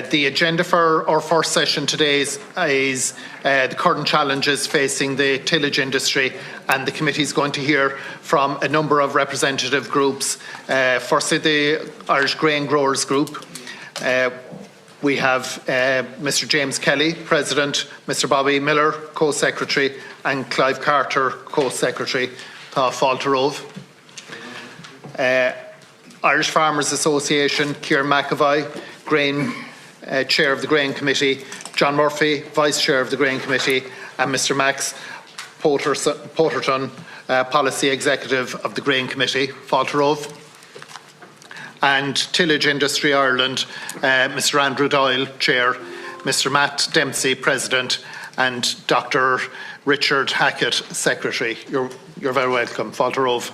The agenda for our first session today is the current challenges facing the tillage industry, and the committee is going to hear from a number of representative groups. Firstly, the Irish Grain Growers Group. We have Mr James Kelly, President, Mr Bobby Miller, Co-Secretary, and Clive Carter, Co-Secretary. Falterove. Irish Farmers Association, Kieran McAvoy, Grain Chair of the Grain Committee, John Murphy, Vice Chair of the Grain Committee, and Mr Max Potterton, Policy Executive of the Grain Committee, Falterove. And Tillage Industry Ireland, Mr Andrew Doyle, Chair, Mr Matt Dempsey, President, and Dr Richard Hackett, Secretary. You're very welcome, Falterove.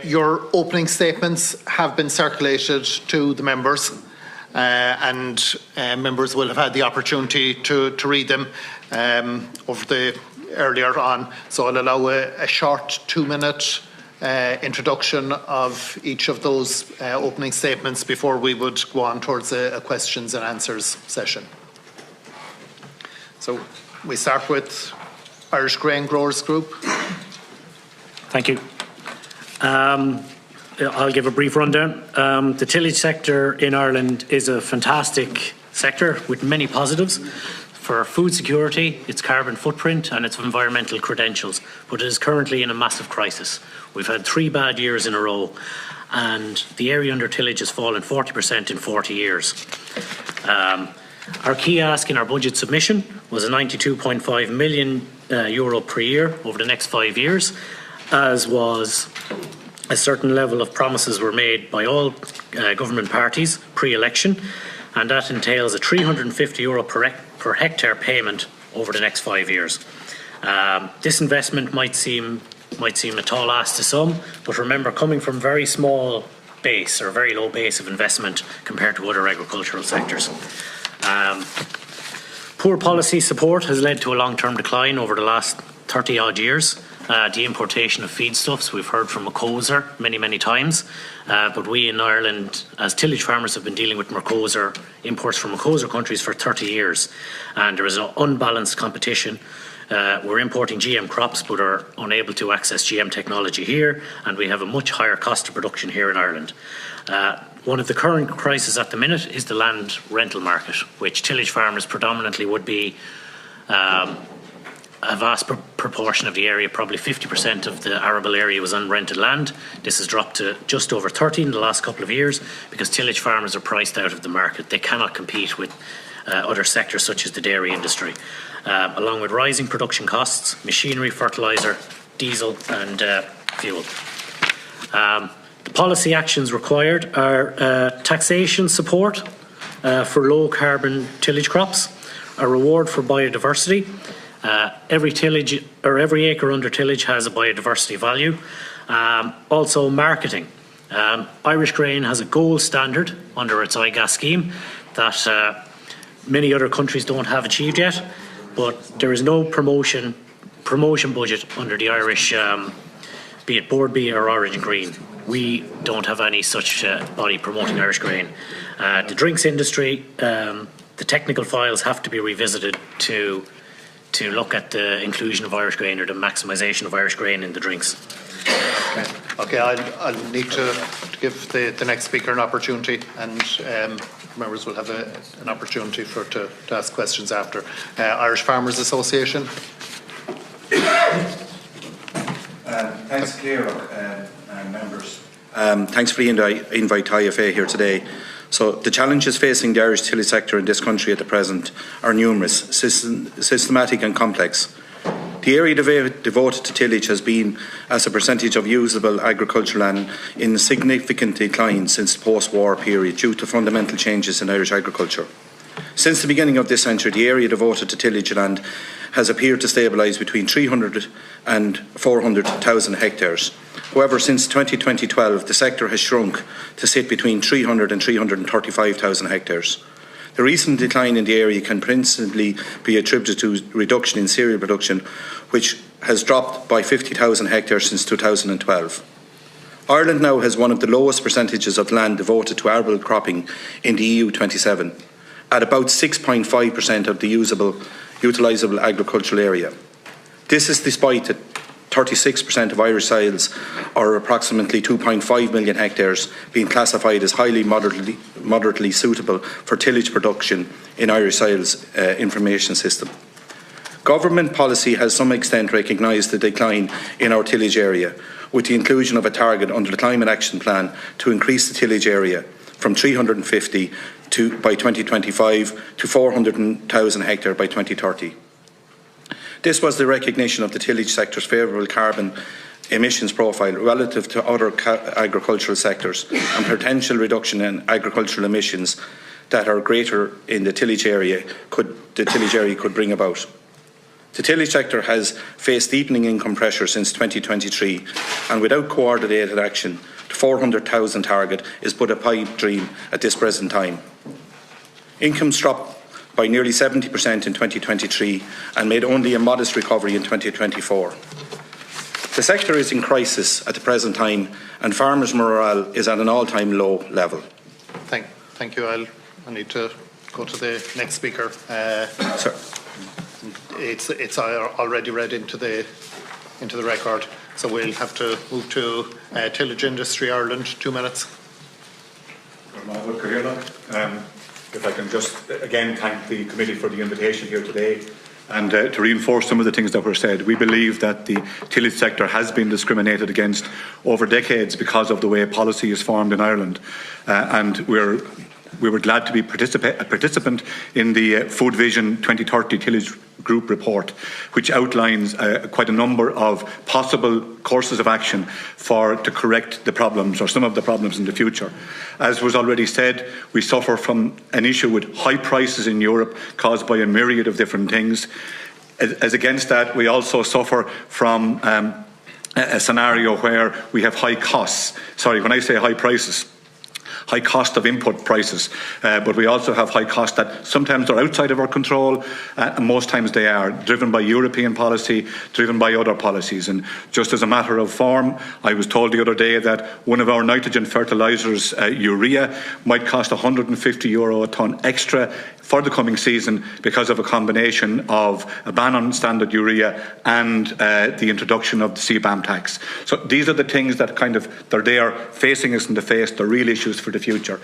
Your opening statements have been circulated to the members, and members will have had the opportunity to read them earlier on. So I'll allow a short 2-minute introduction of each of those opening statements before we would go on towards a questions and answers session. So we start with Irish Grain Growers Group. Thank you. I'll give a brief rundown. The tillage sector in Ireland is a fantastic sector with many positives for food security, its carbon footprint and its environmental credentials, but it is currently in a massive crisis. We've had 3 bad years in a row, and the area under tillage has fallen 40% in 40 years. Our key ask in our budget submission was a €92.5 million per year over the next 5 years, as was a certain level of promises were made by all government parties pre-election, and that entails a €350 per hectare payment over the next 5 years. This investment might seem a tall ask to some, but remember, coming from very small base or very low base of investment compared to other agricultural sectors. Poor policy support has led to a long-term decline over the last 30 odd years. The importation of feedstuffs, we've heard from Mercosur many times, but we in Ireland as tillage farmers have been dealing with imports from Mercosur countries for 30 years, and there is an unbalanced competition. We're importing GM crops but are unable to access GM technology here, and we have a much higher cost of production here in Ireland. One of the current crises at the minute is the land rental market, which tillage farmers predominantly would be a vast proportion of the area, probably 50% of the arable area was unrented land. This has dropped to just over 30 in the last couple of years because tillage farmers are priced out of the market. They cannot compete with other sectors such as the dairy industry, along with rising production costs, machinery, fertiliser, diesel and fuel. The policy actions required are taxation support for low carbon tillage crops, a reward for biodiversity. Every acre under tillage has a biodiversity value. Also marketing. Irish Grain has a gold standard under its IGAS scheme that many other countries don't have achieved yet, but there is no promotion budget under the Irish, be it Board B or Origin Green. We don't have any such body promoting Irish Grain. The drinks industry, the technical files have to be revisited to look at the inclusion of Irish Grain or the maximisation of Irish Grain in the drinks. Okay, I'll need to give the next speaker an opportunity, and members will have an opportunity to ask questions after. Irish Farmers Association. Thanks, Claire, and members. Thanks for the invite to IFA here today. So the challenges facing the Irish tillage sector in this country at the present are numerous, systematic and complex. The area devoted to tillage has been, as a percentage of usable agricultural land, in significant decline since the post-war period due to fundamental changes in Irish agriculture. Since the beginning of this century, the area devoted to tillage land has appeared to stabilise between 300 and 400,000 hectares. However, since 2012, the sector has shrunk to sit between 300 and 335,000 hectares. The recent decline in the area can principally be attributed to reduction in cereal production, which has dropped by 50,000 hectares since 2012. Ireland now has one of the lowest percentages of land devoted to arable cropping in the EU 27, at about 6.5% of the utilisable agricultural area. This is despite that 36% of Irish soils, or approximately 2.5 million hectares, being classified as highly moderately suitable for tillage production in Irish Soils Information System. Government policy has to some extent recognised the decline in our tillage area, with the inclusion of a target under the Climate Action Plan to increase the tillage area from 350 by 2025 to 400,000 hectares by 2030. This was the recognition of the tillage sector's favourable carbon emissions profile relative to other agricultural sectors and potential reduction in agricultural emissions that are greater in the tillage area could bring about. The tillage sector has faced deepening income pressure since 2023, and without coordinated action, the 400,000 target is but a pipe dream at this present time. Incomes dropped by nearly 70% in 2023 and made only a modest recovery in 2024. The sector is in crisis at the present time, and farmers' morale is at an all-time low level. Thank you. I need to go to the next speaker. Sir. It's already read into the record, so we'll have to move to Tillage Industry Ireland. 2 minutes. If I can just again thank the committee for the invitation here today, and to reinforce some of the things that were said. We believe that the tillage sector has been discriminated against over decades because of the way policy is formed in Ireland, and we were glad to be a participant in the Food Vision 2030 Tillage Group report, which outlines quite a number of possible courses of action to correct the problems, or some of the problems, in the future. As was already said, we suffer from an issue with high prices in Europe caused by a myriad of different things. As against that, we also suffer from a scenario where we have high costs. Sorry, when I say high prices, high cost of input prices, but we also have high costs that sometimes are outside of our control, and most times they are driven by European policy, driven by other policies. And just as a matter of form, I was told the other day that one of our nitrogen fertilisers, urea, might cost €150 a tonne extra for the coming season because of a combination of a ban on standard urea and the introduction of the CBAM tax. So these are the things that they're there facing us in the face, the real issues for the future.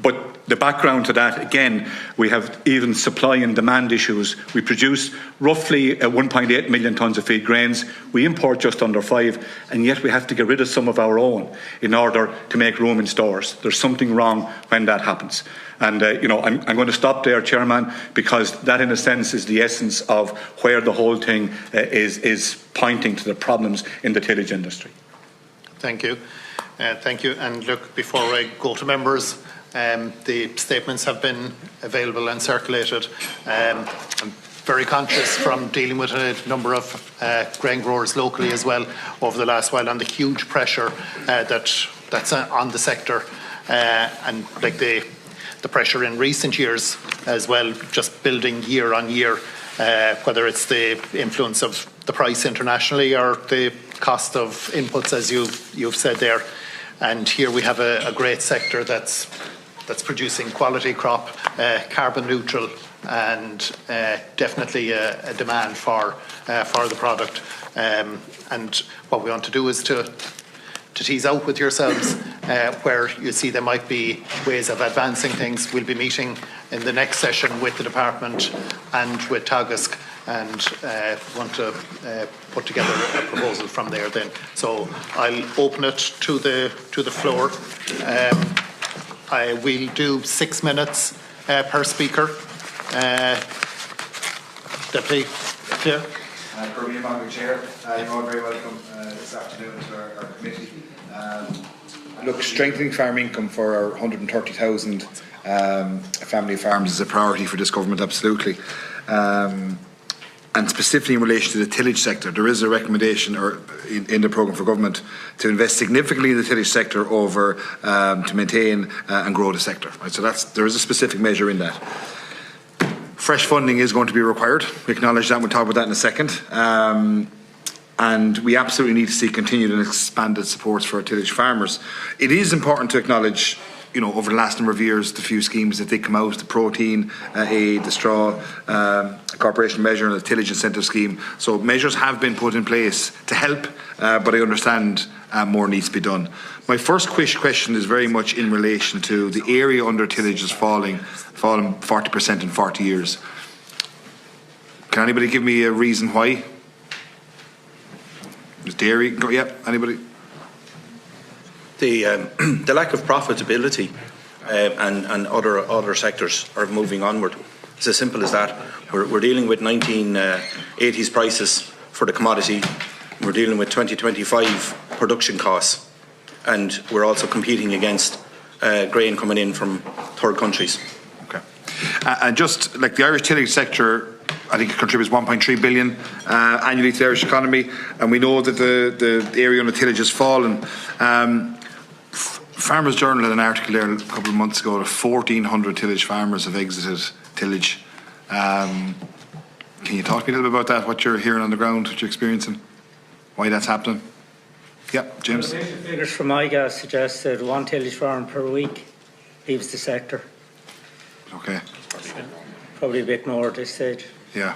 But the background to that, again, we have even supply and demand issues. We produce roughly 1.8 million tonnes of feed grains. We import just under 5, and yet we have to get rid of some of our own in order to make room in stores. There's something wrong when that happens. And, I'm going to stop there, Chairman, because that, in a sense, is the essence of where the whole thing is pointing to the problems in the tillage industry. Thank you. Thank you. And look, before I go to members, the statements have been available and circulated. I'm very conscious from dealing with a number of grain growers locally as well over the last while on the huge pressure that's on the sector, and like the pressure in recent years as well, just building year on year, whether it's the influence of the price internationally or the cost of inputs, as you've said there. And here we have a great sector that's producing quality crop, carbon neutral, and definitely a demand for the product. And what we want to do is to tease out with yourselves where you see there might be ways of advancing things. We'll be meeting in the next session with the department and with Tagisk, and want to put together a proposal from there then. So I'll open it to the floor. I will do 6 minutes per speaker. Deputy Chair. Chair, you're all very welcome this afternoon to our committee. Look, strengthening farm income for our 130,000 family farms is a priority for this government, absolutely. And specifically in relation to the tillage sector, there is a recommendation in the programme for government to invest significantly in the tillage sector to maintain and grow the sector. Right? So there is a specific measure in that. Fresh funding is going to be required. We acknowledge that, and we'll talk about that in a second. and we absolutely need to see continued and expanded supports for our tillage farmers. It is important to acknowledge, you know, over the last number of years, the few schemes that did come out, the protein aid, the straw corporation measure and the tillage incentive scheme. So measures have been put in place to help, but I understand more needs to be done. My first question is very much in relation to the area under tillage is fallen 40% in 40 years. Can anybody give me a reason why? Is dairy? Yeah, anybody? The lack of profitability and other sectors are moving onward. It's as simple as that. We're dealing with 1980s prices for the commodity. We're dealing with 2025 production costs, and we're also competing against grain coming in from third countries. Okay. And just like the Irish tillage sector, I think it contributes 1.3 billion annually to the Irish economy, and we know that the area under tillage has fallen. Farmers Journal had an article there a couple of months ago that 1,400 tillage farmers have exited tillage. Can you talk to me a little bit about that, what you're hearing on the ground, what you're experiencing, why that's happening? Yeah, James. Well, the figures from IGA suggest that one tillage farm per week leaves the sector. Okay. Probably a bit more at this stage. Yeah.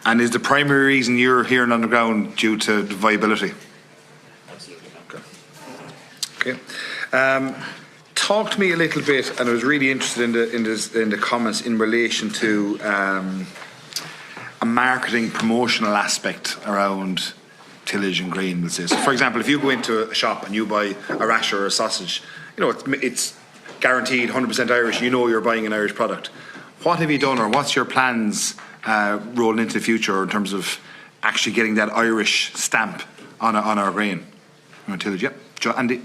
And is the primary reason you're hearing on the ground due to the viability? Okay. Talk to me a little bit, and I was really interested in the comments in relation to a marketing promotional aspect around tillage and grain. We'll say. So, for example, if you go into a shop and you buy a rasher or a sausage, you know it's guaranteed 100% Irish. You know you're buying an Irish product. What have you done, or what's your plans rolling into the future in terms of actually getting that Irish stamp on our grain? Tillage, yeah. Andy.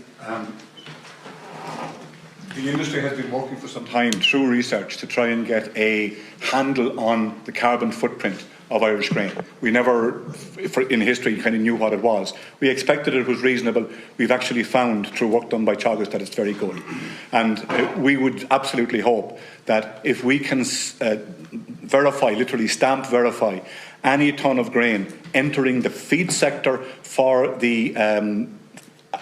The industry has been working for some time through research to try and get a handle on the carbon footprint of Irish grain. We never, in history, kind of knew what it was. We expected it was reasonable. We've actually found, through work done by Teagasc, that it's very good. And we would absolutely hope that if we can verify, literally stamp verify, any tonne of grain entering the feed sector for the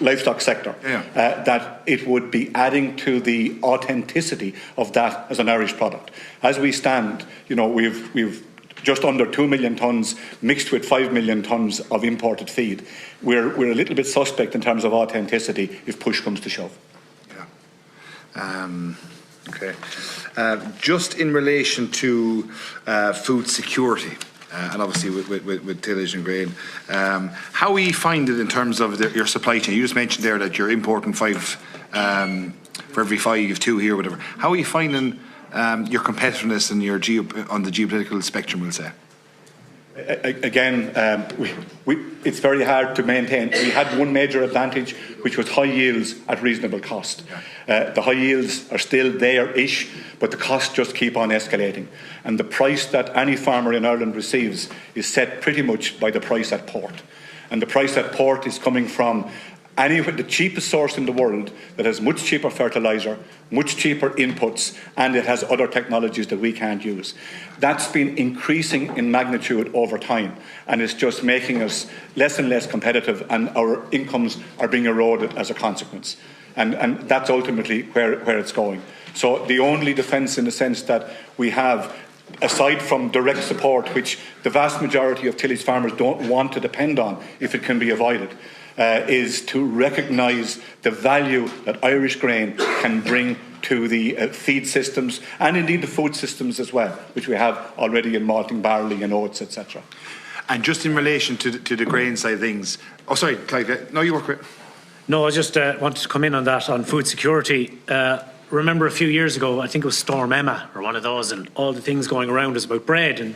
livestock sector, that it would be adding to the authenticity of that as an Irish product. As we stand, you know, we've just under 2 million tonnes mixed with 5 million tonnes of imported feed. We're a little bit suspect in terms of authenticity if push comes to shove. Yeah. Okay. Just in relation to food security. And obviously with tillage and grain, how we find it in terms of your supply chain. You just mentioned there that you're importing 5 for every 5 you have 2 here, whatever. How are you finding your competitiveness and your on the geopolitical spectrum, we'll say? Again, it's very hard to maintain. We had one major advantage, which was high yields at reasonable cost. The high yields are still there-ish, but the costs just keep on escalating. And the price that any farmer in Ireland receives is set pretty much by the price at port. And the price at port is coming from the cheapest source in the world that has much cheaper fertiliser, much cheaper inputs, and it has other technologies that we can't use. That's been increasing in magnitude over time, and it's just making us less and less competitive, and our incomes are being eroded as a consequence. And that's ultimately where it's going. So the only defence, in the sense that we have, aside from direct support, which the vast majority of tillage farmers don't want to depend on if it can be avoided, is to recognise the value that Irish grain can bring to the feed systems and indeed the food systems as well, which we have already in malting, barley and oats, etc. And just in relation to the grain side of things, oh sorry, Clive, no, you work with. No, I just wanted to come in on that, on food security. Remember a few years ago, I think it was Storm Emma or one of those, and all the things going around was about bread, and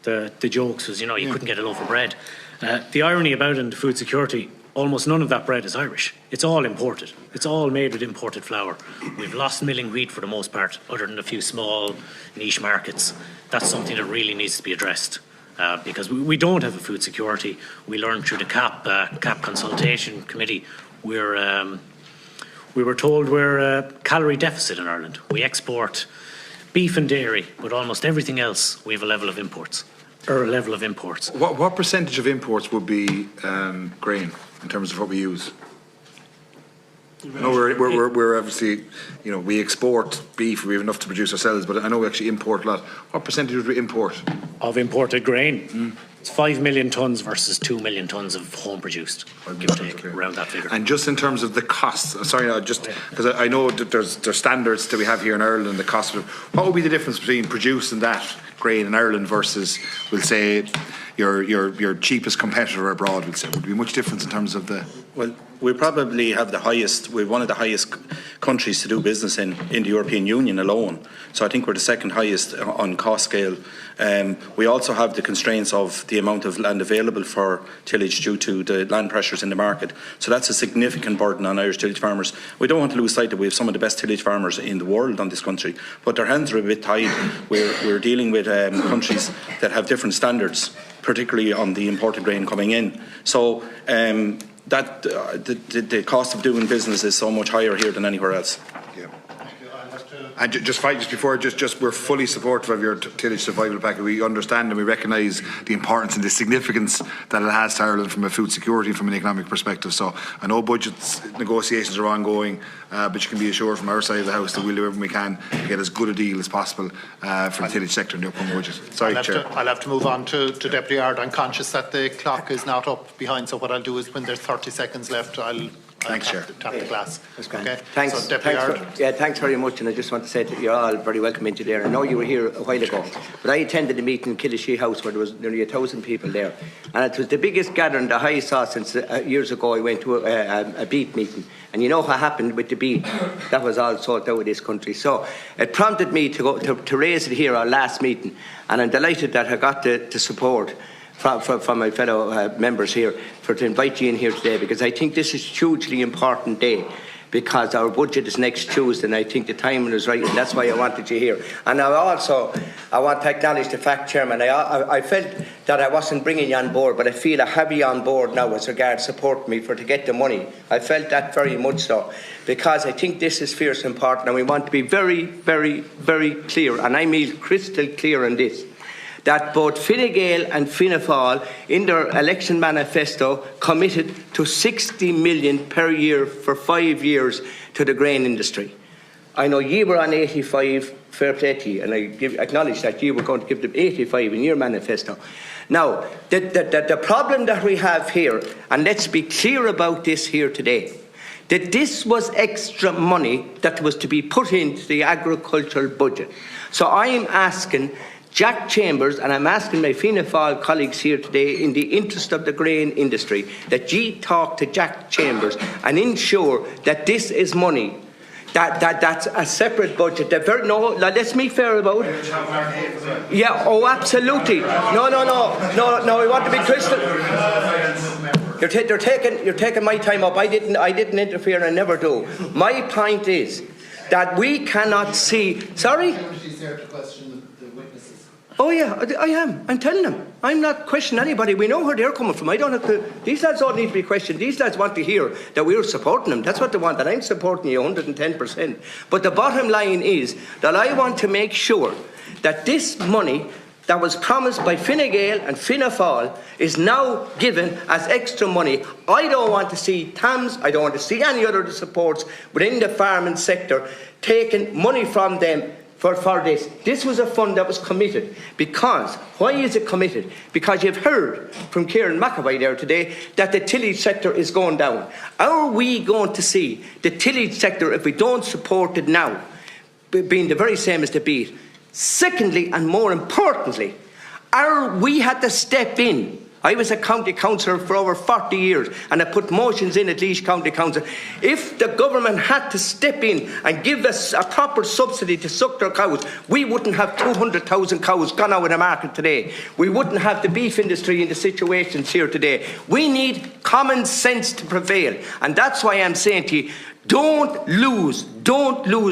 the jokes was, you know, you couldn't get a loaf of bread. The irony about it in the food security, almost none of that bread is Irish. It's all imported. It's all made with imported flour. We've lost milling wheat for the most part, other than a few small niche markets. That's something that really needs to be addressed, because we don't have a food security. We learned through the CAP consultation committee, we were told we're a calorie deficit in Ireland. We export beef and dairy, but almost everything else we have a level of imports. or level of imports. What percentage of imports would be grain in terms of what we use? No, we're obviously, we export beef, we have enough to produce ourselves, but I know we actually import a lot. What percentage would we import? Of imported grain? It's 5 million tonnes versus 2 million tonnes of home produced, give or take, around that figure. And just in terms of the costs, because I know that there's standards that we have here in Ireland and the cost of it. What would be the difference between producing that grain in Ireland versus, we'll say, your cheapest competitor abroad, we'll say? Would there be much difference in terms of the... Well, we probably have we're one of the highest countries to do business in the European Union alone. So I think we're the second highest on cost scale. We also have the constraints of the amount of land available for tillage due to the land pressures in the market. So that's a significant burden on Irish tillage farmers. We don't want to lose sight that we have some of the best tillage farmers in the world on this country, but their hands are a bit tied. We're dealing with countries that have different standards, particularly on the imported grain coming in. So the cost of doing business is so much higher here than anywhere else. Yeah. And just before, we're fully supportive of your tillage survival package. We understand and we recognise the importance and the significance that it has to Ireland from a food security, from an economic perspective. So I know budget negotiations are ongoing, but you can be assured from our side of the house that we'll do everything we can to get as good a deal as possible for the tillage sector in the upcoming budget. Sorry, Chair. I'll have to move on to Deputy Ard. I'm conscious that the clock is not up behind, so what I'll do is when there's 30 seconds left, I'll tap the glass. That's great. Okay. Thanks. So, Deputy Ard. Thanks very much. And I just want to say that you're all very welcome into there. I know you were here a while ago, but I attended a meeting in Killishy House where there was nearly 1,000 people there, and it was the biggest gathering that I saw since years ago. I went to a beef meeting, and you know what happened with the beef? That was all sold out of this country. So it prompted me to raise it here our last meeting, and I'm delighted that I got the support from my fellow members here to invite you in here today, because I think this is a hugely important day, because our budget is next Tuesday, and I think the timing is right, and that's why I wanted you here. And I want to acknowledge the fact, Chairman, I felt that I wasn't bringing you on board, but I feel I have you on board now as regards supporting me to get the money. I felt that very much so, because I think this is fierce important, and we want to be very, very, very clear, and I mean crystal clear on this, that both Fine Gael and Fianna Fáil in their election manifesto committed to 60 million per year for 5 years to the grain industry. I know you were on 85, fair play to you, and I acknowledge that you were going to give them 85 in your manifesto. Now, the problem that we have here, and let's be clear about this here today, that this was extra money that was to be put into the agricultural budget. So I am asking Jack Chambers, and I'm asking my Fianna Fáil colleagues here today, in the interest of the grain industry, that ye talk to Jack Chambers and ensure that this is money, that's a separate budget. Let's be fair about it. Yeah, oh, absolutely. No, we want to be crystal. You're taking my time up. I didn't interfere, and I never do. My point is that we cannot see. Sorry? Oh yeah, I am. I'm telling them. I'm not questioning anybody. We know where they're coming from. I don't have to. These lads don't need to be questioned. These lads want to hear that we're supporting them. That's what they want. That I'm supporting you 110%. But the bottom line is that I want to make sure that this money that was promised by Fine Gael and Fianna Fáil is now given as extra money. I don't want to see TAMS, I don't want to see any other supports within the farming sector taking money from them for this. This was a fund that was committed. Because, why is it committed? Because you've heard from Kieran McAvoy there today that the tillage sector is going down. Are we going to see the tillage sector, if we don't support it now, being the very same as the beef? Secondly, and more importantly, we had to step in. I was a county councillor for over 40 years, and I put motions in at Laois County Council. If the government had to step in and give us a proper subsidy to suck their cows, we wouldn't have 200,000 cows gone out of the market today. We wouldn't have the beef industry in the situations here today. We need common sense to prevail, and that's why I'm saying to you, don't lose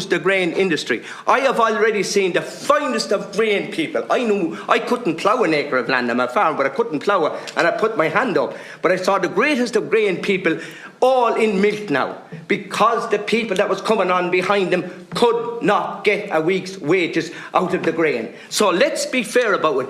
the grain industry. I have already seen the finest of grain people. I knew I couldn't plough an acre of land on my farm, but I couldn't plough it, and I put my hand up. But I saw the greatest of grain people all in milk now, because the people that was coming on behind them could not get a week's wages out of the grain. So let's be fair about it.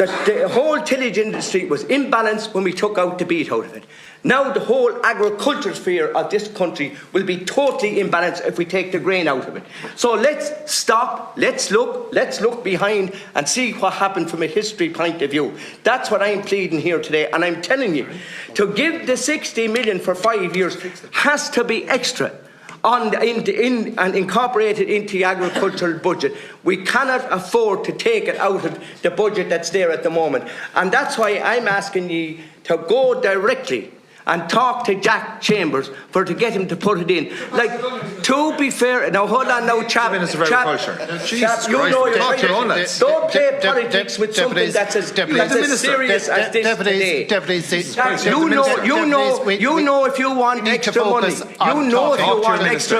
that the whole tillage industry was imbalanced when we took out the beet out of it. Now the whole agricultural sphere of this country will be totally imbalanced if we take the grain out of it. So let's stop, let's look behind and see what happened from a history point of view. That's what I'm pleading here today, and I'm telling you, to give the 60 million for 5 years has to be extra and incorporated into the agricultural budget. We cannot afford to take it out of the budget that's there at the moment. And that's why I'm asking you to go directly and talk to Jack Chambers to get him to put it in. Like, to be fair, now hold on now, chap, don't play politics with something that's as serious as this today. You know if you want extra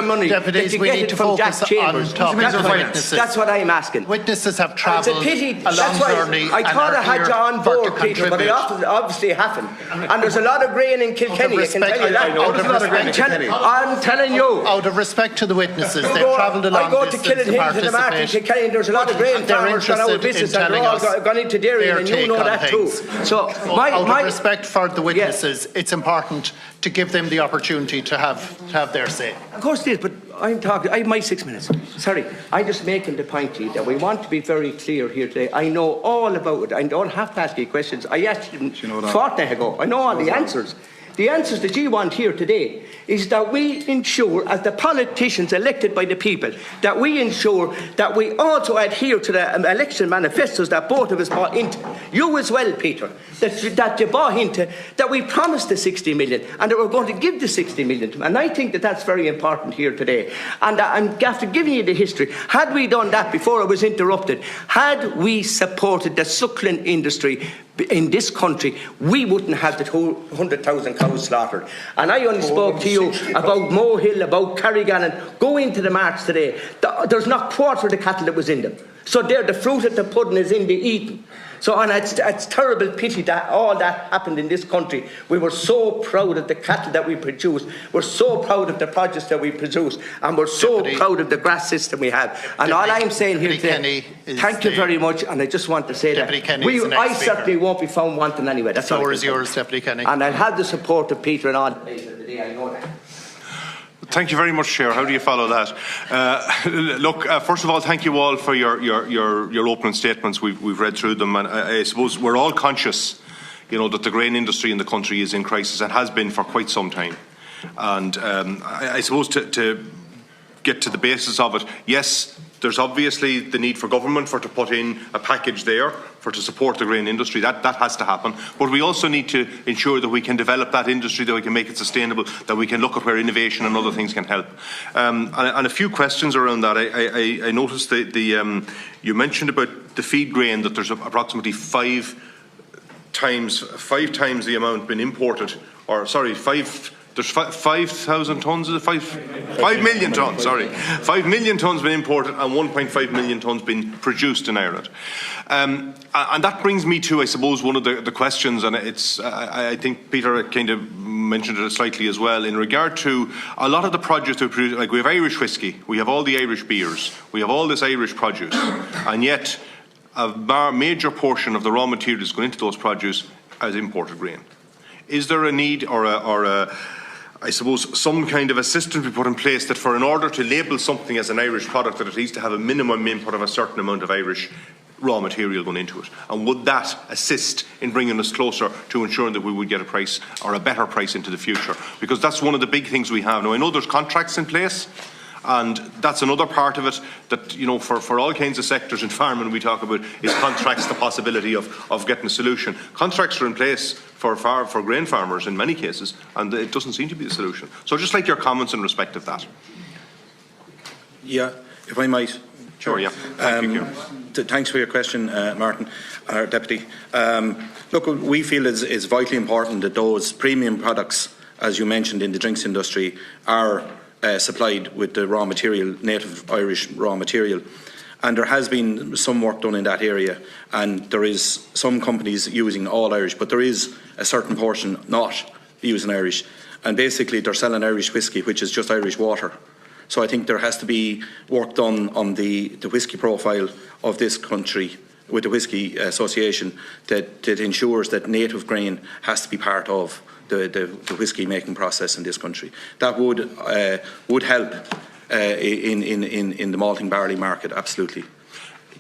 money, that you get it from Jack Chambers. That's what I'm asking. Witnesses have travelled a long journey. I thought I had you on board, Peter, but I obviously haven't. And there's a lot of grain in Kilkenny, I can tell you that. I'm telling you. Out of respect to the witnesses, they've travelled a long distance to participate. To the market in Kilkenny, there's a lot of grain farmers gone out of business and they're all gone into dairy, and you know that too. So, out of respect for the witnesses, it's important to give them the opportunity to have their say. Of course it is, but I have my 6 minutes. Sorry, I'm just making the point to you that we want to be very clear here today. I know all about it. I don't have to ask you questions. I asked you a fortnight ago. I know all the answers. The answers that you want here today is that we ensure, as the politicians elected by the people, that we ensure that we also adhere to the election manifestos that both of us bought into. You as well, Peter, that you bought into, that we promised the 60 million and that we're going to give the 60 million to them. And I think that that's very important here today. And I'm after giving you the history. Had we done that before I was interrupted, had we supported the suckling industry in this country, we wouldn't have the 200,000 cows slaughtered. And I only spoke to you about Mohill, about Carrigannon. Go into the marts today. There's not a quarter of the cattle that was in them. So there, the fruit of the pudding is in the eating. So, and it's terrible pity that all that happened in this country. We were so proud of the cattle that we produced. We're so proud of the produce that we produce. And we're so proud of the grass system we have. And all I'm saying here today, thank you very much. And I just want to say that I certainly won't be found wanting anyway. That's all. The floor is yours, Deputy Kenny. And I'll have the support of Peter and all the days of the day. I know that. Thank you very much, Chair. How do you follow that? First of all, thank you all for your opening statements. We've read through them, and I suppose we're all conscious, that the grain industry in the country is in crisis and has been for quite some time. And I suppose to get to the basis of it, yes, there's obviously the need for government to put in a package there to support the grain industry. That has to happen. But we also need to ensure that we can develop that industry, that we can make it sustainable, that we can look at where innovation and other things can help. And a few questions around that. I noticed you mentioned about the feed grain, that there's approximately five times the amount been imported, there's 5,000 tonnes, is it 5 million tonnes, sorry. 5 million tonnes been imported and 1.5 million tonnes been produced in Ireland. And that brings me to, I suppose, one of the questions, and I think Peter kind of mentioned it slightly as well, in regard to a lot of the produce that we produce. Like, we have Irish whiskey, we have all the Irish beers, we have all this Irish produce, and yet a major portion of the raw materials going into those produce as imported grain. Is there a need or I suppose some kind of a system to be put in place that in order to label something as an Irish product, that it needs to have a minimum input of a certain amount of Irish raw material going into it? And would that assist in bringing us closer to ensuring that we would get a price or a better price into the future? Because that's one of the big things we have. Now, I know there's contracts in place, and that's another part of it that, for all kinds of sectors in farming we talk about is contracts, the possibility of getting a solution. Contracts are in place for grain farmers in many cases, and it doesn't seem to be the solution. So just like your comments in respect of that. Yeah, if I might. Sure, yeah. Thank you. Thanks for your question, Martin, our Deputy. Look, we feel it's vitally important that those premium products, as you mentioned, in the drinks industry, are supplied with the raw material, native Irish raw material. And there has been some work done in that area, and there is some companies using all Irish, but there is a certain portion not using Irish. And basically they're selling Irish whiskey, which is just Irish water. So I think there has to be work done on the whiskey profile of this country with the Whisky Association that ensures that native grain has to be part of the whisky making process in this country. That would help in the malting barley market, absolutely.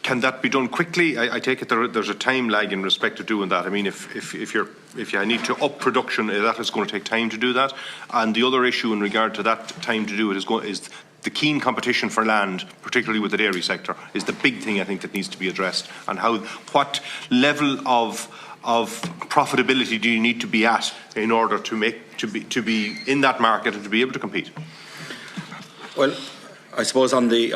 Can that be done quickly? I take it there's a time lag in respect to doing that. I mean, if you need to up production, that is going to take time to do that. And the other issue in regard to that time to do it is the keen competition for land, particularly with the dairy sector, is the big thing I think that needs to be addressed. And what level of profitability do you need to be at in order to be in that market and to be able to compete? Well, I suppose on the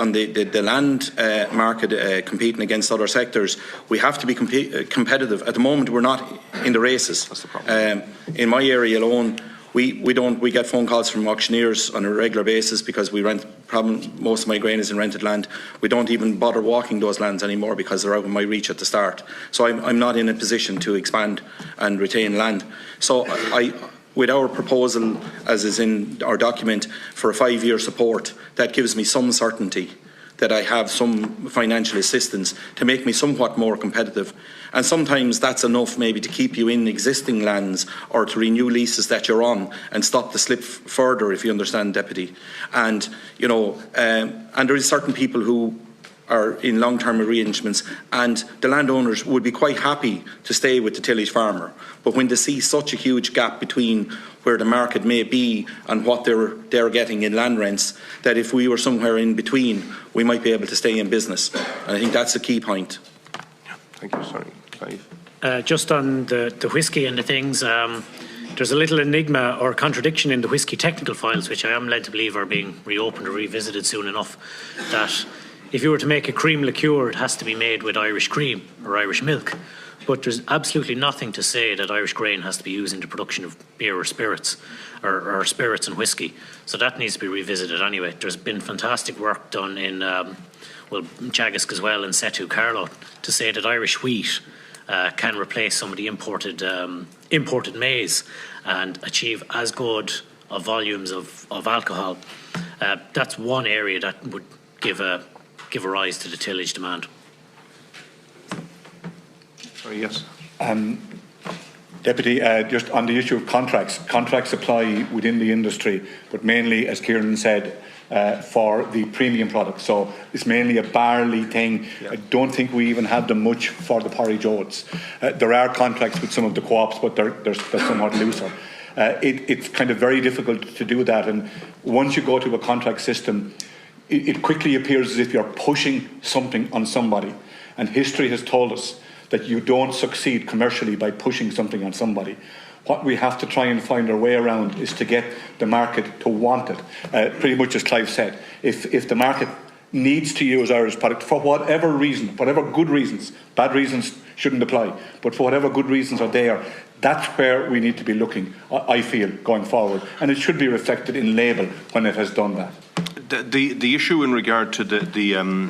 land market, competing against other sectors, we have to be competitive. At the moment, we're not in the races. That's the problem. In my area alone, we get phone calls from auctioneers on a regular basis because most of my grain is in rented land. We don't even bother walking those lands anymore because they're out of my reach at the start. So I'm not in a position to expand and retain land. So with our proposal, as is in our document, for a 5-year support, that gives me some certainty that I have some financial assistance to make me somewhat more competitive. And sometimes that's enough maybe to keep you in existing lands or to renew leases that you're on and stop the slip further, if you understand, Deputy. And, and there is certain people who are in long-term arrangements, and the landowners would be quite happy to stay with the tillage farmer. But when they see such a huge gap between where the market may be and what they're getting in land rents, that if we were somewhere in between, we might be able to stay in business. And I think that's a key point. Thank you. Sorry, Clive. Just on the whisky and the things, there's a little enigma or contradiction in the whisky technical files, which I am led to believe are being reopened or revisited soon enough, that if you were to make a cream liqueur, it has to be made with Irish cream or Irish milk. But there's absolutely nothing to say that Irish grain has to be used in the production of beer or spirits, or spirits and whisky. So that needs to be revisited anyway. There's been fantastic work done in, Teagasc as well, in Setu Carlo, to say that Irish wheat can replace some of the imported maize and achieve as good of volumes of alcohol. That's one area that would give a rise to the tillage demand. Sorry, yes. Deputy, just on the issue of contracts apply within the industry, but mainly, as Kieran said, for the premium products. So it's mainly a barley thing. Yeah. I don't think we even have them much for the porridge oats. There are contracts with some of the co-ops, but they're somewhat looser. It's kind of very difficult to do that, and once you go to a contract system, it quickly appears as if you're pushing something on somebody. And history has told us that you don't succeed commercially by pushing something on somebody. What we have to try and find our way around is to get the market to want it. Pretty much as Clive said, if the market needs to use Irish product for whatever reason, whatever good reasons, bad reasons shouldn't apply, but for whatever good reasons are there, that's where we need to be looking, I feel, going forward. And it should be reflected in label when it has done that. The issue in regard to the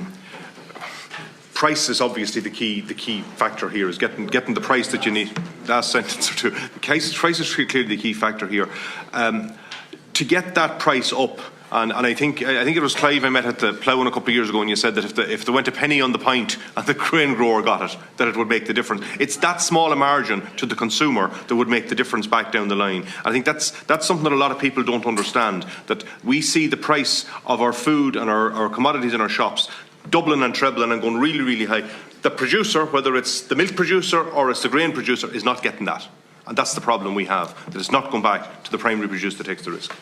price is obviously the key factor here, is getting the price that you need. Last sentence or two. The price is clearly the key factor here. To get that price up, and I think it was Clive I met at the Ploughing a couple of years ago, and you said that if they went a penny on the pint and the grain grower got it, that it would make the difference. It's that small a margin to the consumer that would make the difference back down the line. I think that's something that a lot of people don't understand, that we see the price of our food and our commodities in our shops doubling and trebling and going really, really high. The producer, whether it's the milk producer or it's the grain producer, is not getting that. And that's the problem we have, that it's not going back to the primary producer that takes the risk.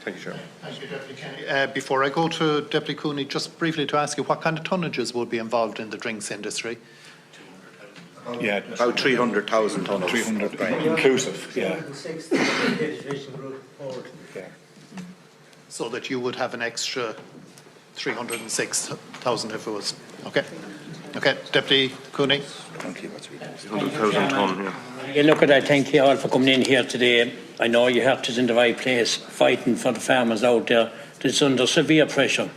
Thank you, Chair. Thank you, Deputy Kenny. Before I go to Deputy Cooney, just briefly to ask you, what kind of tonnages would be involved in the drinks industry? Yeah, about 300,000 tonnes. 300 inclusive, yeah. So that you would have an extra 306,000 if it was. Okay. Okay, Deputy Cooney. 100,000 tonne, yeah. You look at, I thank you all for coming in here today. I know you have to in the right place, fighting for the farmers out there that's under severe pressure.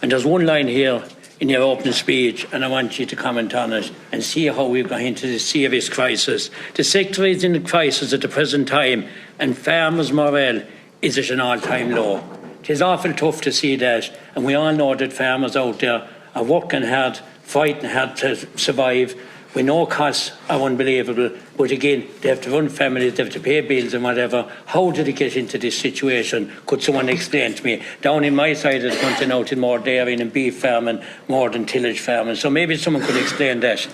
And there's one line here in your opening speech, and I want you to comment on it and see how we've got into this serious crisis. The sector is in a crisis at the present time, and farmers' morale is at an all-time low. It is awful tough to see that, and we all know that farmers out there are working hard, fighting hard to survive. We know costs are unbelievable, but again, they have to run families, they have to pay bills and whatever. How did it get into this situation? Could someone explain to me? Down in my side of the country now, it's more dairy and beef farming, more than tillage farming. So maybe someone could explain that.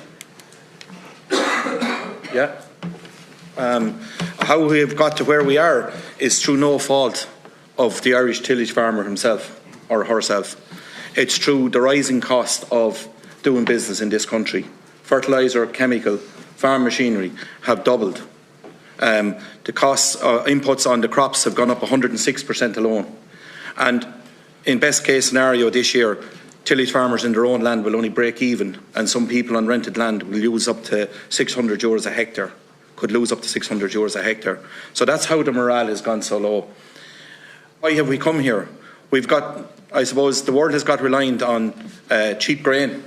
Yeah. How we have got to where we are is through no fault of the Irish tillage farmer himself or herself. It's through the rising cost of doing business in this country. Fertiliser, chemical, farm machinery have doubled. The costs, inputs on the crops have gone up 106% alone. And in best case scenario this year, tillage farmers in their own land will only break even, and some people on rented land will lose up to €600 a hectare, could lose up to €600 a hectare. So that's how the morale has gone so low. Why have we come here? We've got, I suppose, the world has got reliant on cheap grain.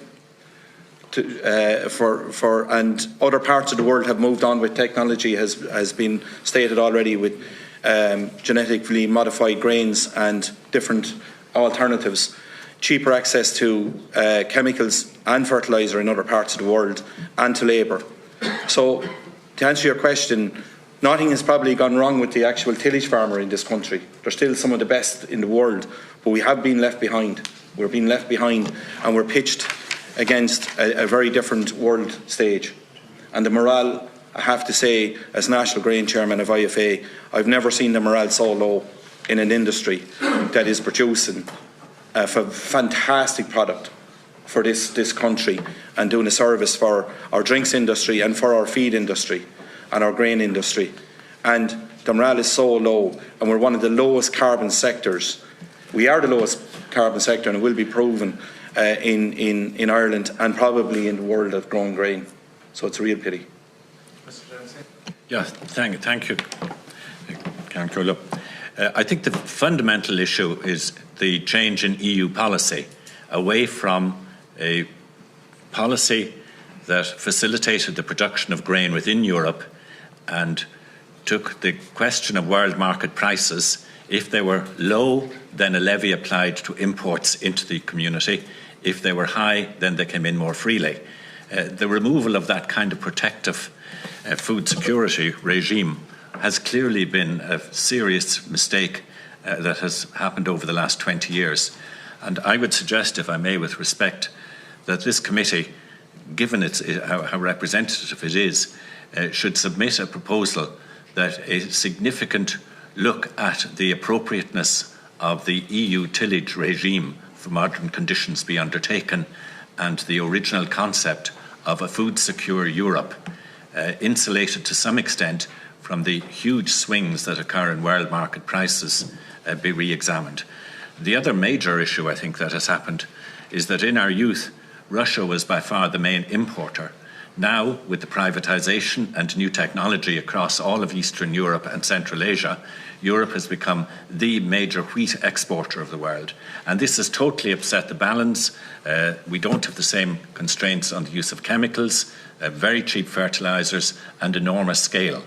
And other parts of the world have moved on with technology, has been stated already, with genetically modified grains and different alternatives, cheaper access to chemicals and fertiliser in other parts of the world, and to labour. So, to answer your question, nothing has probably gone wrong with the actual tillage farmer in this country. They're still some of the best in the world, but we have been left behind. We're being left behind, and we're pitched against a very different world stage. And the morale, I have to say, as National Grain Chairman of IFA, I've never seen the morale so low in an industry that is producing a fantastic product for this country and doing a service for our drinks industry and for our feed industry and our grain industry. And the morale is so low, and we're one of the lowest carbon sectors. We are the lowest carbon sector, and it will be proven in Ireland and probably in the world of growing grain. So it's a real pity. Yeah, thank you, Councillor. Look, I think the fundamental issue is the change in EU policy away from a policy that facilitated the production of grain within Europe and took the question of world market prices. If they were low, then a levy applied to imports into the community. If they were high, then they came in more freely. The removal of that kind of protective food security regime has clearly been a serious mistake that has happened over the last 20 years. And I would suggest, if I may, with respect, that this committee, given how representative it is, should submit a proposal that a significant look at the appropriateness of the EU tillage regime for modern conditions be undertaken, and the original concept of a food secure Europe, insulated to some extent from the huge swings that occur in world market prices, be re-examined. The other major issue I think that has happened is that in our youth, Russia was by far the main importer. Now, with the privatisation and new technology across all of Eastern Europe and Central Asia, Europe has become the major wheat exporter of the world. And this has totally upset the balance. We don't have the same constraints on the use of chemicals, very cheap fertilisers, and enormous scale.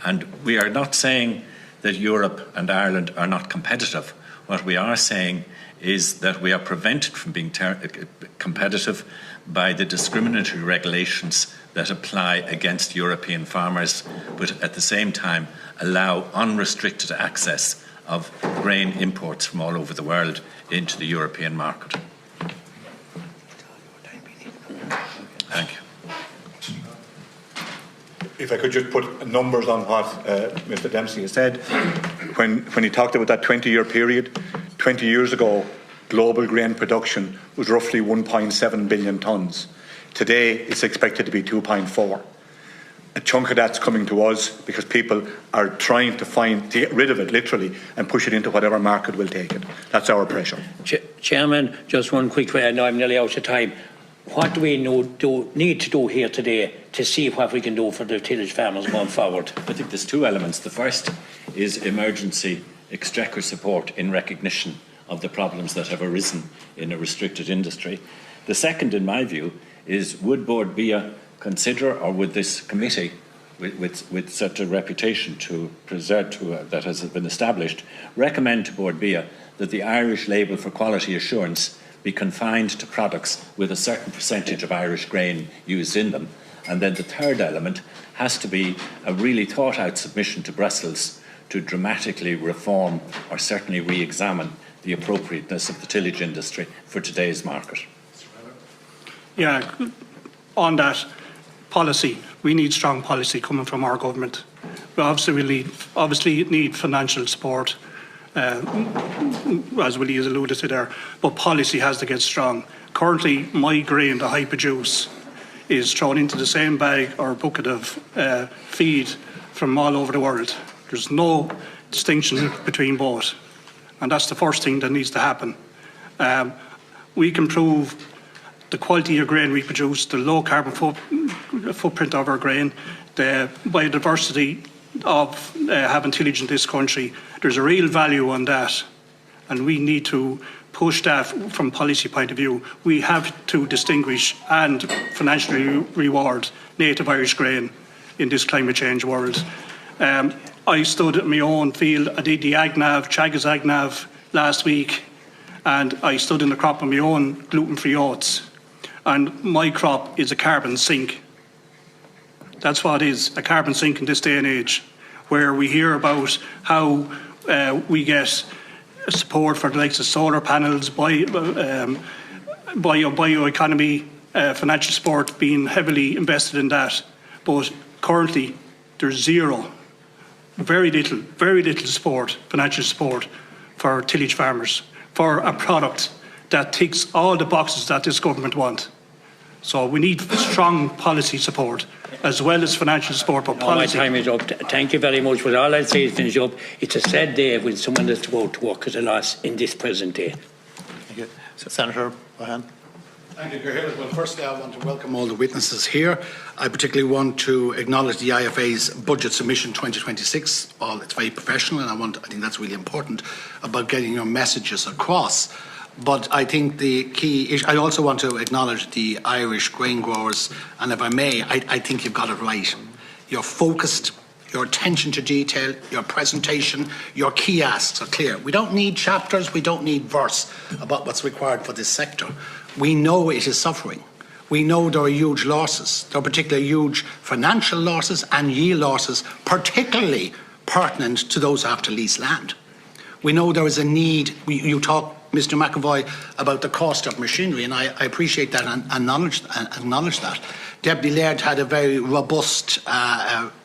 And we are not saying that Europe and Ireland are not competitive. What we are saying is that we are prevented from being competitive by the discriminatory regulations that apply against European farmers, but at the same time allow unrestricted access of grain imports from all over the world into the European market. Thank you. If I could just put numbers on what Mr. Dempsey has said. When he talked about that 20-year period, 20 years ago, global grain production was roughly 1.7 billion tonnes. Today, it's expected to be 2.4. A chunk of that's coming to us because people are trying to get rid of it, literally, and push it into whatever market will take it. That's our pressure. Chairman, just one quick way. I know I'm nearly out of time. What do we need to do here today to see what we can do for the tillage farmers going forward? I think there's two elements. The first is emergency exchequer support in recognition of the problems that have arisen in a restricted industry. The second, in my view, is would Board Bia consider, or would this committee, with such a reputation to preserve that has been established, recommend to Board Bia that the Irish label for quality assurance be confined to products with a certain percentage of Irish grain used in them. And then the third element has to be a really thought-out submission to Brussels to dramatically reform or certainly re-examine the appropriateness of the tillage industry for today's market. Yeah, on that policy, we need strong policy coming from our government. We obviously need financial support, as Willie has alluded to there, but policy has to get strong. Currently, my grain that I produce is thrown into the same bag or bucket of feed from all over the world. There's no distinction between both, and that's the first thing that needs to happen. We can prove the quality of grain we produce, the low carbon footprint of our grain, the biodiversity of having tillage in this country. There's a real value on that, and we need to push that from policy point of view. We have to distinguish and financially reward native Irish grain in this climate change world. I stood at my own field. I did the Chagas Agnav last week, and I stood in the crop of my own gluten-free oats. And my crop is a carbon sink. That's what it is, a carbon sink in this day and age, where we hear about how we get support for the likes of solar panels, bioeconomy, financial support being heavily invested in that. But currently, there's zero, very little support, financial support for tillage farmers, for a product that ticks all the boxes that this government wants. So we need strong policy support as well as financial support. But policy. My time is up. Thank you very much. But all I'll say is finish up. It's a sad day when someone has to go to work at a loss in this present day. Thank you. Senator Bohan. Thank you, Gail. Well, firstly, I want to welcome all the witnesses here. I particularly want to acknowledge the IFA's budget submission 2026. It's very professional, and I think that's really important about getting your messages across. But I think the key issue, I also want to acknowledge the Irish grain growers, and if I may, I think you've got it right. You're focused, your attention to detail, your presentation, your key asks are clear. We don't need chapters, we don't need verse about what's required for this sector. We know it is suffering. We know there are huge losses. There are particularly huge financial losses and yield losses, particularly pertinent to those who have to lease land. We know there is a need. You talk, Mr. McAvoy, about the cost of machinery, and I appreciate that and acknowledge that. Deputy Laird had a very robust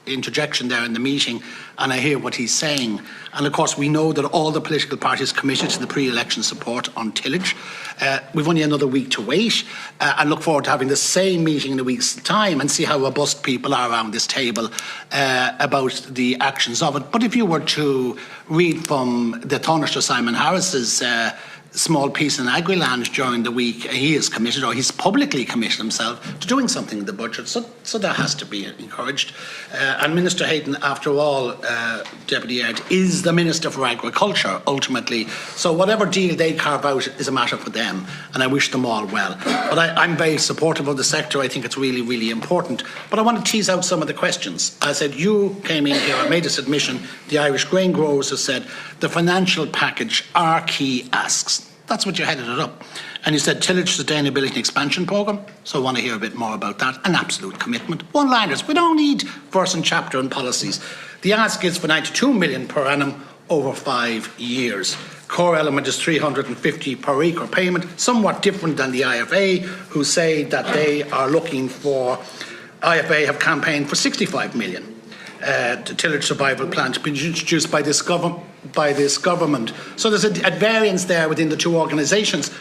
interjection there in the meeting, and I hear what he's saying. And of course, we know that all the political parties committed to the pre-election support on tillage. We've only another week to wait, and look forward to having the same meeting in a week's time and see how robust people are around this table about the actions of it. But if you were to read from the Taoiseach Simon Harris's small piece in Agriland during the week, he is committed, or he's publicly committed himself to doing something in the budget, so that has to be encouraged. And Minister Hayden, after all, Deputy Laird, is the Minister for Agriculture ultimately, so whatever deal they carve out is a matter for them, and I wish them all well. But I'm very supportive of the sector. I think it's really, really important. But I want to tease out some of the questions. I said, you came in here and made a submission. The Irish grain growers have said the financial package are key asks. That's what you headed it up. And you said tillage sustainability and expansion programme. So I want to hear a bit more about that. An absolute commitment. One-liners. We don't need verse and chapter and policies. The ask is for 92 million per annum over 5 years. Core element is 350 per acre payment, somewhat different than the IFA, who say that they are looking for, IFA have campaigned for 65 million. The tillage survival plan to be introduced by this government. So there's a variance there within the two organisations,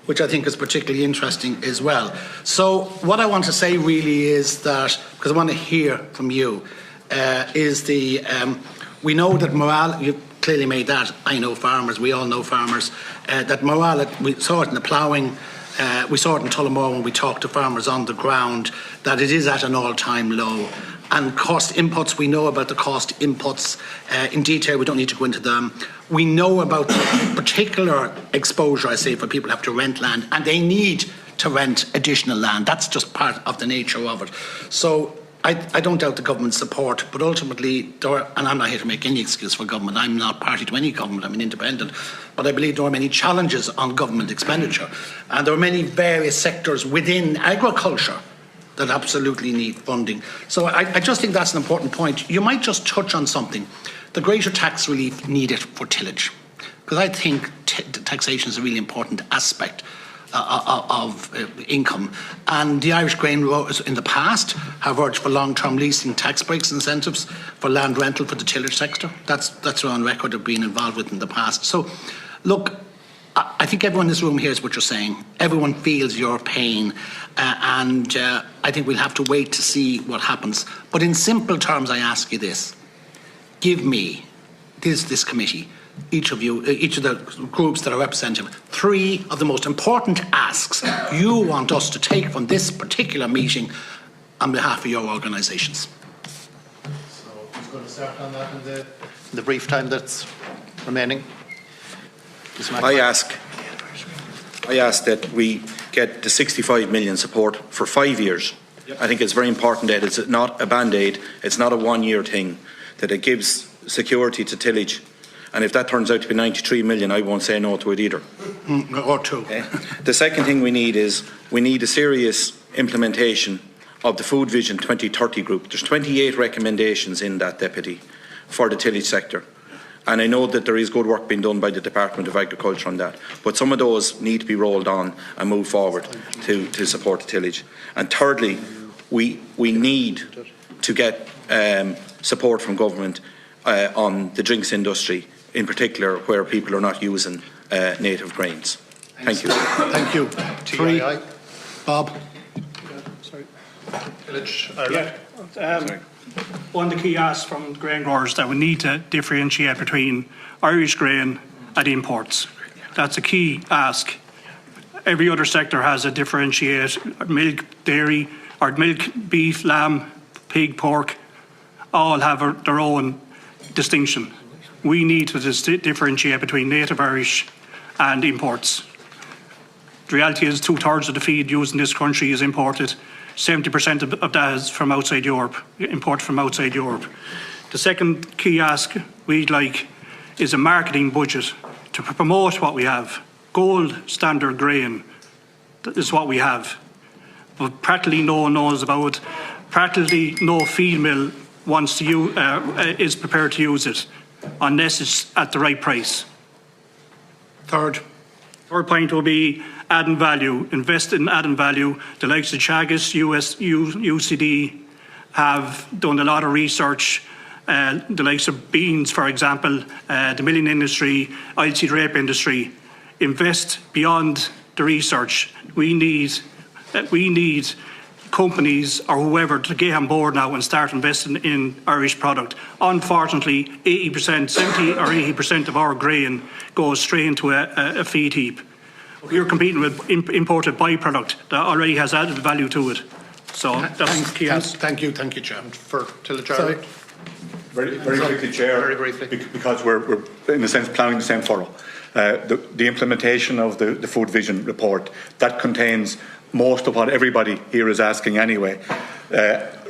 which I think is particularly interesting as well. So what I want to say really is that, because I want to hear from you, we know that morale, you clearly made that, I know farmers, we all know farmers, that morale, we saw it in the ploughing, we saw it in Tullamore when we talked to farmers on the ground, that it is at an all-time low. And cost inputs, we know about the cost inputs in detail, we don't need to go into them. We know about the particular exposure, I say, for people who have to rent land, and they need to rent additional land. That's just part of the nature of it. So I don't doubt the government's support, but ultimately, and I'm not here to make any excuse for government, I'm not party to any government, I'm an independent, but I believe there are many challenges on government expenditure, and there are many various sectors within agriculture that absolutely need funding. So I just think that's an important point. You might just touch on something, the greater tax relief needed for tillage, because I think taxation is a really important aspect of income, and the Irish Grain Growers in the past have urged for long-term leasing tax breaks incentives for land rental for the tillage sector. That's on record of being involved with in the past. So look, I think everyone in this room hears what you're saying. Everyone feels your pain, and I think we'll have to wait to see what happens. But in simple terms, I ask you this: give me this committee, each of you, each of the groups that are represented, 3 of the most important asks you want us to take from this particular meeting on behalf of your organisations. So who's going to start on that in the brief time that's remaining? I ask that we get the 65 million support for 5 years. I think it's very important that it's not a band-aid, it's not a one-year thing, that it gives security to tillage. And if that turns out to be 93 million, I won't say no to it either. Or 2. Okay. The second thing we need is a serious implementation of the Food Vision 2030 group. There's 28 recommendations in that, Deputy, for the tillage sector. And I know that there is good work being done by the Department of Agriculture on that. But some of those need to be rolled on and moved forward to support the tillage. And thirdly, we need to get support from government on the drinks industry, in particular where people are not using native grains. Thank you. Thank you. 3. Bob. Sorry. Village Ireland. One of the key asks from grain growers that we need to differentiate between Irish grain and imports. That's a key ask. Every other sector has a differentiate: milk, dairy, or milk, beef, lamb, pig, pork, all have their own distinction. We need to differentiate between native Irish and imports. The reality is 2/3 of the feed used in this country is imported. 70% of that is from outside Europe, imported from outside Europe. The second key ask we'd like is a marketing budget to promote what we have. Gold standard grain, that is what we have. But practically no one knows about it. Practically no feed mill wants to is prepared to use it unless it's at the right price. Third point will be adding value. Invest in adding value. The likes of Chagas, UCD have done a lot of research. The likes of beans, for example, the milling industry, oilseed rape industry. Invest beyond the research. We need companies or whoever to get on board now and start investing in Irish product. Unfortunately, 70 or 80% of our grain goes straight into a feed heap. We're competing with imported byproduct that already has added value to it. So that's key. Thank you, Chair. For Tillage Ireland. Very quickly, Chair. Very briefly. Because we're in a sense ploughing the same furrow. The implementation of the Food Vision report, that contains most of what everybody here is asking anyway.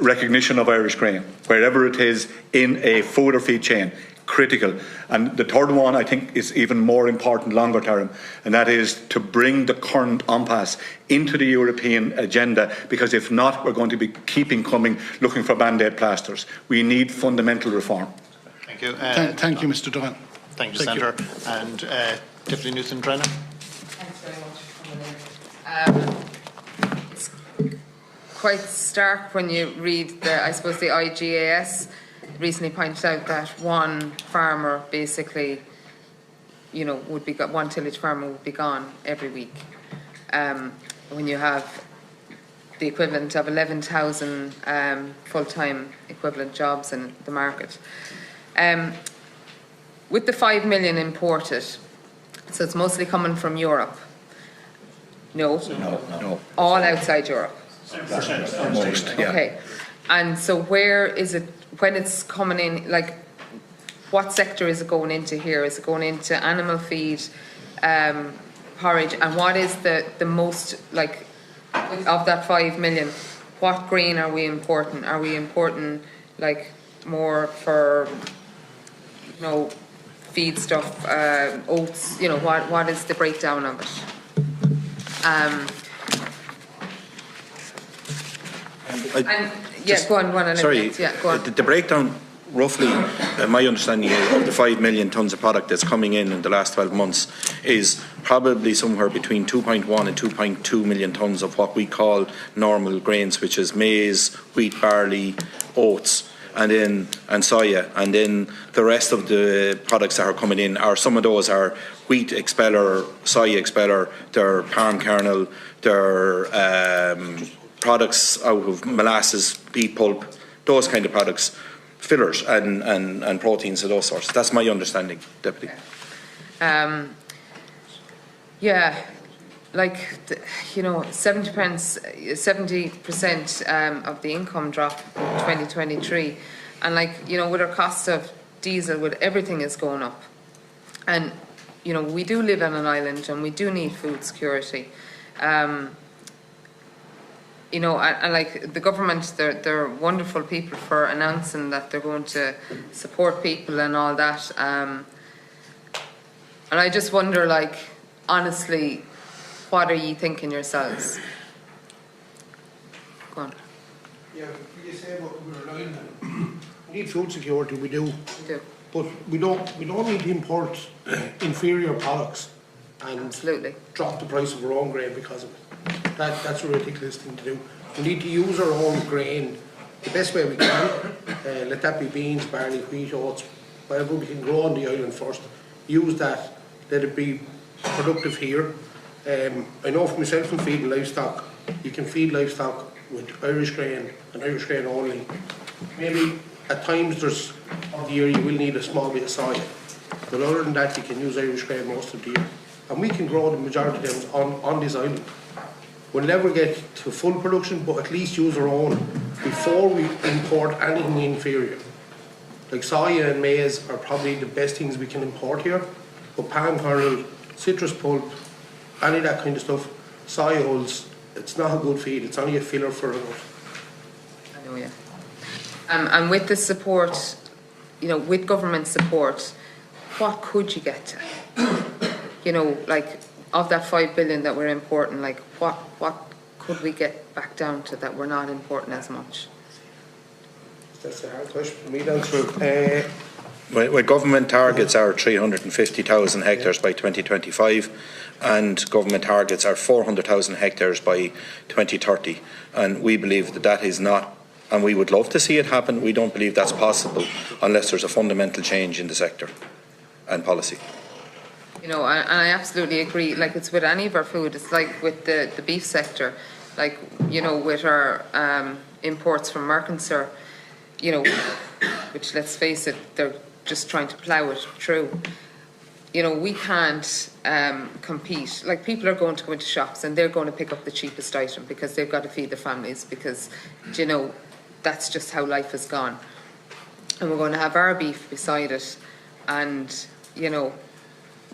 Recognition of Irish grain, wherever it is in a food or feed chain, critical. And the third one, I think, is even more important longer term, and that is to bring the current impasse into the European agenda, because if not, we're going to be coming looking for band-aid plasters. We need fundamental reform. Thank you. Thank you, Mr. Doyle. Thank you, Senator. And Deputy Newton-Drennan. Thanks very much for coming in. It's quite stark when you read I suppose the IGAS recently pointed out that one farmer basically, would be one tillage farmer would be gone every week. When you have the equivalent of 11,000 full-time equivalent jobs in the market. With the 5 million imported, so it's mostly coming from Europe. No. All outside Europe. 7%. Most, yeah. Okay. And so where is it, when it's coming in, like, what sector is it going into here? Is it going into animal feed, porridge? And what is the most, like, of that 5 million, what grain are we importing? Are we importing like more for, you know, feed stuff, oats? You know, what is the breakdown of it? Go on. Sorry, yeah, go on. The breakdown, roughly, my understanding of the 5 million tonnes of product that's coming in the last 12 months is probably somewhere between 2.1 and 2.2 million tonnes of what we call normal grains, which is maize, wheat, barley, oats, and soya, and then the rest of the products that are coming in are, some of those are wheat expeller, soya expeller, they're palm kernel, they're products out of molasses, peat pulp, those kind of products, fillers and proteins of those sorts. That's my understanding, Deputy. Yeah, like, you know, 70% of the income drop in 2023. And like, you know, with our cost of diesel, with everything is going up. And, you know, we do live on an island and we do need food security. You know, and like the government, they're wonderful people for announcing that they're going to support people and all that. And I just wonder, like, honestly, what are you thinking yourselves? Go on. Yeah, you say what we're relying on. We need food security, we do. We do. But we don't need to import inferior products and Absolutely. drop the price of our own grain because of it. That's a ridiculous thing to do. We need to use our own grain the best way we can. Let that be beans, barley, wheat, oats, whatever we can grow on the island first. Use that, let it be productive here. I know for myself from feeding livestock, you can feed livestock with Irish grain and Irish grain only. Maybe at times of the year you will need a small bit of soy, but other than that you can use Irish grain most of the year. And we can grow the majority of them on this island. We'll never get to full production, but at least use our own before we import anything inferior. Like soya and maize are probably the best things we can import here, but palm kernel, citrus pulp, any of that kind of stuff, soya hulls, it's not a good feed, it's only a filler for us. I know, yeah. And with the support, you know, with government support, what could you get to? You know, like, of that 5 billion that we're importing, like, what could we get back down to that we're not importing as much? That's a hard question for me to answer. Well, government targets are 350,000 hectares by 2025, and government targets are 400,000 hectares by 2030. And we believe that is not, and we would love to see it happen, we don't believe that's possible unless there's a fundamental change in the sector and policy. You know, and I absolutely agree. Like, it's with any of our food. It's like with the beef sector. Like, you know, with our imports from Mercanser, you know, which, let's face it, they're just trying to plough it through. You know, we can't compete. Like, people are going to go into shops and they're going to pick up the cheapest item because they've got to feed their families because, you know, that's just how life has gone. And we're going to have our beef beside it and, you know,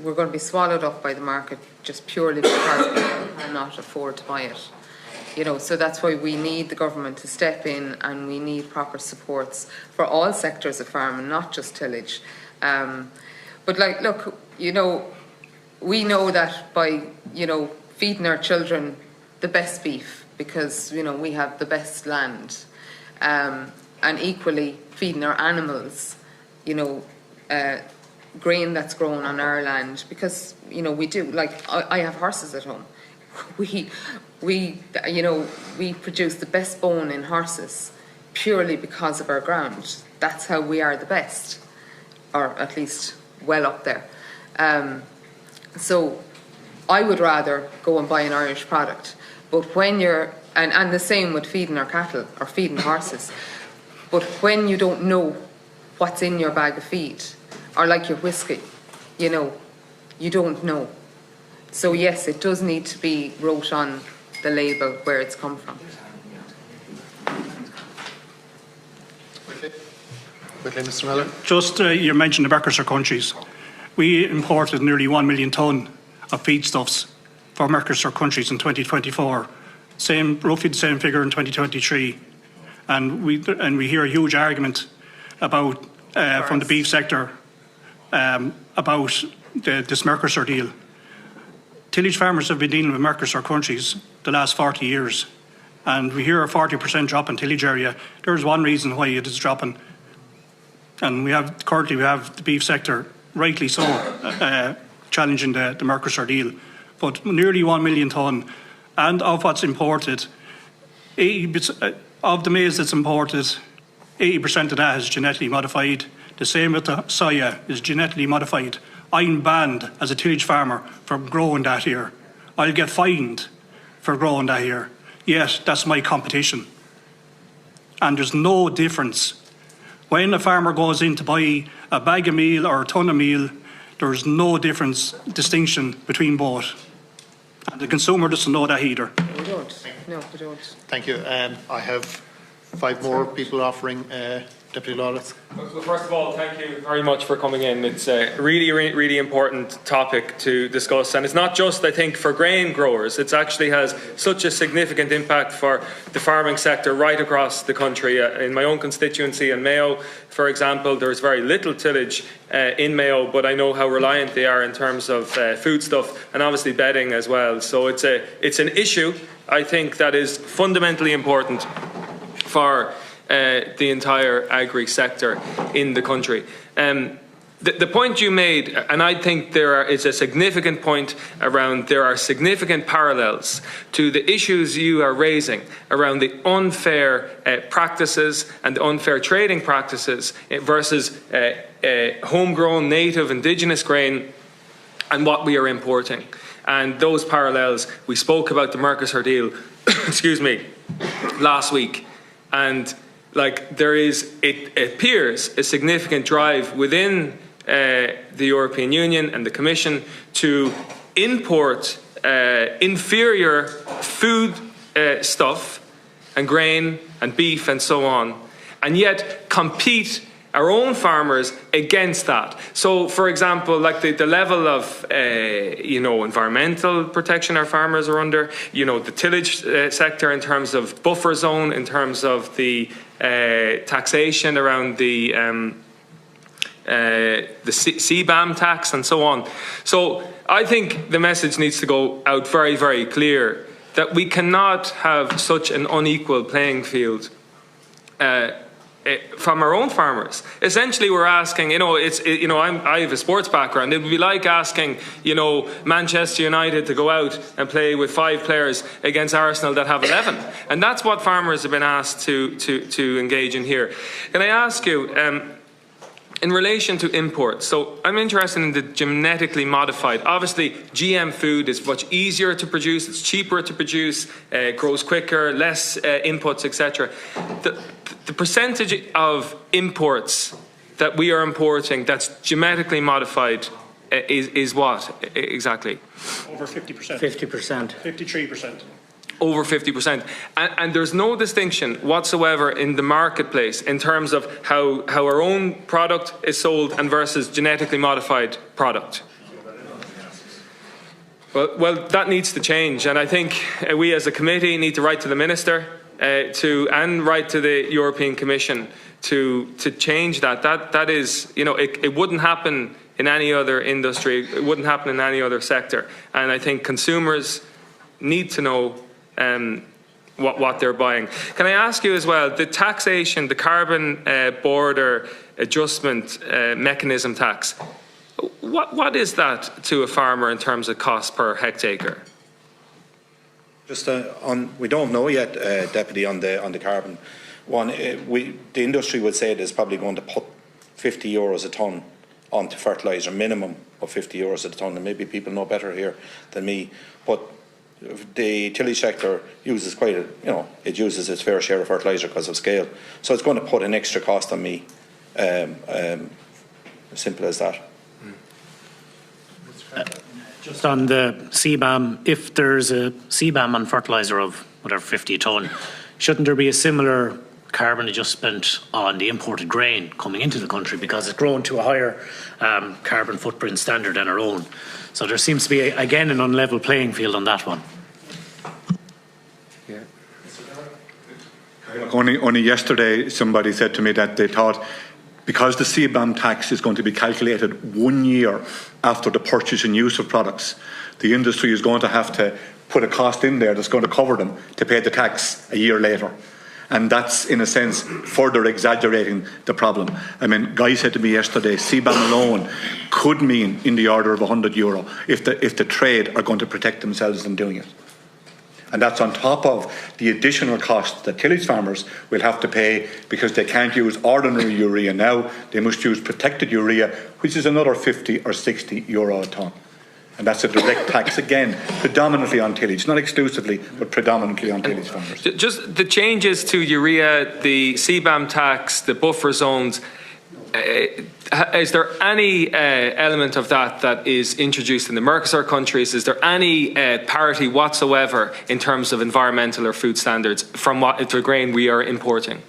we're going to be swallowed up by the market just purely because people cannot afford to buy it. You know, so that's why we need the government to step in and we need proper supports for all sectors of farming, not just tillage. But like, look, you know, we know that by, you know, feeding our children the best beef because, you know, we have the best land, and equally feeding our animals, you know, grain that's grown on our land because, you know, we do. Like, I have horses at home. We you know, we produce the best bone in horses purely because of our ground. That's how we are the best, or at least well up there. So I would rather go and buy an Irish product. But when you're, and the same with feeding our cattle or feeding horses, but when you don't know what's in your bag of feed, or like your whiskey, you know, you don't know. So yes, it does need to be wrote on the label where it's come from. Quickly, Mr. Miller. Just, you mentioned the Mercanser countries. We imported nearly 1 million tonne of feedstuffs for Mercanser countries in 2024. roughly the same figure in 2023. And we hear a huge argument about from the beef sector about this Mercosur deal. Tillage farmers have been dealing with Mercosur countries the last 40 years, and we hear a 40% drop in tillage area. There's one reason why it is dropping, and currently we have the beef sector, rightly so, challenging the Mercosur deal. But nearly 1 million tonne, and of what's imported, 80% of the maize that's imported, 80% of that is genetically modified. The same with the soya is genetically modified. I'm banned as a tillage farmer from growing that here. I'll get fined for growing that here. Yes, that's my competition. And there's no difference. When a farmer goes in to buy a bag of meal or a ton of meal, there's no distinction between both. And the consumer doesn't know that either. We don't. No, we don't. Thank you. I have 5 more people offering. Deputy Lawless. Well, first of all, thank you very much for coming in. It's a really important topic to discuss, and it's not just, I think, for grain growers. It actually has such a significant impact for the farming sector right across the country. In my own constituency in Mayo, for example, there's very little tillage in Mayo, but I know how reliant they are in terms of foodstuff and obviously bedding as well. So it's an issue, I think, that is fundamentally important for the entire agri sector in the country. The point you made, and I think is a significant point around, there are significant parallels to the issues you are raising around the unfair practices and the unfair trading practices versus homegrown, native, indigenous grain and what we are importing. And those parallels, we spoke about the Mercosur deal, excuse me, last week. And it appears a significant drive within the European Union and the Commission to import inferior food stuff and grain and beef and so on, and yet compete our own farmers against that. So, for example, like the level of environmental protection our farmers are under, the tillage sector in terms of buffer zone, in terms of the taxation around the CBAM tax and so on. So I think the message needs to go out very, very clear that we cannot have such an unequal playing field from our own farmers. Essentially, we're asking, I have a sports background. It would be like asking, Manchester United to go out and play with 5 players against Arsenal that have 11. And that's what farmers have been asked to engage in here. Can I ask you, in relation to imports, so I'm interested in the genetically modified. Obviously, GM food is much easier to produce, it's cheaper to produce, grows quicker, less inputs, etc. The percentage of imports that we are importing that's genetically modified is what exactly? Over 50%. 50%. 53%. Over 50%. And there's no distinction whatsoever in the marketplace in terms of how our own product is sold and versus genetically modified product. Well, that needs to change, and I think we as a committee need to write to the Minister and write to the European Commission to change that. That is, it wouldn't happen in any other industry, it wouldn't happen in any other sector, and I think consumers need to know what they're buying. Can I ask you as well, the taxation, the carbon border adjustment mechanism tax, what is that to a farmer in terms of cost per hectare? Just we don't know yet, Deputy, on the carbon one. The industry would say there's probably going to put €50 a tonne onto fertiliser, minimum of €50 a tonne, and maybe people know better here than me, but the tillage sector uses it uses its fair share of fertiliser because of scale. So it's going to put an extra cost on me. Simple as that. Just on the CBAM, if there's a CBAM on fertiliser of whatever 50 a tonne, shouldn't there be a similar carbon adjustment on the imported grain coming into the country because it's grown to a higher carbon footprint standard than our own? So there seems to be, again, an unlevel playing field on that one. Only yesterday somebody said to me that they thought because the CBAM tax is going to be calculated 1 year after the purchase and use of products, the industry is going to have to put a cost in there that's going to cover them to pay the tax a year later. And that's, in a sense, further exaggerating the problem. I mean, Guy said to me yesterday, CBAM alone could mean in the order of €100 if the trade are going to protect themselves in doing it. And that's on top of the additional cost that tillage farmers will have to pay because they can't use ordinary urea now. They must use protected urea, which is another €50 or €60 a tonne. And that's a direct tax, again, predominantly on tillage, not exclusively, but predominantly on tillage farmers. Just the changes to urea, the CBAM tax, the buffer zones, is there any element of that is introduced in the Mercosur countries? Is there any parity whatsoever in terms of environmental or food standards from the grain we are importing?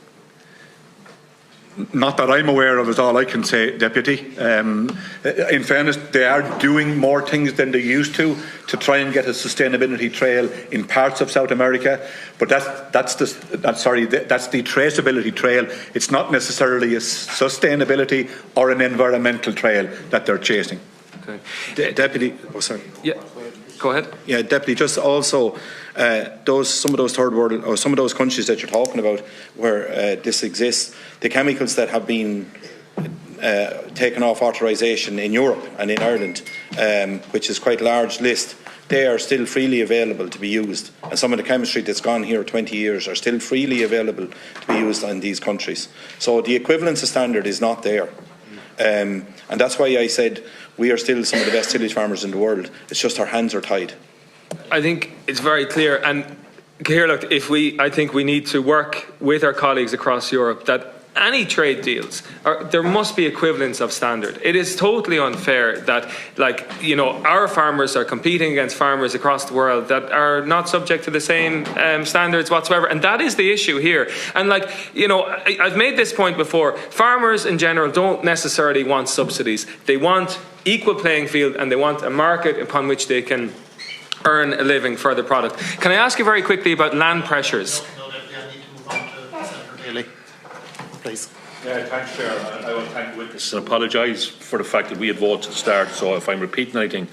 Not that I'm aware of is all I can say, Deputy. In fairness, they are doing more things than they used to try and get a sustainability trail in parts of South America. But that's the traceability trail. It's not necessarily a sustainability or an environmental trail that they're chasing. Okay. Deputy, oh sorry. Yeah. Go ahead. Yeah, Deputy, just also some of those third world or some of those countries that you're talking about where this exists, the chemicals that have been taken off authorisation in Europe and in Ireland, which is quite a large list, they are still freely available to be used. And some of the chemistry that's gone here 20 years are still freely available to be used in these countries. So the equivalency standard is not there. And that's why I said we are still some of the best tillage farmers in the world. It's just our hands are tied. I think it's very clear. And here, look, I think we need to work with our colleagues across Europe that any trade deals, there must be equivalence of standard. It is totally unfair that, our farmers are competing against farmers across the world that are not subject to the same standards whatsoever. And that is the issue here. And I've made this point before. Farmers in general don't necessarily want subsidies. They want equal playing field and they want a market upon which they can earn a living for their product. Can I ask you very quickly about land pressures? Please. Yeah, thanks, Chair. I want to thank the witnesses and apologise for the fact that we had voted at the start, so if I'm repeating anything,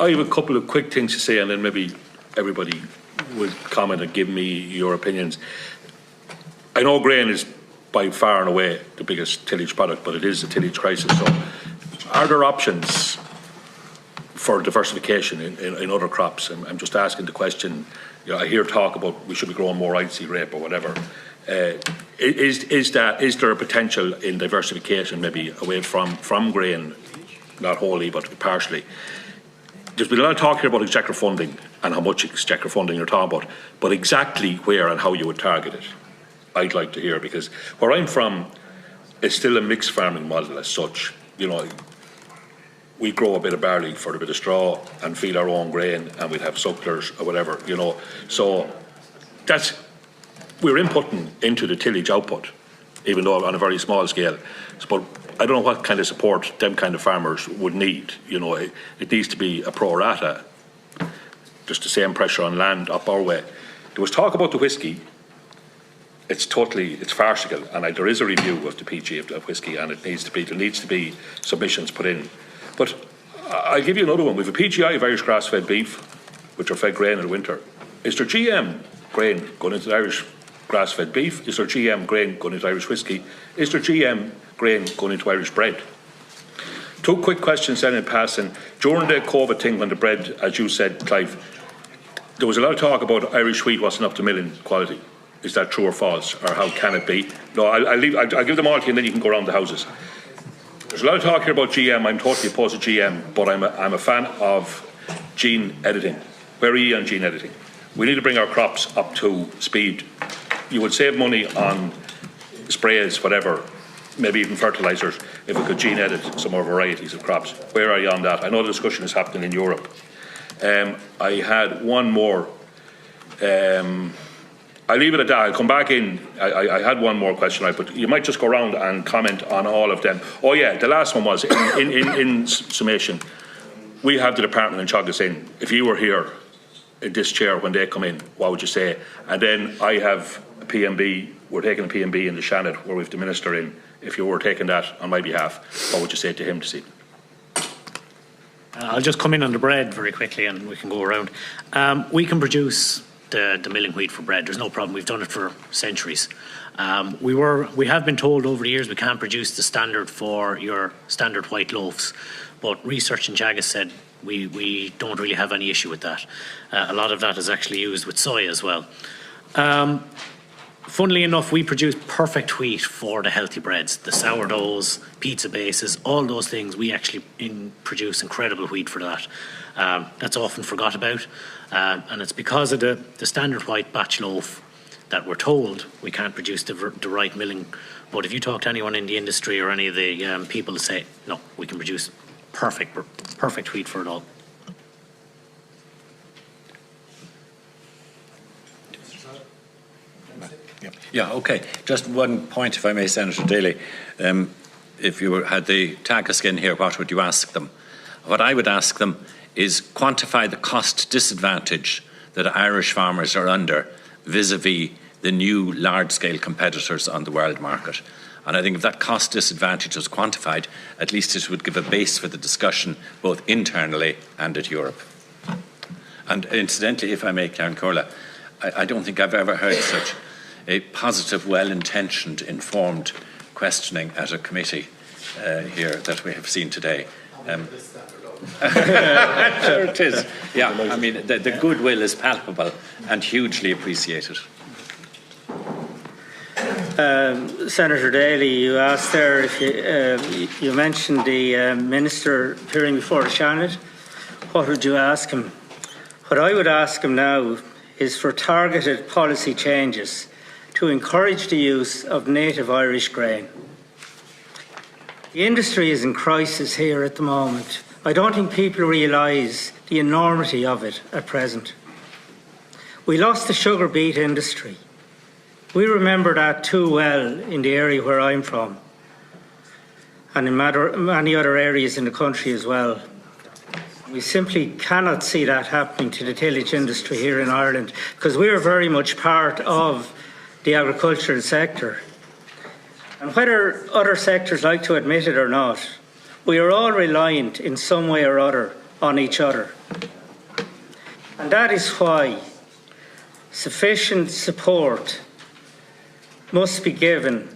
I have a couple of quick things to say and then maybe everybody will comment and give me your opinions. I know grain is by far and away the biggest tillage product, but it is a tillage crisis, so are there options for diversification in other crops? I'm just asking the question. I hear talk about we should be growing more rapeseed rape or whatever. Is there a potential in diversification, maybe away from grain, not wholly but partially? There's been a lot of talk here about exchequer funding and how much exchequer funding you're talking about, but exactly where and how you would target it, I'd like to hear, because where I'm from, it's still a mixed farming model as such. We grow a bit of barley for a bit of straw and feed our own grain, and we'd have sucklers or whatever, So we're inputting into the tillage output, even though on a very small scale. But I don't know what kind of support them kind of farmers would need. It needs to be a pro rata, just the same pressure on land up our way. There was talk about the whisky. It's farcical, and there is a review of the PG of whisky, and there needs to be submissions put in. But I'll give you another one. We have a PGI of Irish grass-fed beef, which are fed grain in the winter. Is there GM grain going into the Irish grass-fed beef? Is there GM grain going into Irish whisky? Is there GM grain going into Irish bread? Two quick questions then in passing. During the COVID thing when the bread, as you said, Clive, there was a lot of talk about Irish wheat wasn't up to milling quality. Is that true or false, or how can it be? No, I'll give them all to you and then you can go around the houses. There's a lot of talk here about GM. I'm totally opposed to GM, but I'm a fan of gene editing. Where are you on gene editing? We need to bring our crops up to speed. You would save money on sprays, whatever, maybe even fertilisers, if we could gene edit some more varieties of crops. Where are you on that? I know the discussion is happening in Europe. I had one more. I'll leave it at that. I'll come back in. I had one more question, but you might just go around and comment on all of them. Oh yeah, the last one was, in summation, we have the department in Teagasc in. If you were here this chair when they come in, what would you say? And then I have a PMB, we're taking a PMB in the Shannon where we've the Minister in. If you were taking that on my behalf, what would you say to him this evening? I'll just come in on the bread very quickly and we can go around. We can produce the milling wheat for bread. There's no problem. We've done it for centuries. We have been told over the years we can't produce the standard for your standard white loaves, but research in Jagus said we don't really have any issue with that. A lot of that is actually used with soy as well. Funnily enough, we produce perfect wheat for the healthy breads, the sourdoughs, pizza bases, all those things. We actually produce incredible wheat for that. That's often forgot about, and it's because of the standard white batch loaf that we're told we can't produce the right milling. But if you talk to anyone in the industry or any of the people, say, no, we can produce perfect wheat for it all. Yeah, okay. Just one point, if I may, Senator Daly. If you had the Teagasc in here, what would you ask them? What I would ask them is quantify the cost disadvantage that Irish farmers are under vis-a-vis the new large-scale competitors on the world market. And I think if that cost disadvantage was quantified, at least it would give a base for the discussion both internally and at Europe. And incidentally, if I may, Ceann Comhairle, I don't think I've ever heard such a positive, well-intentioned, informed questioning at a committee here that we have seen today. Sure it is. Yeah, I mean, the goodwill is palpable and hugely appreciated. Senator Daly, you asked there if you mentioned the Minister appearing before the Shannon. What would you ask him? What I would ask him now is for targeted policy changes to encourage the use of native Irish grain. The industry is in crisis here at the moment. I don't think people realise the enormity of it at present. We lost the sugar beet industry. We remember that too well in the area where I'm from, and in many other areas in the country as well. We simply cannot see that happening to the tillage industry here in Ireland, because we are very much part of the agricultural sector. And whether other sectors like to admit it or not, we are all reliant in some way or other on each other. And that is why sufficient support must be given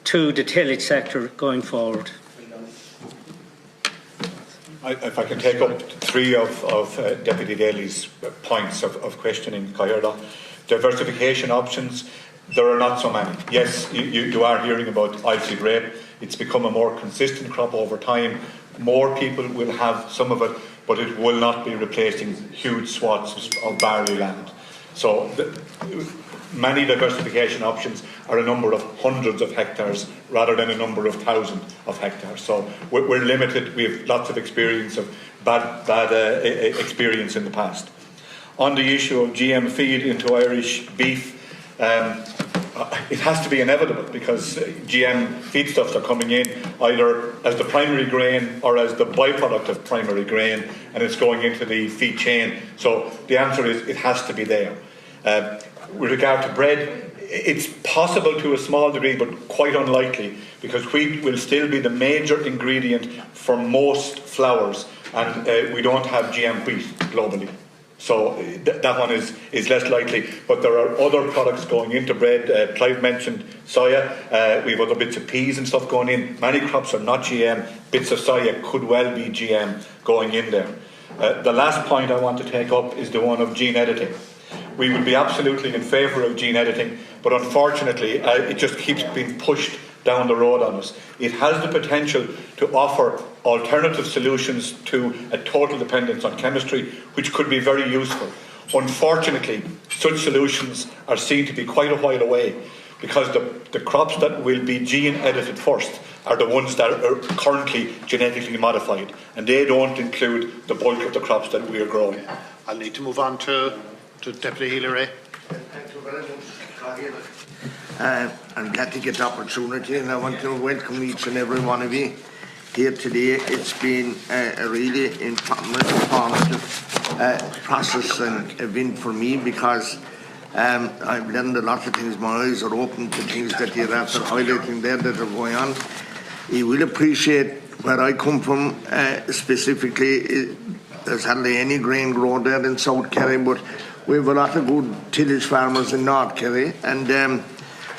to the tillage sector going forward. If I can take up three of Deputy Daly's points of questioning, Comhairle. Diversification options, there are not so many. Yes, you are hearing about oilseed rape. It's become a more consistent crop over time. More people will have some of it, but it will not be replacing huge swaths of barley land. So many diversification options are a number of hundreds of hectares rather than a number of thousands of hectares. So we're limited. We have lots of experience of bad experience in the past. On the issue of GM feed into Irish beef, it has to be inevitable because GM feedstuffs are coming in either as the primary grain or as the byproduct of primary grain, and it's going into the feed chain. So the answer is it has to be there. With regard to bread, it's possible to a small degree, but quite unlikely, because wheat will still be the major ingredient for most flours, and we don't have GM wheat globally. So that one is less likely. But there are other products going into bread. Clive mentioned soya. We have other bits of peas and stuff going in. Many crops are not GM. Bits of soya could well be GM going in there. The last point I want to take up is the one of gene editing. We would be absolutely in favour of gene editing, but unfortunately it just keeps being pushed down the road on us. It has the potential to offer alternative solutions to a total dependence on chemistry, which could be very useful. Unfortunately, such solutions are seen to be quite a while away, because the crops that will be gene edited first are the ones that are currently genetically modified, and they don't include the bulk of the crops that we are growing. I'll need to move on to Deputy Healy-Rae. Thank you very much. I'm glad to get the opportunity, and I want to welcome each and every one of you. here today. It's been a really informative process and event for me, because I've learned a lot of things. My eyes are open to things that you're after highlighting there that are going on. You will appreciate where I come from, specifically. There's hardly any grain grown there in South Kerry, but we have a lot of good tillage farmers in North Kerry, and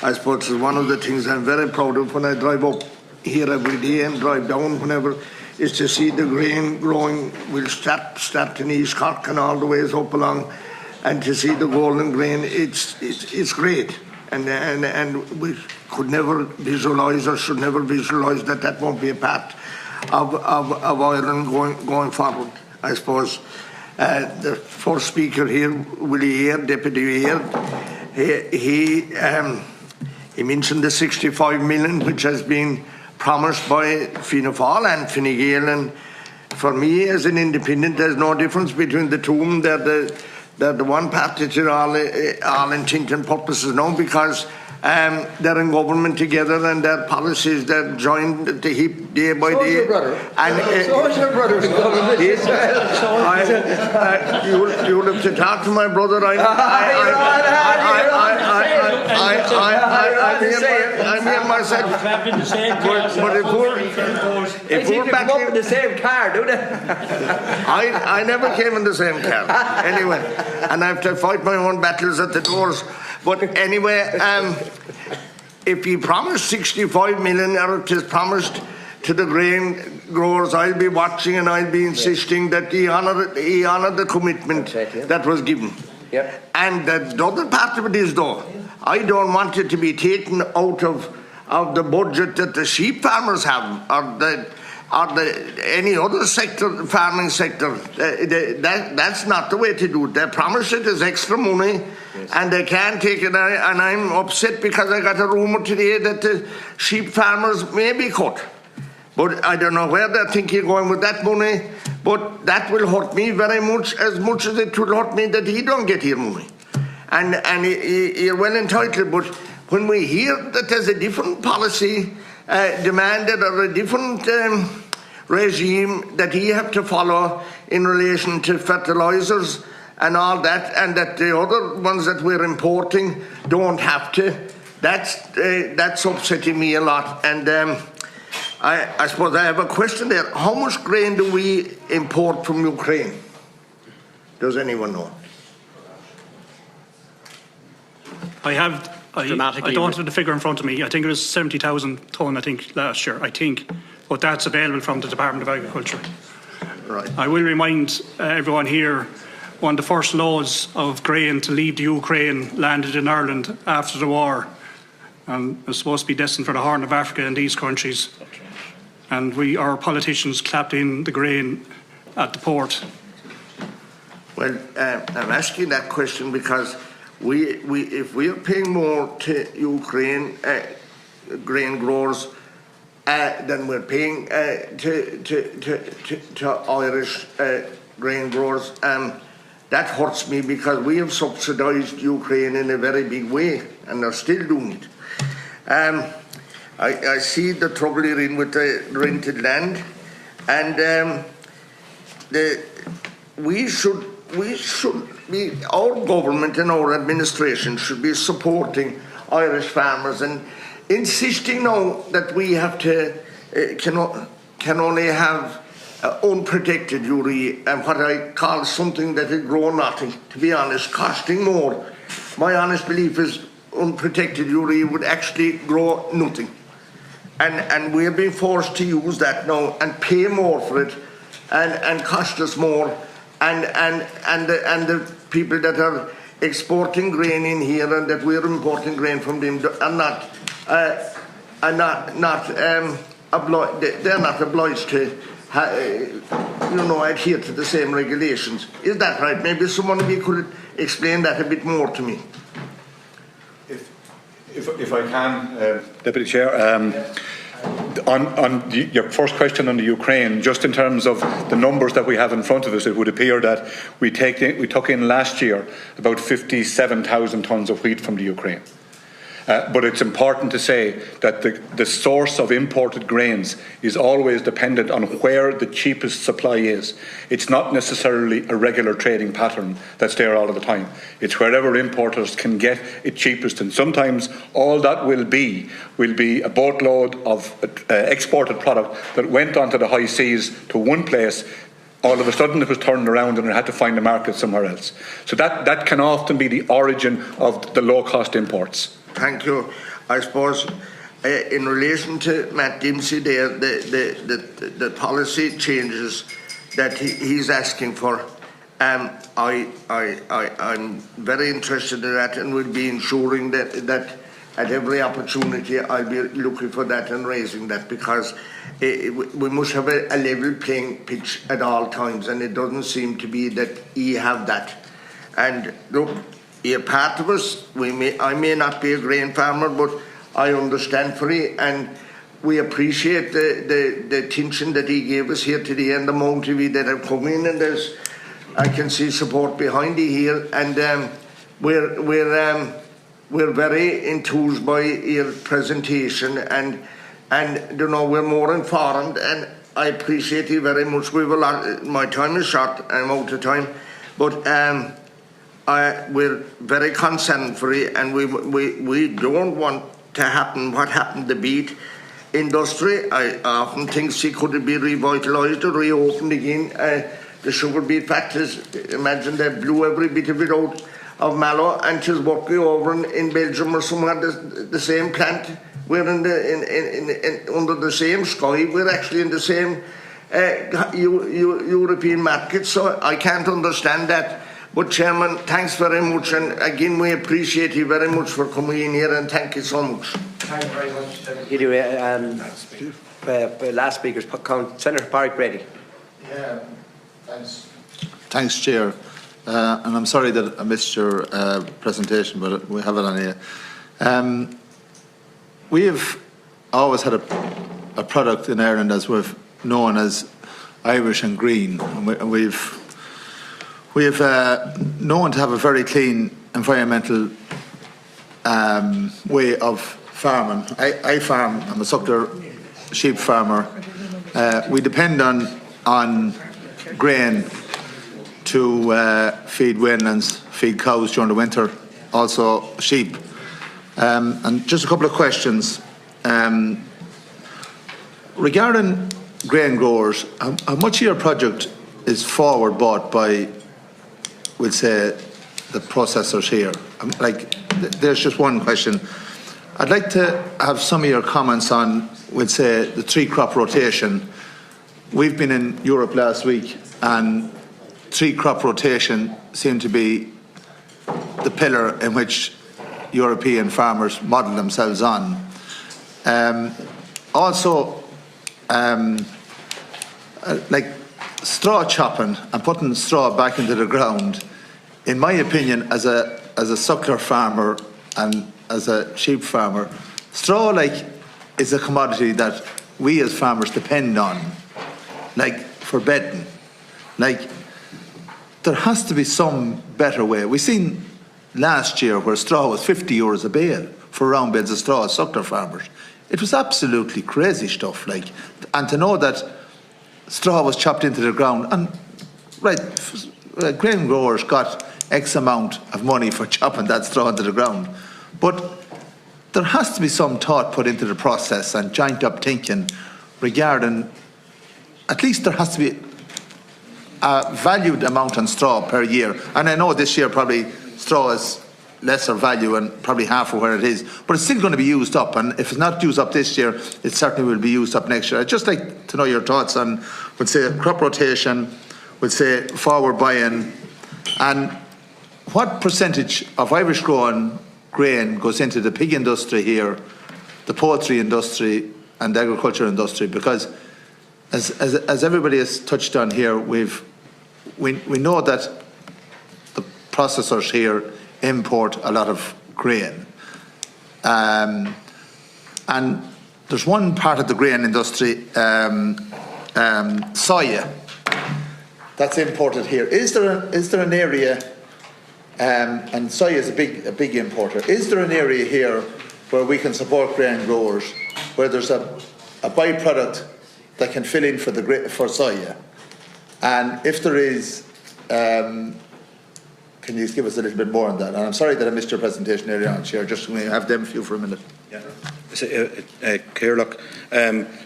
I suppose it's one of the things I'm very proud of when I drive up here every day and drive down whenever, is to see the grain growing. We'll start in East Cork and all the ways up along, and to see the golden grain, it's great. And we could never visualise, or should never visualise, that won't be a part of Ireland going forward. I suppose the first speaker here, Willie Eyre, Deputy Eyre, he mentioned the 65 million which has been promised by Fianna Fáil and Fine Gael, and for me as an independent, there's no difference between the two. They're the one party to all intent and purposes now, because they're in government together, and their policies, they're joined at the hip day by day. Your brother. And So is your brother in government. You'll have to talk to my brother. I'm here myself. But if we're back up in the same car, don't they? I never came in the same car. Anyway, and I have to fight my own battles at the doors. But anyway, if he promised 65 million, or it is promised to the grain growers, I'll be watching and I'll be insisting that he honour the commitment that was given. Yep. And the other part of it is, though, I don't want it to be taken out of the budget that the sheep farmers have, or any other sector, farming sector. That's not the way to do it. They promise it as extra money, and they can't take it. And I'm upset because I got a rumour today that the sheep farmers may be cut. But I don't know where they're thinking of going with that money. But that will hurt me very much as it will hurt me that he don't get his money. And you're well entitled, but when we hear that there's a different policy demanded, or a different regime that he have to follow in relation to fertilisers and all that, and that the other ones that we're importing don't have to, that's upsetting me a lot. And I suppose I have a question there. How much grain do we import from Ukraine? Does anyone know? I don't have the figure in front of me. I think it was 70,000 tonne, I think, last year, but that's available from the Department of Agriculture. Right. I will remind everyone here, one of the first loads of grain to leave the Ukraine landed in Ireland after the war, and it was supposed to be destined for the Horn of Africa and these countries. And our politicians clapped in the grain at the port. Well, I'm asking that question because if we are paying more to Ukraine grain growers than we're paying to Irish grain growers, that hurts me, because we have subsidised Ukraine in a very big way, and they're still doing it. I see the trouble you're in with the rented land, and we should be, our government and our administration should be supporting Irish farmers and insisting now that we have to can only have unprotected urea, and what I call something that will grow nothing, to be honest, costing more. My honest belief is unprotected urea would actually grow nothing. And we're being forced to use that now and pay more for it, and cost us more. And the people that are exporting grain in here and that we're importing grain from them are not obliged to adhere to the same regulations. Is that right? Maybe someone could explain that a bit more to me. If I can, Deputy Chair, on your first question on the Ukraine, just in terms of the numbers that we have in front of us, it would appear that we took in last year about 57,000 tonnes of wheat from the Ukraine. But it's important to say that the source of imported grains is always dependent on where the cheapest supply is. It's not necessarily a regular trading pattern that's there all of the time. It's wherever importers can get it cheapest, and sometimes all that will be a boatload of exported product that went onto the high seas to one place. All of a sudden it was turned around and it had to find a market somewhere else. So that can often be the origin of the low-cost imports. Thank you. I suppose in relation to Matt Dempsey there, the policy changes that he's asking for, I'm very interested in that, and will be ensuring that at every opportunity I'll be looking for that and raising that, because we must have a level playing pitch at all times, and it doesn't seem to be that you have that. And look, you're part of us. I may not be a grain farmer, but I understand for you, and we appreciate the attention that he gave us here today and the amount of you that have come in, and I can see support behind you here, and we're very enthused by your presentation, and you know, we're more informed, and I appreciate you very much. My time is short, I'm out of time, but we're very concerned for you, and we don't want to happen what happened to beet industry. I often think she could be revitalised or reopened again. The sugar beet factories, imagine they blew every bit of it out of Mallow, and she's working over in Belgium or somewhere, the same plant. We're under the same sky. We're actually in the same European market, so I can't understand that. But Chairman, thanks very much, and again we appreciate you very much for coming in here, and thank you so much. Thank you very much. Last speaker, Senator Park Brady. Yeah, thanks. Thanks, Chair. And I'm sorry that I missed your presentation, but we have it on here. We have always had a product in Ireland as we've known as Irish and green, and we've known to have a very clean environmental way of farming. I farm. I'm a suckler sheep farmer. We depend on grain to feed wetlands, feed cows during the winter, also sheep. And just a couple of questions. Regarding grain growers, how much of your project is forward bought by, we'll say, the processors here? There's just one question. I'd like to have some of your comments on, we'll say, the three-crop rotation. We've been in Europe last week, and three-crop rotation seemed to be the pillar in which European farmers model themselves on. Also, like straw chopping and putting straw back into the ground, in my opinion, as a suckler farmer and as a sheep farmer, straw is a commodity that we as farmers depend on, for bedding. There has to be some better way. We seen last year where straw was €50 a bale for round beds of straw as suckler farmers. It was absolutely crazy stuff, and to know that straw was chopped into the ground, and grain growers got X amount of money for chopping that straw into the ground, but there has to be some thought put into the process and joint up thinking regarding, at least there has to be a valued amount on straw per year. And I know this year probably straw is lesser value and probably half of where it is, but it's still going to be used up, and if it's not used up this year, it certainly will be used up next year. I'd just like to know your thoughts on, would say, crop rotation, would say forward buying, and what percentage of Irish grown grain goes into the pig industry here, the poultry industry and the agriculture industry, because as everybody has touched on here, we know that the processors here import a lot of grain, and there's one part of the grain industry, soya, that's imported here. Is there an area, and soya is a big importer, is there an area here where we can support grain growers, where there's a byproduct that can fill in for soya. And if there is, can you just give us a little bit more on that? And I'm sorry that I missed your presentation earlier on, Chair. Just going to have them for you for a minute. Yeah.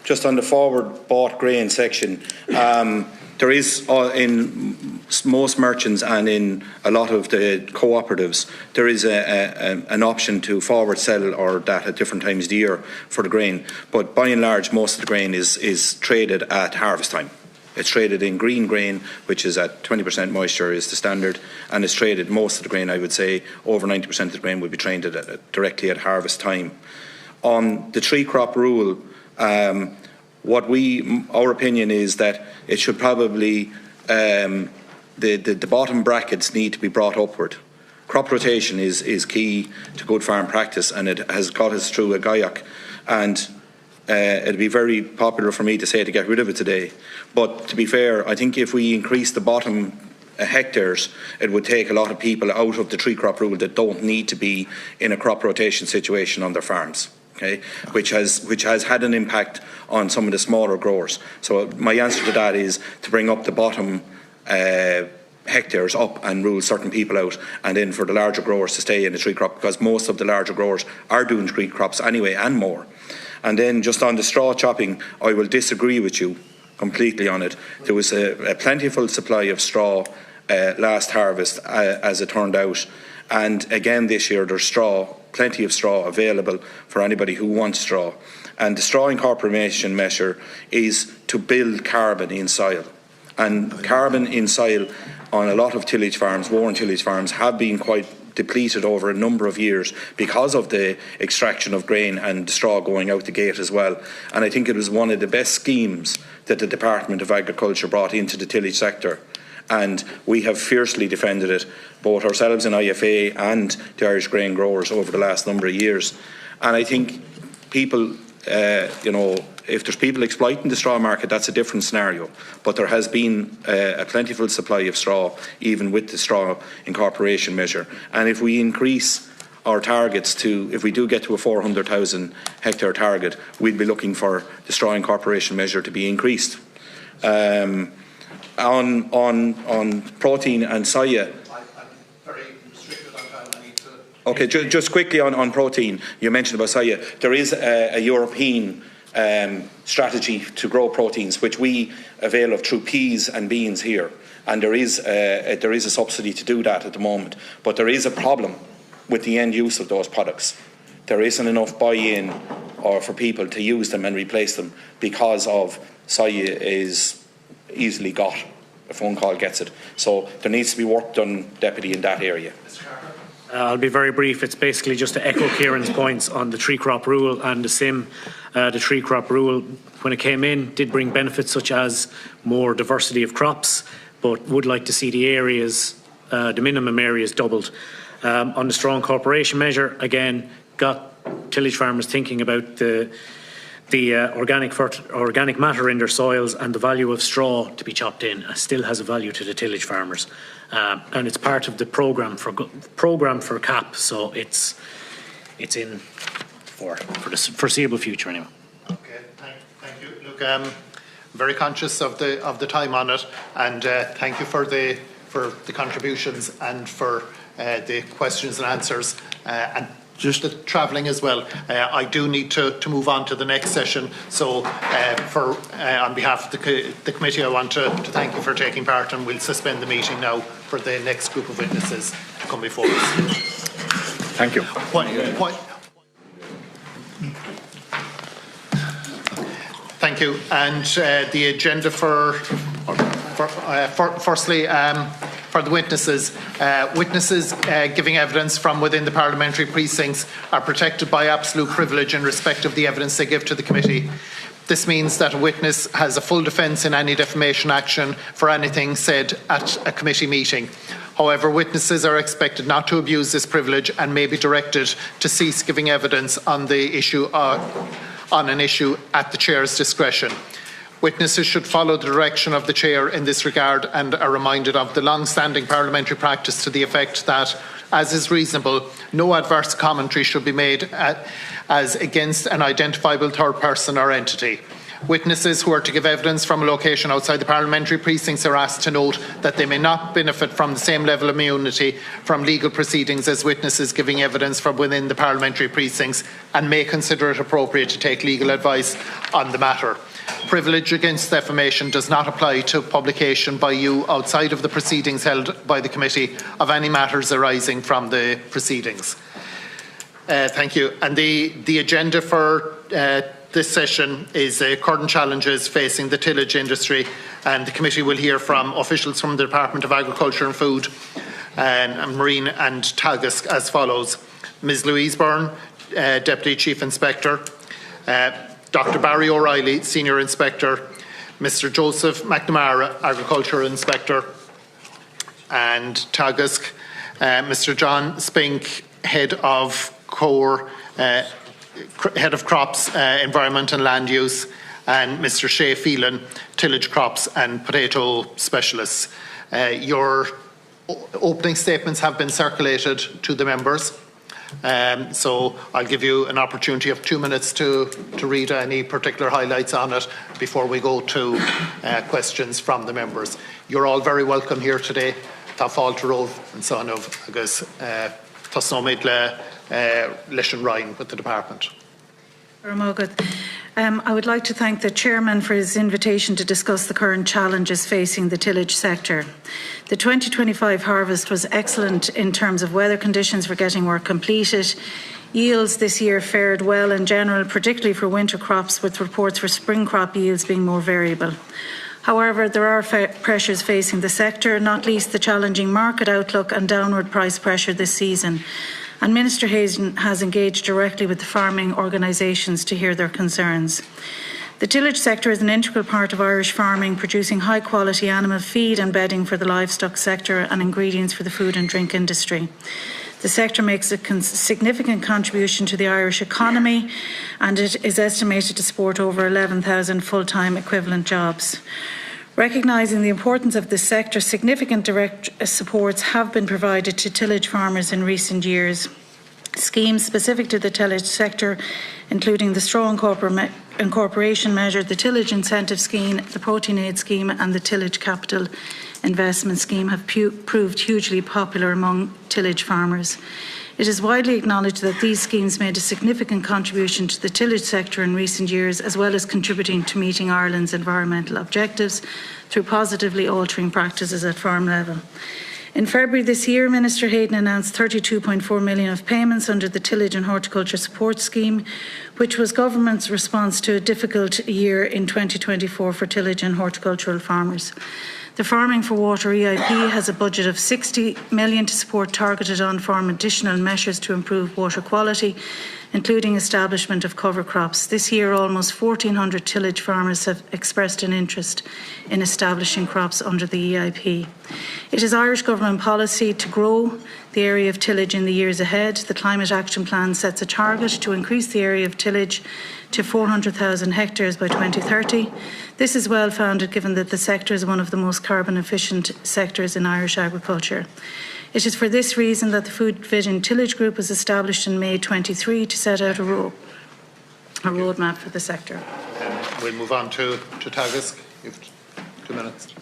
Just on the forward bought grain section, there is in most merchants and in a lot of the cooperatives, there is an option to forward sell or that at different times of the year for the grain. But by and large, most of the grain is traded at harvest time. It's traded in green grain, which is at 20% moisture is the standard, and it's traded, most of the grain, I would say, over 90% of the grain would be traded directly at harvest time. On the tree crop rule, our opinion is that it should probably, the bottom brackets need to be brought upward. Crop rotation is key to good farm practice, and it has got us through a GAIAC, and it'd be very popular for me to say to get rid of it today. But to be fair, I think if we increase the bottom hectares, it would take a lot of people out of the tree crop rule that don't need to be in a crop rotation situation on their farms. Okay, which has had an impact on some of the smaller growers. So my answer to that is to bring up the bottom hectares up and rule certain people out, and then for the larger growers to stay in the tree crop, because most of the larger growers are doing tree crops anyway and more. And then just on the straw chopping, I will disagree with you completely on it. There was a plentiful supply of straw last harvest, as it turned out. And again this year there's plenty of straw available for anybody who wants straw. And the straw incorporation measure is to build carbon in soil. And carbon in soil on a lot of tillage farms, worn tillage farms, have been quite depleted over a number of years because of the extraction of grain and the straw going out the gate as well. And I think it was one of the best schemes that the Department of Agriculture brought into the tillage sector. And we have fiercely defended it, both ourselves in IFA and the Irish grain growers over the last number of years. And I think people, if there's people exploiting the straw market, that's a different scenario. But there has been a plentiful supply of straw, even with the straw incorporation measure. And if we increase our targets if we do get to a 400,000 hectare target, we'd be looking for the straw incorporation measure to be increased. On protein and soya. I'm very restricted on time. I need to... Okay, just quickly on protein, you mentioned about soya. There is a European strategy to grow proteins, which we avail of through peas and beans here. And there is a subsidy to do that at the moment. But there is a problem with the end use of those products. There isn't enough buy-in or for people to use them and replace them because of soya is easily got. A phone call gets it. So there needs to be work done, Deputy, in that area. I'll be very brief. It's basically just to echo Kieran's points on the tree crop rule and the SIM. The tree crop rule, when it came in, did bring benefits such as more diversity of crops, but would like to see the areas, the minimum areas doubled. On the straw incorporation measure, again, got tillage farmers thinking about the organic matter in their soils and the value of straw to be chopped in still has a value to the tillage farmers, and it's part of the programme for CAP, so it's in for the foreseeable future anyway. Okay, thank you. Look, I'm very conscious of the time on it, and thank you for the contributions and for the questions and answers, and just the travelling as well. I do need to move on to the next session. So on behalf of the committee, I want to thank you for taking part, and we'll suspend the meeting now for the next group of witnesses to come before us. Thank you. Thank you. And the agenda firstly, for the witnesses. Witnesses giving evidence from within the parliamentary precincts are protected by absolute privilege in respect of the evidence they give to the committee. This means that a witness has a full defence in any defamation action for anything said at a committee meeting. However, witnesses are expected not to abuse this privilege and may be directed to cease giving evidence on the issue on an issue at the chair's discretion. Witnesses should follow the direction of the chair in this regard and are reminded of the long-standing parliamentary practice to the effect that as is reasonable, no adverse commentary should be made as against an identifiable third person or entity. Witnesses who are to give evidence from a location outside the parliamentary precincts are asked to note that they may not benefit from the same level of immunity from legal proceedings as witnesses giving evidence from within the parliamentary precincts, and may consider it appropriate to take legal advice on the matter. Privilege against defamation does not apply to publication by you outside of the proceedings held by the committee of any matters arising from the proceedings. Thank you. And the agenda for this session is current challenges facing the tillage industry, and the committee will hear from officials from the Department of Agriculture and Food and Marine and Teagasc as follows. Ms Louise Byrne, Deputy Chief Inspector, Dr Barry O'Reilly, Senior Inspector, Mr Joseph McNamara, Agriculture Inspector, and Teagasc, Mr John Spink, Head of Head of Crops, Environment and Land Use, and Mr Shea Phelan, Tillage Crops and Potato Specialists. Your opening statements have been circulated to the members, so I'll give you an opportunity of 2 minutes to read any particular highlights on it before we go to questions from the members. You're all very welcome here today. Tá fáilte romh and son of agus tasnomid leis an Ryan with the department. I would like to thank the Chairman for his invitation to discuss the current challenges facing the tillage sector. The 2025 harvest was excellent in terms of weather conditions for getting work completed. Yields this year fared well in general, particularly for winter crops, with reports for spring crop yields being more variable. However, there are pressures facing the sector, not least the challenging market outlook and downward price pressure this season. And Minister Hayden has engaged directly with the farming organisations to hear their concerns. The tillage sector is an integral part of Irish farming, producing high quality animal feed and bedding for the livestock sector and ingredients for the food and drink industry. The sector makes a significant contribution to the Irish economy, and it is estimated to support over 11,000 full-time equivalent jobs. Recognising the importance of this sector, significant direct supports have been provided to tillage farmers in recent years. Schemes specific to the tillage sector, including the straw incorporation measure, the tillage incentive scheme, the protein aid scheme and the tillage capital investment scheme, have proved hugely popular among tillage farmers. It is widely acknowledged that these schemes made a significant contribution to the tillage sector in recent years, as well as contributing to meeting Ireland's environmental objectives through positively altering practices at farm level. In February this year, Minister Hayden announced 32.4 million of payments under the Tillage and Horticulture Support Scheme, which was government's response to a difficult year in 2024 for tillage and horticultural farmers. The Farming for Water EIP has a budget of 60 million to support targeted on-farm additional measures to improve water quality, including establishment of cover crops. This year, almost 1,400 tillage farmers have expressed an interest in establishing crops under the EIP. It is Irish Government policy to grow the area of tillage in the years ahead. The Climate Action Plan sets a target to increase the area of tillage to 400,000 hectares by 2030. This is well founded, given that the sector is one of the most carbon efficient sectors in Irish agriculture. It is for this reason that the Food Vision Tillage Group was established in May 23 to set out a roadmap for the sector. We'll move on to Teagasc. You have 2 minutes.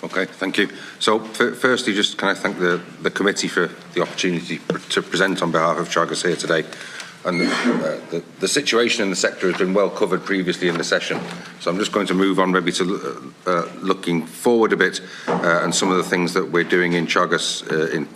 Okay, thank you. So, firstly, just can I thank the committee for the opportunity to present on behalf of Teagasc here today. And the situation in the sector has been well covered previously in the session. So I'm just going to move on maybe to looking forward a bit and some of the things that we're doing in Teagasc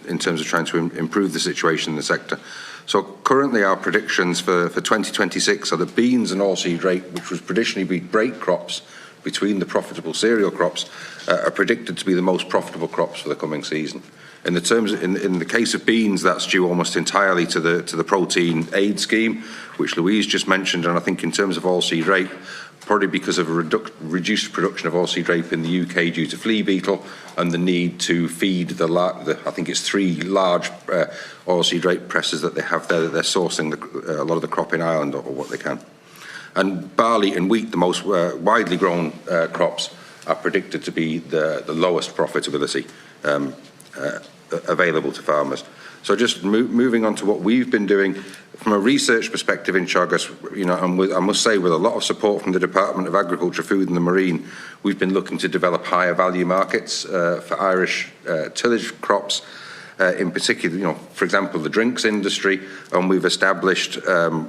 in terms of trying to improve the situation in the sector. So currently our predictions for 2026 are that beans and oilseed rape, which would traditionally be break crops between the profitable cereal crops, are predicted to be the most profitable crops for the coming season. In the case of beans, that's due almost entirely to the protein aid scheme, which Louise just mentioned, and I think in terms of oilseed rape, probably because of a reduced production of oilseed rape in the UK due to flea beetle and the need to feed I think it's 3 large oilseed rape presses that they have there that they're sourcing a lot of the crop in Ireland or what they can. And barley and wheat, the most widely grown crops, are predicted to be the lowest profitability available to farmers. So just moving on to what we've been doing from a research perspective in Teagasc, and I must say with a lot of support from the Department of Agriculture, Food and the Marine, we've been looking to develop higher value markets for Irish tillage crops. In particular, for example, the drinks industry, and we've established,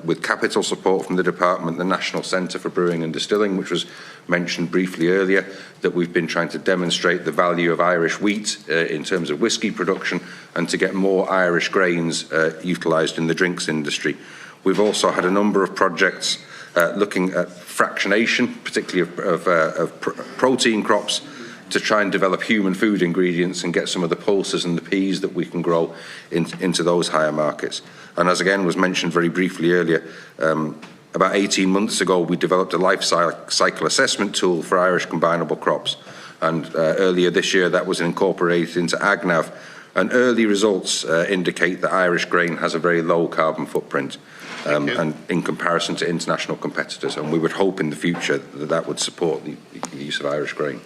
with capital support from the department, the National Centre for Brewing and Distilling, which was mentioned briefly earlier, that we've been trying to demonstrate the value of Irish wheat in terms of whisky production and to get more Irish grains utilised in the drinks industry. We've also had a number of projects looking at fractionation, particularly of protein crops, to try and develop human food ingredients and get some of the pulses and the peas that we can grow into those higher markets. And as again was mentioned very briefly earlier, about 18 months ago we developed a life cycle assessment tool for Irish combinable crops, and earlier this year that was incorporated into AgNav, and early results indicate that Irish grain has a very low carbon footprint and in comparison to international competitors, and we would hope in the future that that would support the use of Irish grain.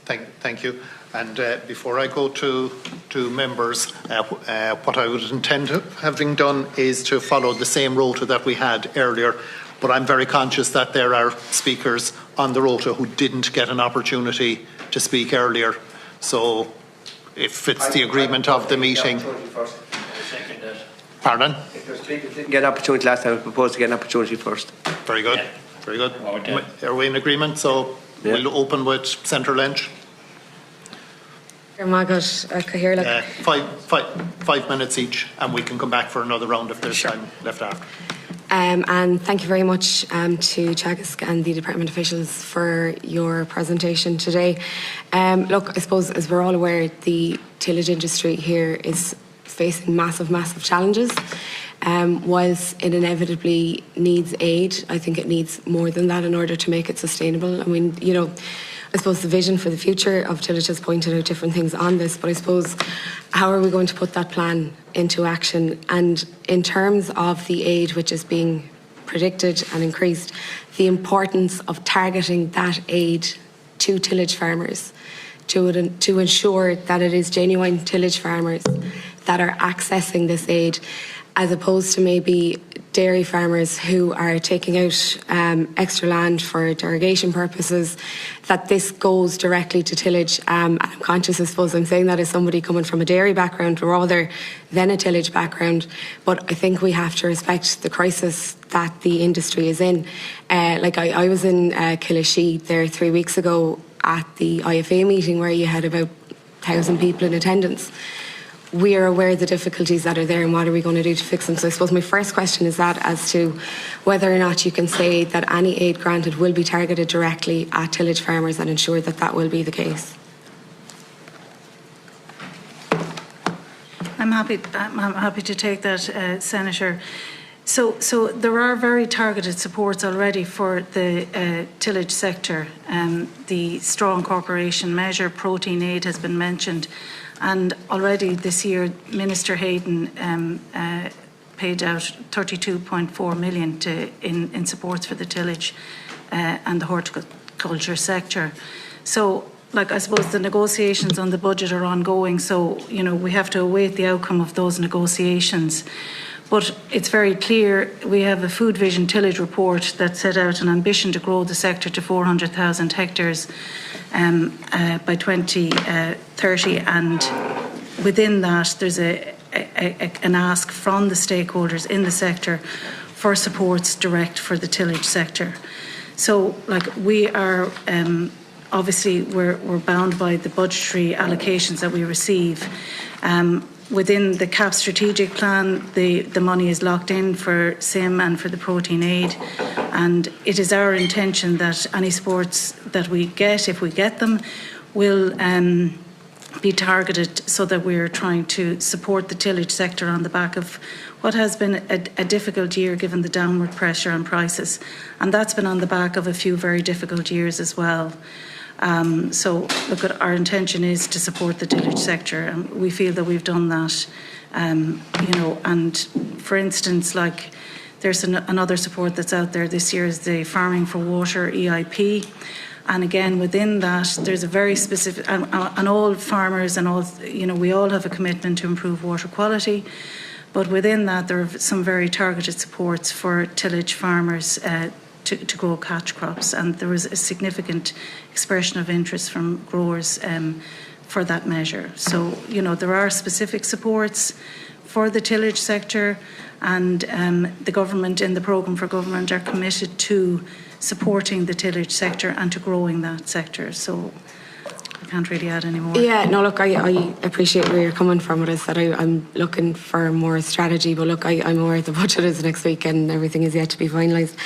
Thank you. And before I go to members, what I would intend having done is to follow the same rota that we had earlier, but I'm very conscious that there are speakers on the rota who didn't get an opportunity to speak earlier. So if it's the agreement of the meeting... Pardon? If the speakers didn't get an opportunity last time, I propose to get an opportunity first. Very good. Very good. Are we in agreement? So we'll open with Centre Lynch. 5 minutes each, and we can come back for another round if there's time left after. And thank you very much to Teagasc and the department officials for your presentation today. Look, I suppose as we're all aware, the tillage industry here is facing massive challenges. Whilst it inevitably needs aid, I think it needs more than that in order to make it sustainable. I mean, I suppose the vision for the future of tillage has pointed out different things on this, but I suppose how are we going to put that plan into action? And in terms of the aid which is being predicted and increased, the importance of targeting that aid to tillage farmers to ensure that it is genuine tillage farmers that are accessing this aid, as opposed to maybe dairy farmers who are taking out extra land for irrigation purposes, that this goes directly to tillage. I'm conscious, I suppose I'm saying that as somebody coming from a dairy background rather than a tillage background, but I think we have to respect the crisis that the industry is in. I was in Killashee there 3 weeks ago at the IFA meeting where you had about 1,000 people in attendance. We are aware of the difficulties that are there and what are we going to do to fix them. So I suppose my first question is that as to whether or not you can say that any aid granted will be targeted directly at tillage farmers and ensure that that will be the case. I'm happy to take that, Senator. So there are very targeted supports already for the tillage sector. The strong corporation measure, protein aid has been mentioned. And already this year, Minister Hayden paid out $32.4 million in supports for the tillage and the horticulture sector. So, I suppose the negotiations on the budget are ongoing, so, we have to await the outcome of those negotiations. But it's very clear we have a Food Vision tillage report that set out an ambition to grow the sector to 400,000 hectares by 2030, and within that there's an ask from the stakeholders in the sector for supports direct for the tillage sector. So we are obviously we're bound by the budgetary allocations that we receive. Within the CAP strategic plan, the money is locked in for SIM and for the protein aid, and it is our intention that any supports that we get, if we get them, will be targeted so that we're trying to support the tillage sector on the back of what has been a difficult year given the downward pressure on prices, and that's been on the back of a few very difficult years as well. So, our intention is to support the tillage sector, and we feel that we've done that. And for instance, there's another support that's out there this year is the Farming for Water EIP, And again, within that, there's a very specific, and all farmers and all, we all have a commitment to improve water quality. But within that, there are some very targeted supports for tillage farmers to grow catch crops. And there was a significant expression of interest from growers for that measure. So, there are specific supports for the tillage sector, and the government, in the programme for government, are committed to supporting the tillage sector and to growing that sector. So I can't really add any more. Yeah, no, look, I appreciate where you're coming from with us, that I'm looking for more strategy, but look, I'm aware the budget is next week and everything is yet to be finalised.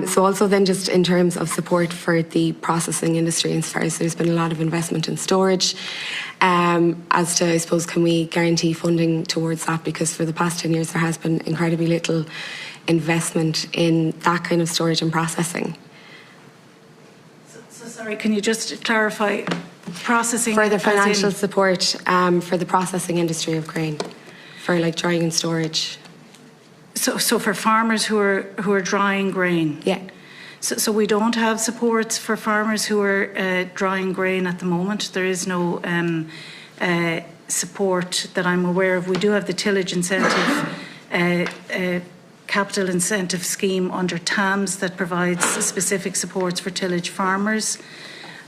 So also then just in terms of support for the processing industry, as far as there's been a lot of investment in storage, as to, I suppose, can we guarantee funding towards that? Because for the past 10 years there has been incredibly little investment in that kind of storage and processing. So sorry, can you just clarify processing? For the financial support for the processing industry of grain, for like drying and storage. So for farmers who are drying grain? Yeah. So we don't have supports for farmers who are drying grain at the moment. There is no support that I'm aware of. We do have the tillage incentive capital incentive scheme under TAMS that provides specific supports for tillage farmers.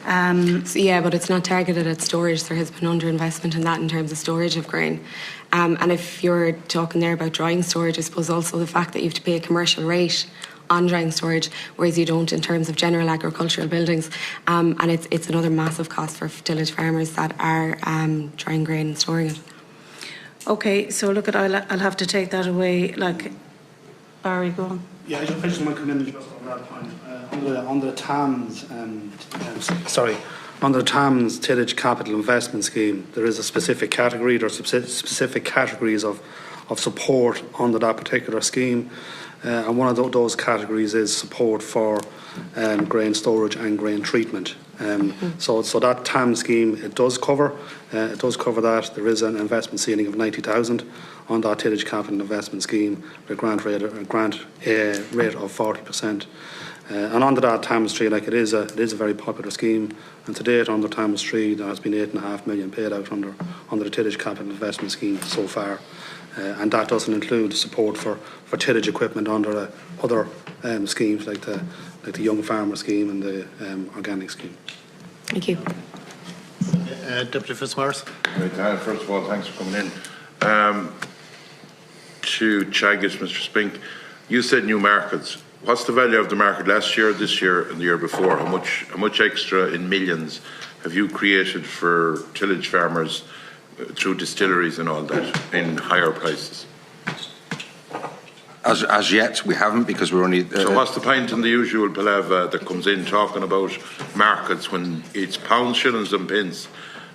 So yeah, but it's not targeted at storage. There has been underinvestment in that in terms of storage of grain. And if you're talking there about drying storage, I suppose also the fact that you have to pay a commercial rate on drying storage, whereas you don't in terms of general agricultural buildings. And it's another massive cost for tillage farmers that are drying grain and storing it. Okay, so look, I'll have to take that away. Like, Barry, go on. Yeah, I just want to come in just on that point. Under the TAMS, under the TAMS Tillage Capital Investment Scheme, there is a specific category. There are specific categories of support under that particular scheme, and one of those categories is support for grain storage and grain treatment. So that TAM scheme, it does cover that. There is an investment ceiling of 90,000 on that tillage capital investment scheme, with a grant rate of 40%. And under that TAMS 3, like it is a very popular scheme. And to date, under TAMS 3, there has been $8.5 million paid out under the tillage capital investment scheme so far. And that doesn't include support for tillage equipment under other schemes like the Young Farmer Scheme and the Organic Scheme. Thank you. Deputy Fitzmaurice. First of all, thanks for coming in. To Teagasc, Mr. Spink, you said new markets. What's the value of the market last year, this year, and the year before? How much extra in millions have you created for tillage farmers through distilleries and all that in higher prices? As yet, we haven't, because we're only... So what's the point in the usual palaver that comes in talking about markets when it's pounds, shillings and pence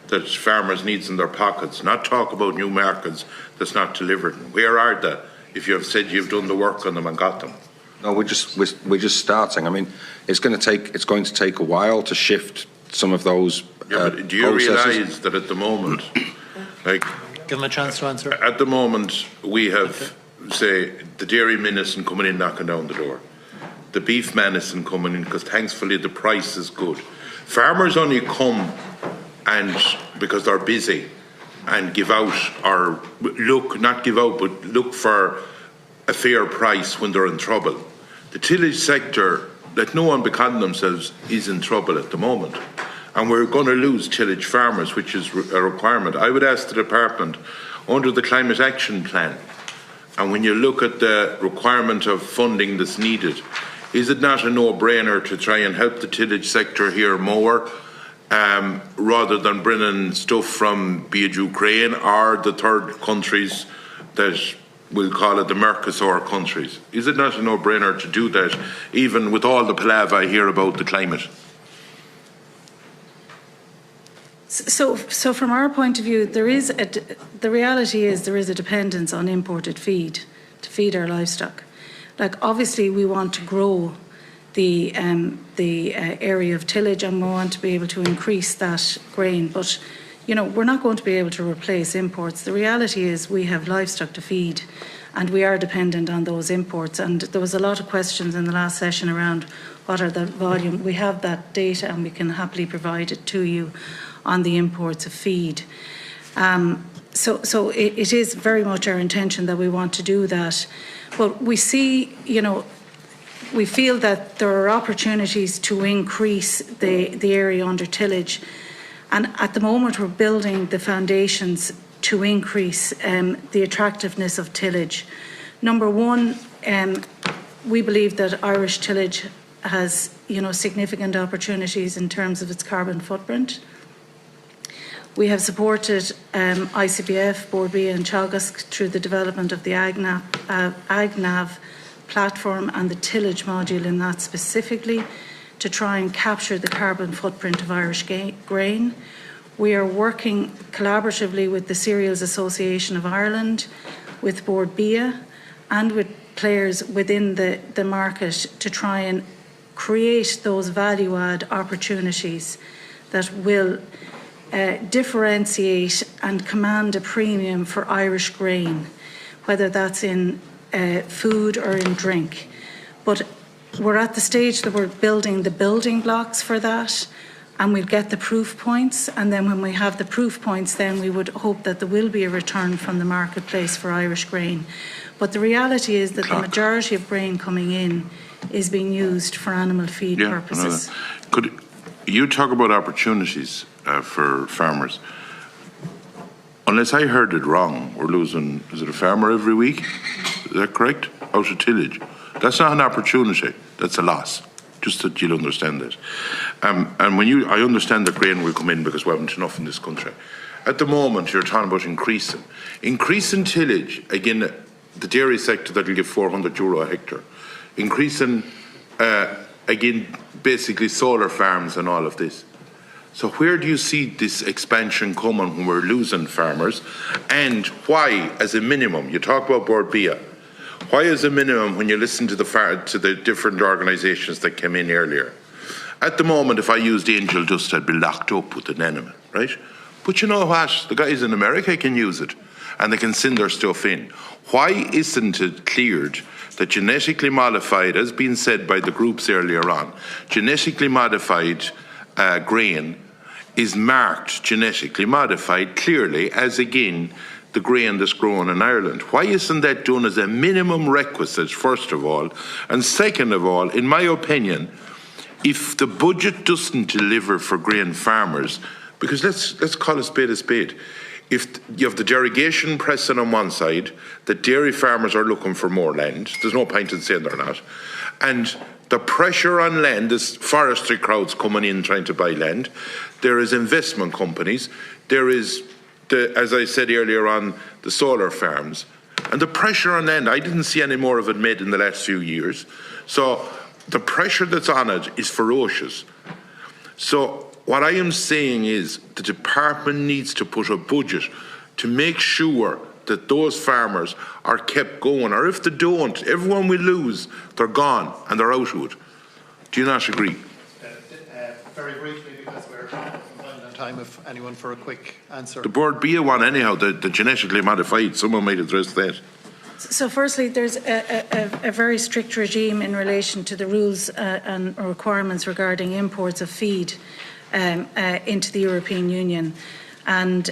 that farmers need in their pockets, not talk about new markets that's not delivered? Where are they if you have said you've done the work on them and got them? No, we're just starting. I mean, it's going to take a while to shift some of those but do you realise that at the moment, like... Give them a chance to answer. At the moment, we have, say, the dairy minister coming in knocking down the door. The beef minister coming in because thankfully the price is good. Farmers only come and because they're busy and give out or look for a fair price when they're in trouble. The tillage sector, let no one be conning themselves, is in trouble at the moment. And we're going to lose tillage farmers, which is a requirement. I would ask the department, under the Climate Action Plan, and when you look at the requirement of funding that's needed, is it not a no-brainer to try and help the tillage sector here more, rather than bringing stuff from, be it Ukraine or the third countries that we'll call it the Mercosur countries? Is it not a no-brainer to do that, even with all the palaver I hear about the climate? So from our point of view, the reality is there is a dependence on imported feed to feed our livestock. Like, obviously we want to grow the area of tillage and we want to be able to increase that grain, but we're not going to be able to replace imports. The reality is we have livestock to feed and we are dependent on those imports. And there was a lot of questions in the last session around what are the volume. We have that data and we can happily provide it to you on the imports of feed. So it is very much our intention that we want to do that. But we see, we feel that there are opportunities to increase the area under tillage. And at the moment, we're building the foundations to increase the attractiveness of tillage. Number one, we believe that Irish tillage has, significant opportunities in terms of its carbon footprint. We have supported ICBF, Bord Bia and Teagasc through the development of the AgNav platform and the tillage module in that specifically to try and capture the carbon footprint of Irish grain. We are working collaboratively with the Cereals Association of Ireland, with Bord Bia and with players within the market to try and create those value-add opportunities that will differentiate and command a premium for Irish grain, whether that's in food or in drink. But we're at the stage that we're building the building blocks for that, and we'll get the proof points, and then when we have the proof points, then we would hope that there will be a return from the marketplace for Irish grain. But the reality is that the majority of grain coming in is being used for animal feed purposes. Could you talk about opportunities for farmers? Unless I heard it wrong, we're losing, is it a farmer every week? Is that correct? Out of tillage. That's not an opportunity, that's a loss. Just that you'll understand it. And I understand that grain will come in because we haven't enough in this country. At the moment, you're talking about increasing tillage. Again, the dairy sector that will give €400 a hectare. Increasing, again, basically solar farms and all of this. So where do you see this expansion coming when we're losing farmers? And why, as a minimum, you talk about Bord Bia, why as a minimum when you listen to the different organisations that came in earlier? At the moment, if I used angel dust, I'd be locked up with an animal, right? But you know what? The guys in America can use it and they can send their stuff in. Why isn't it cleared that genetically modified, as been said by the groups earlier on, genetically modified grain is marked genetically modified clearly as, again, the grain that's grown in Ireland? Why isn't that done as a minimum requisite, first of all? And second of all, in my opinion, if the budget doesn't deliver for grain farmers, because let's call a spade a spade. If you have the derogation pressing on one side, the dairy farmers are looking for more land, there's no point in saying they're not, and the pressure on land, there's forestry crowds coming in trying to buy land, there is investment companies, there is, as I said earlier on, the solar farms, and the pressure on land, I didn't see any more of it made in the last few years. So the pressure that's on it is ferocious. So what I am saying is the department needs to put a budget to make sure that those farmers are kept going, or if they don't, everyone will lose, they're gone and they're out of it. Do you not agree? Very briefly, because we're running out of time, if anyone for a quick answer. The Bord Bia one anyhow, the genetically modified, someone might address that. So firstly, there's a very strict regime in relation to the rules and requirements regarding imports of feed into the European Union. And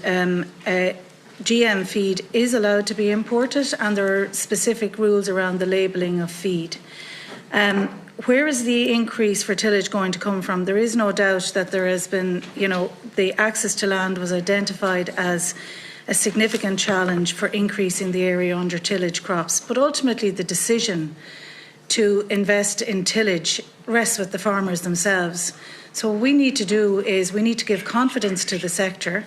GM feed is allowed to be imported, and there are specific rules around the labelling of feed. Where is the increase for tillage going to come from? There is no doubt that there has been, the access to land was identified as a significant challenge for increasing the area under tillage crops. But ultimately, the decision to invest in tillage rests with the farmers themselves. So what we need to do is we need to give confidence to the sector.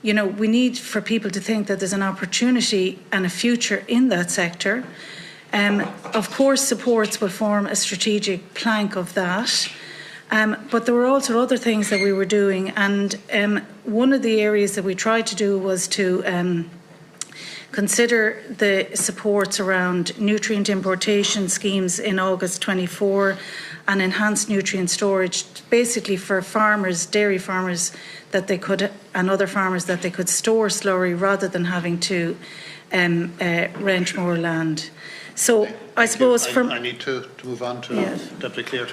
We need for people to think that there's an opportunity and a future in that sector. Of course, supports will form a strategic plank of that. But there were also other things that we were doing, and one of the areas that we tried to do was to consider the supports around nutrient importation schemes in August 24 and enhanced nutrient storage, basically for farmers, dairy farmers, that they could, and other farmers, that they could store slurry rather than having to rent more land. So I suppose I need to move on to Deputy Clear.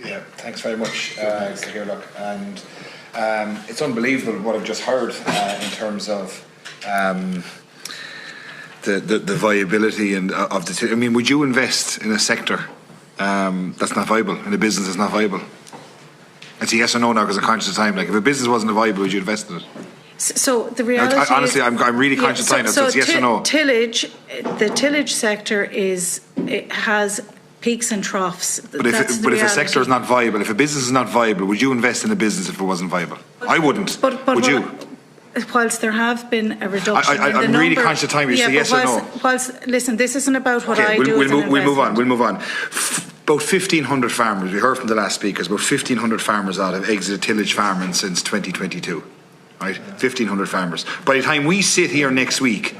Yeah, thanks very much, Look, and it's unbelievable what I've just heard in terms of the viability and of the. I mean, would you invest in a sector that's not viable, in a business that's not viable? It's a yes or no now because I'm conscious of time. Like, if a business wasn't viable, would you invest in it? So the reality honestly, is, I'm really conscious of time now, so it's yes or no. The tillage sector has peaks and troughs. But if a sector is not viable, if a business is not viable, would you invest in a business if it wasn't viable? I wouldn't. Would you? Whilst there have been a reduction in the I'm really conscious of time. You say yes or no. Listen, this isn't about what I do. We'll move on. About 1,500 farmers. We heard from the last speakers. About 1,500 farmers out have exited tillage farming since 2022. Right, 1,500 farmers. By the time we sit here next week,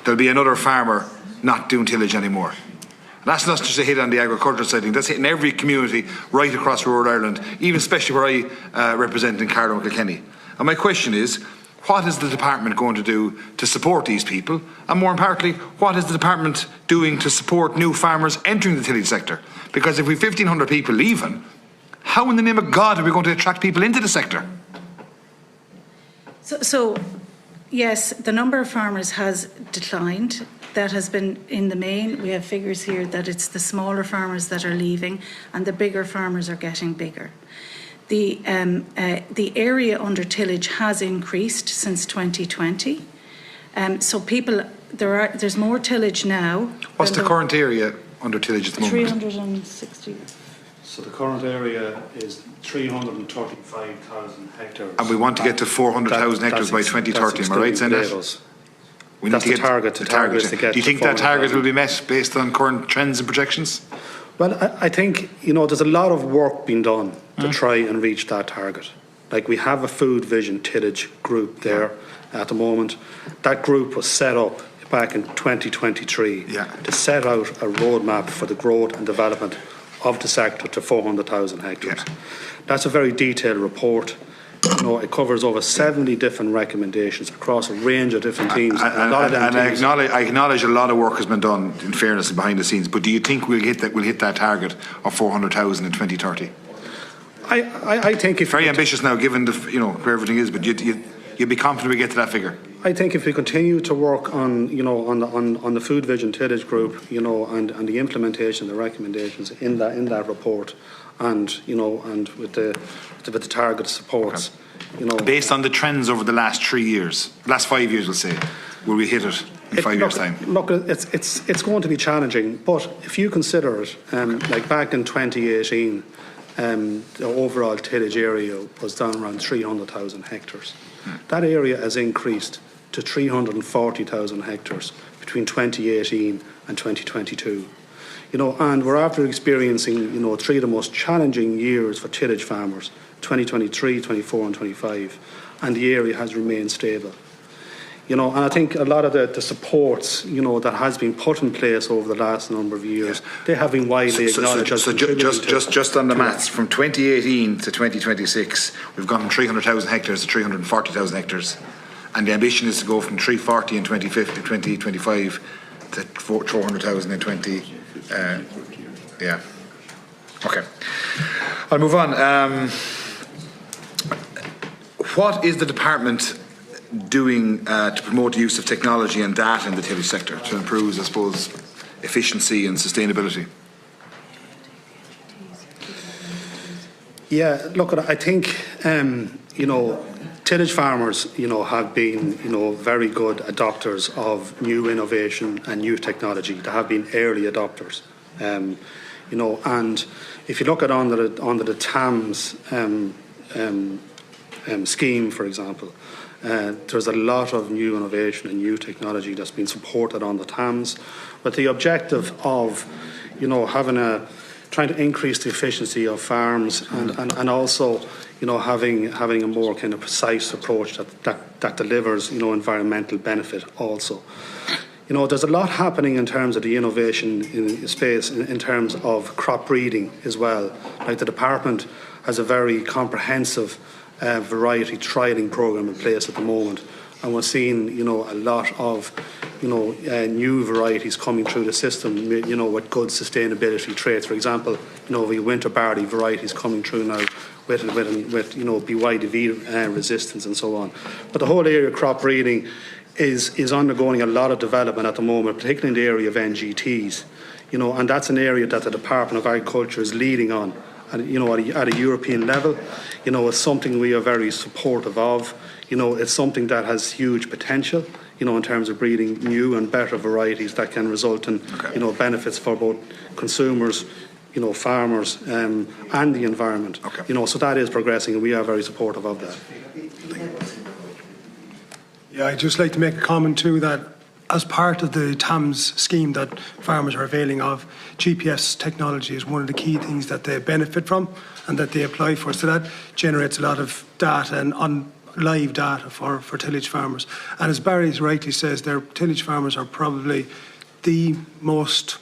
there'll be another farmer not doing tillage anymore. And that's not just a hit on the agricultural side. That's hitting every community right across rural Ireland, even especially where I represent in Carlow and Kilkenny. And my question is, what is the department going to do to support these people? And more importantly, what is the department doing to support new farmers entering the tillage sector? Because if we've 1,500 people leaving, how in the name of God are we going to attract people into the sector? So, yes, the number of farmers has declined. That has been in the main. We have figures here that it's the smaller farmers that are leaving and the bigger farmers are getting bigger. The area under tillage has increased since 2020. So there's more tillage now. What's the current area under tillage at the moment? 360. So the current area is 335,000 hectares. And we want to get to 400,000 hectares by 2030, am I right, Senator? We need to get the target. Do you think that target will be met based on current trends and projections? Well, I think, there's a lot of work being done to try and reach that target. Like, we have a food vision tillage group there at the moment. That group was set up back in 2023 to set out a roadmap for the growth and development of the sector to 400,000 hectares. That's a very detailed report. It covers over 70 different recommendations across a range of different teams. I acknowledge a lot of work has been done, in fairness, behind the scenes. But do you think we'll hit that target of 400,000 in 2030? I think it's very ambitious now, given where everything is. But you'd be confident we get to that figure. I think if we continue to work on the food vision tillage group, and the implementation, the recommendations in that report, and with the target supports, based on the trends over the last 5 years, we'll say, will we hit it in 5 years' time? Look, it's going to be challenging, but if you consider it, like back in 2018, the overall tillage area was down around 300,000 hectares. That area has increased to 340,000 hectares between 2018 and 2022. And we're after experiencing, 3 of the most challenging years for tillage farmers, 2023, 24 and 25, and the area has remained stable. And I think a lot of the supports, that has been put in place over the last number of years, they have been widely acknowledged. So just on the maths, from 2018 to 2026, we've gone from 300,000 hectares to 340,000 hectares. And the ambition is to go from 340 in 2025 to 400,000 in 20. Okay. I'll move on. What is the department doing to promote the use of technology and data in the tillage sector to improve, I suppose, efficiency and sustainability? Yeah, look, I think, tillage farmers, have been, very good adopters of new innovation and new technology. They have been early adopters. And if you look at under the TAMS scheme, for example, there's a lot of new innovation and new technology that's been supported on the TAMS, with the objective of, trying to increase the efficiency of farms and also, having a more kind of precise approach that delivers, environmental benefit also. There's a lot happening in terms of the innovation in space, in terms of crop breeding as well. Like, the department has a very comprehensive variety trialling programme in place at the moment, and we're seeing, you know, a lot of, you know, new varieties coming through the system, you know, with good sustainability traits. For example, you know, the winter barley varieties coming through now with you know, BYDV resistance and so on. But the whole area of crop breeding is undergoing a lot of development at the moment, particularly in the area of NGTs. You know, and that's an area that the Department of Agriculture is leading on, and you know, at a European level. You know, it's something we are very supportive of. You know, it's something that has huge potential, you know, in terms of breeding new and better varieties that can result in, you know, benefits for both consumers, you know, farmers, and the environment. You know, so that is progressing, and we are very supportive of that. Yeah, I'd just like to make a comment too that as part of the TAMS scheme that farmers are availing of, GPS technology is one of the key things that they benefit from and that they apply for. So that generates a lot of data and on live data for tillage farmers. And as Barry rightly says, their tillage farmers are probably the most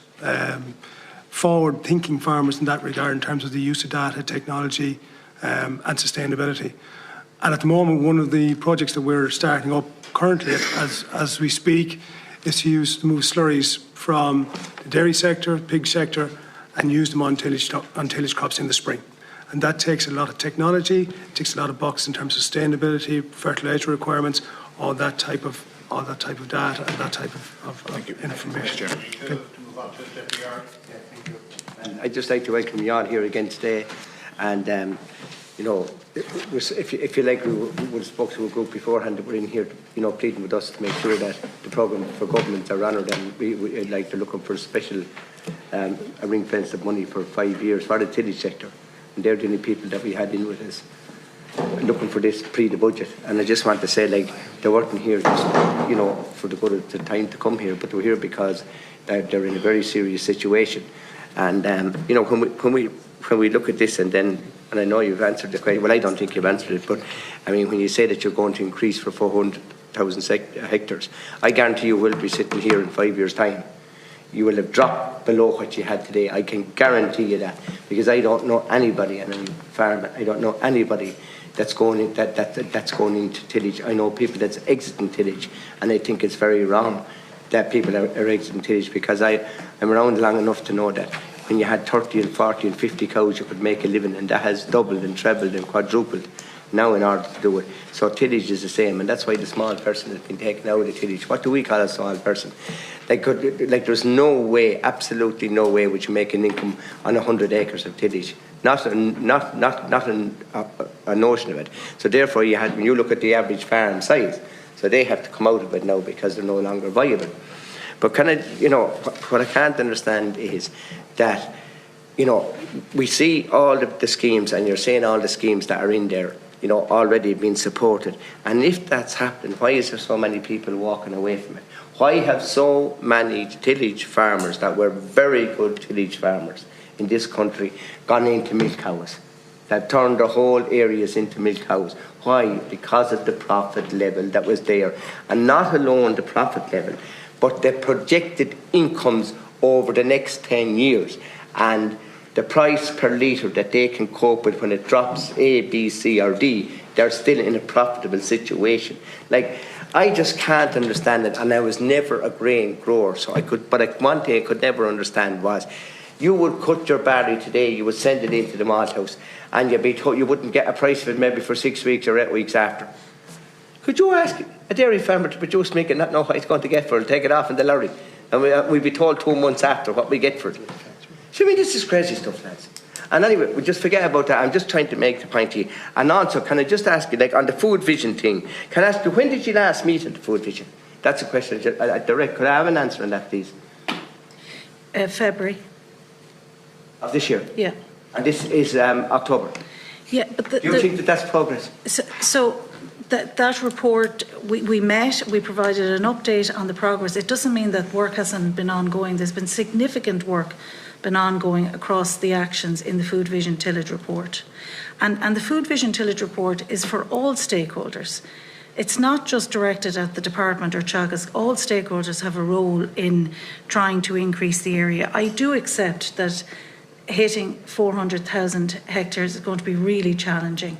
forward-thinking farmers in that regard in terms of the use of data, technology and sustainability. And at the moment, one of the projects that we're starting up currently as we speak is to move slurries from the dairy sector, pig sector, and use them on tillage crops in the spring. And that takes a lot of technology, it takes a lot of boxes in terms of sustainability, fertilizer requirements, all that type of data and that type of information. And I'd just like to welcome you on here again today. And you know, if you like, we would have spoken to a group beforehand that were in here, you know, pleading with us to make sure that the programme for governments are honoured, and we'd like to looking for a special a ring fence of money for 5 years for the tillage sector. And they're the only people that we had in with us looking for this pre the budget. And I just want to say, like, they're working here just, you know, for the good of the time to come here, but they're here because they're in a very serious situation. And you know, when we look at this, and I know you've answered the question. Well, I don't think you've answered it, but I mean, when you say that you're going to increase for 400,000 hectares, I guarantee you will be sitting here in 5 years' time. You will have dropped below what you had today. I can guarantee you that, because I don't know anybody, and I'm a farmer, I don't know anybody that's going in, that's going into tillage. I know people that's exiting tillage, and I think it's very wrong that people are exiting tillage, because I'm around long enough to know that when you had 30 and 40 and 50 cows, you could make a living, and that has doubled and trebled and quadrupled now in order to do it. So tillage is the same, and that's why the small person has been taken out of the tillage. What do we call a small person? Like there's no way, absolutely no way, would you make an income on 100 acres of tillage. Not a notion of it. So therefore, when you look at the average farm size, so they have to come out of it now because they're no longer viable. But you know, what I can't understand is that, you know, we see all the schemes, and you're saying all the schemes that are in there, you know, already being supported. And if that's happened, why is there so many people walking away from it? Why have so many tillage farmers that were very good tillage farmers in this country gone into milk cows? That turned the whole areas into milk cows. Why? Because of the profit level that was there. And not alone the profit level, but the projected incomes over the next 10 years. And the price per litre that they can cope with when it drops A, B, C or D, they're still in a profitable situation. Like, I just can't understand it, and I was never a grain grower, so one thing I could never understand was, you would cut your barley today, you would send it into the malt house, and you'd be told you wouldn't get a price of it maybe for 6 weeks or 8 weeks after. Could you ask a dairy farmer to produce milk and not know what he's going to get for it, take it off in the lorry, and we'd be told 2 months after what we get for it? So, I mean, this is crazy stuff, lads. And anyway, we just forget about that. I'm just trying to make the point to you. And also, can I just ask you, like, on the food vision thing, can I ask you, when did you last meet on the food vision? That's a question direct. Could I have an answer on that, please? February. Of this year? Yeah. And this is October? Yeah, but do you think that that's progress? So that report, we met, we provided an update on the progress. It doesn't mean that work hasn't been ongoing. There's been significant work been ongoing across the actions in the Food Vision Tillage Report. And the Food Vision Tillage Report is for all stakeholders. It's not just directed at the department or Teagasc. All stakeholders have a role in trying to increase the area. I do accept that hitting 400,000 hectares is going to be really challenging.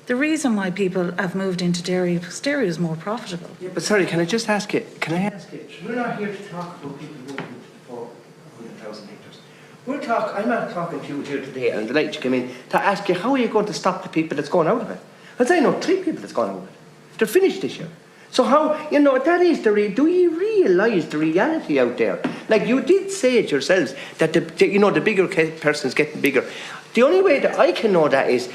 The reason why people have moved into dairy is because dairy is more profitable. Yeah, but sorry, can I just ask you? We're not here to talk about people moving to 400,000 hectares. I'm not talking to you here today, and I'd like to come in to ask you, how are you going to stop the people that's going out of it? Because I know 3 people that's gone out of it. They're finished this year. So how, that is do you realise the reality out there? Like you did say it yourselves, that the bigger person's getting bigger. The only way that I can know that is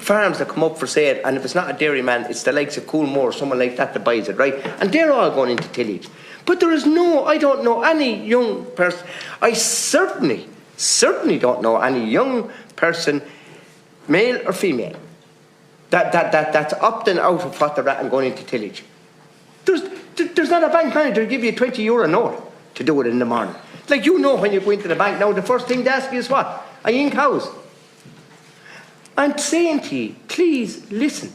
farms that come up for sale, and if it's not a dairyman, it's the likes of Coolmore or someone like that buys it, right? And they're all going into tillage. But there is I don't know any young person, I certainly don't know any young person, male or female, that's opting out of what they're at and going into tillage. There's not a bank manager to give you a €20 note to do it in the morning. Like when you go into the bank now, the first thing they ask you is what? Are you in cows? I'm saying to you, please listen.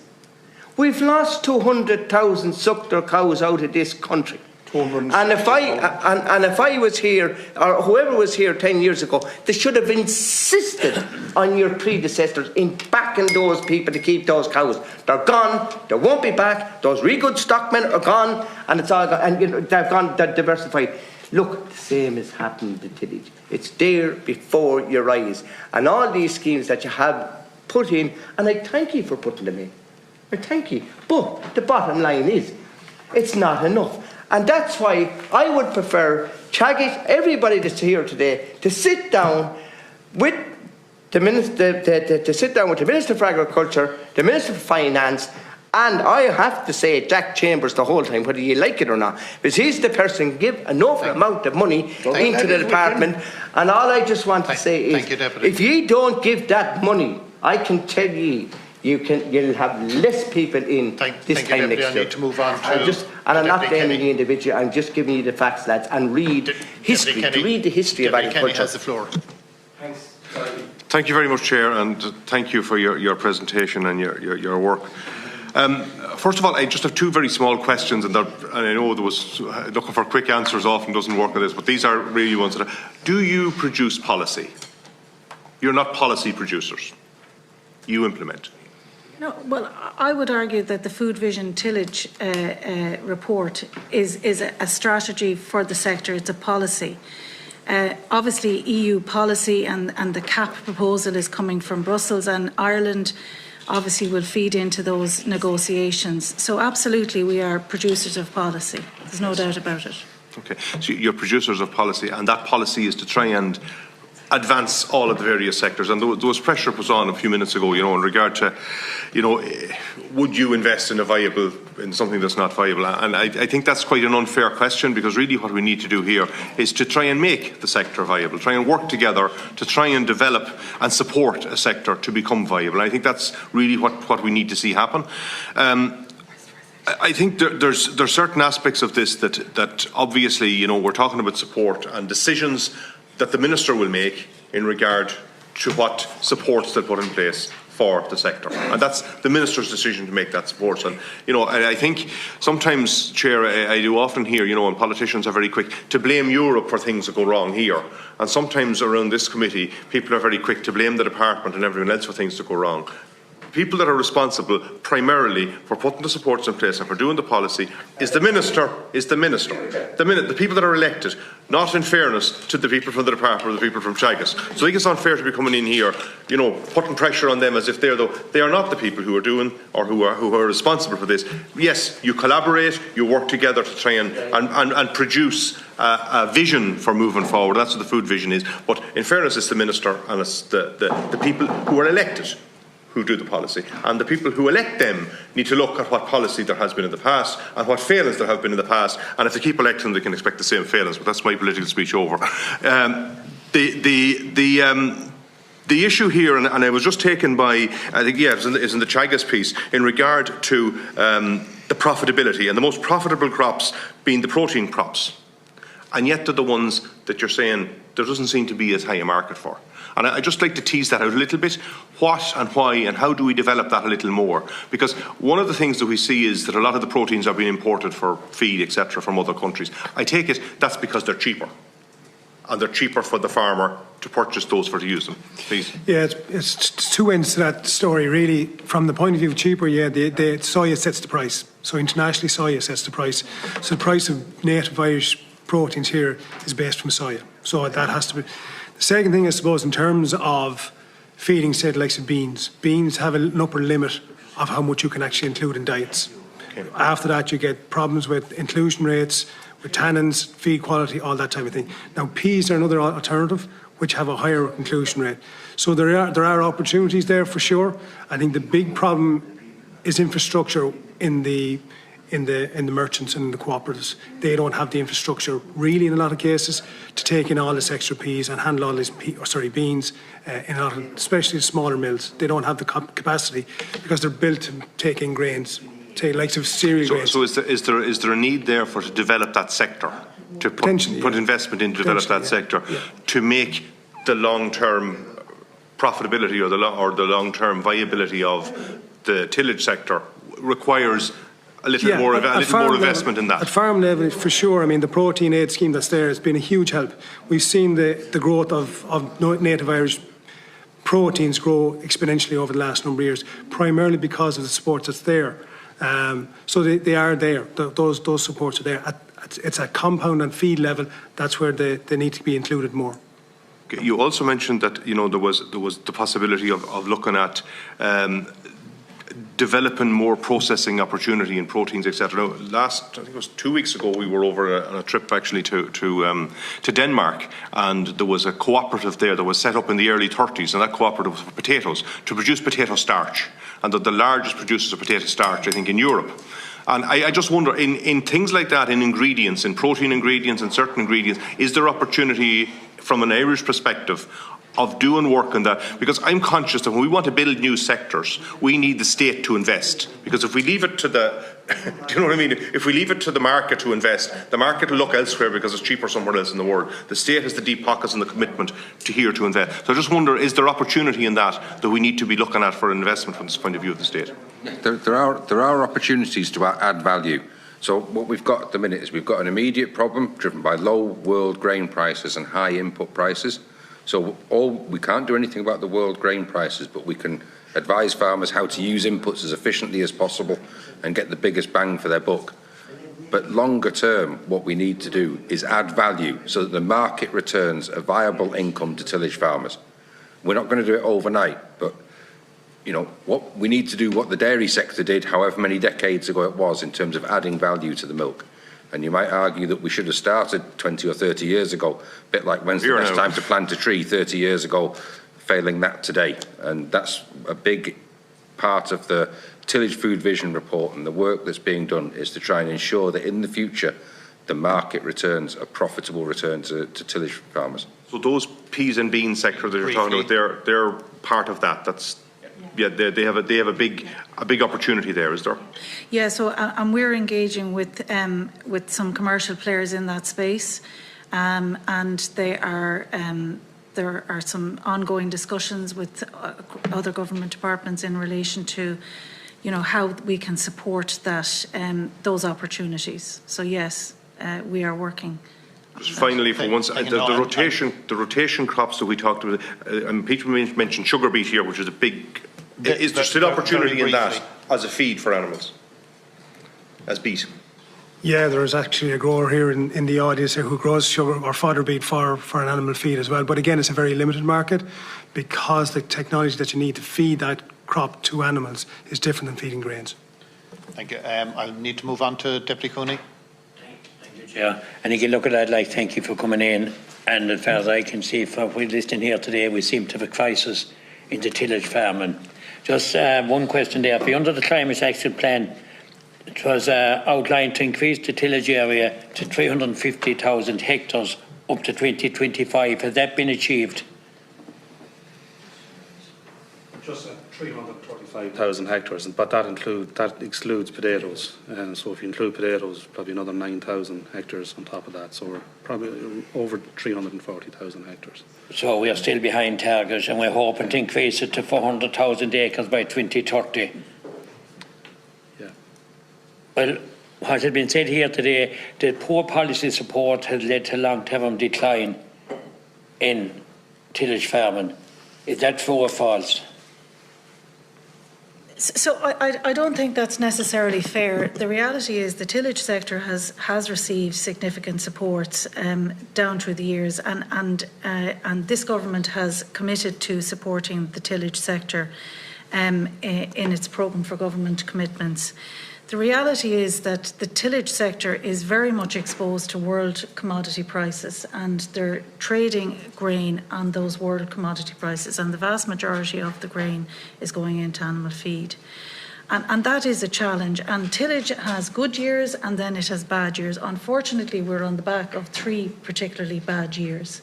We've lost 200,000 suckler cows out of this country. And if I was here, or whoever was here 10 years ago, they should have insisted on your predecessors in backing those people to keep those cows. They're gone. They won't be back. Those really good stockmen are gone, and it's all gone. And they've gone. They're diversified. Look, the same is happening to tillage. It's there before your eyes, and all these schemes that you have put in, and I thank you for putting them in. I thank you. But the bottom line is, it's not enough. And that's why I would prefer Teagasc, everybody that's here today, to sit down with the Minister, the Minister for Agriculture, the Minister for Finance, and I have to say Jack Chambers the whole time, whether you like it or not, because he's the person who give enough amount of money into the department. And all I just want to say is, if you don't give that money, I can tell you, you'll have less people in this time next year. I need to move on to I'm not blaming the individual, I'm just giving you the facts, lads, and read history, to read the history of agriculture. Kenny has the floor. Thanks. Thank you very much, Chair, and thank you for your presentation and your work. First of all, I just have 2 very small questions, and I know there was looking for quick answers often doesn't work on this, but these are really ones that do you produce policy? You're not policy producers. You implement. No, well, I would argue that the Food Vision Tillage report is a strategy for the sector. It's a policy. Obviously, EU policy and the CAP proposal is coming from Brussels, and Ireland obviously will feed into those negotiations. So absolutely, we are producers of policy. There's no doubt about it. Okay, so you're producers of policy, and that policy is to try and advance all of the various sectors. And there was pressure was on a few minutes ago, in regard to, would you invest in something that's not viable? And I think that's quite an unfair question, because really what we need to do here is to try and make the sector viable, try and work together to try and develop and support a sector to become viable. I think that's really what we need to see happen. I think there's certain aspects of this that obviously, we're talking about support and decisions that the Minister will make in regard to what supports they'll put in place for the sector. And that's the Minister's decision to make that support. And, I think sometimes, Chair, I do often hear, and politicians are very quick to blame Europe for things that go wrong here. And sometimes around this committee, people are very quick to blame the department and everyone else for things that go wrong. People that are responsible primarily for putting the supports in place and for doing the policy is the Minister. The people that are elected, not in fairness to the people from the department or the people from Teagasc. So I think it's unfair to be coming in here, putting pressure on them as if they are not the people who are doing or who are responsible for this. Yes, you collaborate, you work together to try and produce a vision for moving forward. That's what the food vision is. But in fairness, it's the Minister and it's the people who are elected who do the policy, and the people who elect them need to look at what policy there has been in the past and what failings there have been in the past, and if they keep electing them, they can expect the same failings. But that's my political speech over. The issue here, and I was just taken by, I think, is in the Teagasc piece in regard to the profitability, and the most profitable crops being the protein crops, and yet they're the ones that you're saying there doesn't seem to be as high a market for. And I'd just like to tease that out a little bit. What and why and how do we develop that a little more? Because one of the things that we see is that a lot of the proteins are being imported for feed, etc., from other countries. I take it that's because they're cheaper. and they're cheaper for the farmer to purchase those to use them? Please. Yeah, it's two ends to that story, really. From the point of view of cheaper, yeah, the soya sets the price. So internationally, soya sets the price. So the price of native Irish proteins here is based from soya. So that has to be. The second thing, I suppose, in terms of feeding, say, the likes of beans. Beans have an upper limit of how much you can actually include in diets. Okay. After that, you get problems with inclusion rates, with tannins, feed quality, all that type of thing. Now, peas are another alternative, which have a higher inclusion rate. So there are opportunities there for sure. I think the big problem is infrastructure in the merchants and in the cooperatives. They don't have the infrastructure really in a lot of cases to take in all this extra peas and handle all these beans in a lot of, especially the smaller mills. They don't have the capacity because they're built to take in grains, likes of cereal grains. So is there a need there to develop that sector, to put investment in to develop that sector, to make the long-term profitability or the long-term viability of the tillage sector requires a little more investment in that? At farm level, for sure. I mean, the protein aid scheme that's there has been a huge help. We've seen the growth of native Irish proteins grow exponentially over the last number of years, primarily because of the support that's there. So they are there. Those supports are there. It's at compound and feed level. That's where they need to be included more. You also mentioned that there was the possibility of looking at developing more processing opportunity in proteins, etc. I think it was 2 weeks ago, we were over on a trip actually to Denmark, and there was a cooperative there that was set up in the early 30s, and that cooperative was for potatoes, to produce potato starch, and the largest producers of potato starch, I think, in Europe. And I just wonder, in things like that, in ingredients, in protein ingredients and certain ingredients, is there opportunity from an Irish perspective of doing work on that? Because I'm conscious that when we want to build new sectors, we need the state to invest. Because if we leave it to do you know what I mean? If we leave it to the market to invest, the market will look elsewhere because it's cheaper somewhere else in the world. The state has the deep pockets and the commitment to invest. So I just wonder, is there opportunity in that we need to be looking at for investment from this point of view of the state? There are opportunities to add value. So what we've got at the minute is we've got an immediate problem driven by low world grain prices and high input prices. So we can't do anything about the world grain prices, but we can advise farmers how to use inputs as efficiently as possible and get the biggest bang for their buck. But longer term, what we need to do is add value so that the market returns a viable income to tillage farmers. We're not going to do it overnight, but what we need to do what the dairy sector did however many decades ago it was in terms of adding value to the milk. And you might argue that we should have started 20 or 30 years ago, a bit like when's the best time to plant a tree 30 years ago, failing that today. And that's a big part of the Tillage Food Vision report, and the work that's being done is to try and ensure that in the future the market returns a profitable return to tillage farmers. So those peas and beans sector that you're talking about, they're part of that. They have a big opportunity there, is there? Yeah. So and we're engaging with some commercial players in that space, and there are some ongoing discussions with other government departments in relation to, how we can support that those opportunities. So yes, we are working. Just finally, for once, the rotation crops that we talked about, people mentioned sugar beet here, which is a big. Is there still opportunity in that as a feed for animals, as beet? Yeah, there is actually a grower here in the audience here who grows sugar or fodder beet for an animal feed as well. But again, it's a very limited market because the technology that you need to feed that crop to animals is different than feeding grains. Thank you. I'll need to move on to Deputy Cooney. Thank you, Chair. And again, look at that, thank you for coming in. And as far as I can see, from we're listening here today, we seem to have a crisis in the tillage farming. Just one question there. Under the Climate Action Plan, it was outlined to increase the tillage area to 350,000 hectares up to 2025. Has that been achieved? Just 335,000 hectares, but that excludes potatoes. So if you include potatoes, probably another 9,000 hectares on top of that. So we're probably over 340,000 hectares. So we are still behind target, and we're hoping to increase it to 400,000 acres by 2030. Yeah. Well, what has been said here today, that poor policy support has led to long-term decline in tillage farming. Is that true or false? So I don't think that's necessarily fair. The reality is the tillage sector has received significant supports down through the years, and this government has committed to supporting the tillage sector in its programme for government commitments. The reality is that the tillage sector is very much exposed to world commodity prices, and they're trading grain on those world commodity prices, and the vast majority of the grain is going into animal feed. And that is a challenge. And tillage has good years and then it has bad years. Unfortunately, we're on the back of 3 particularly bad years.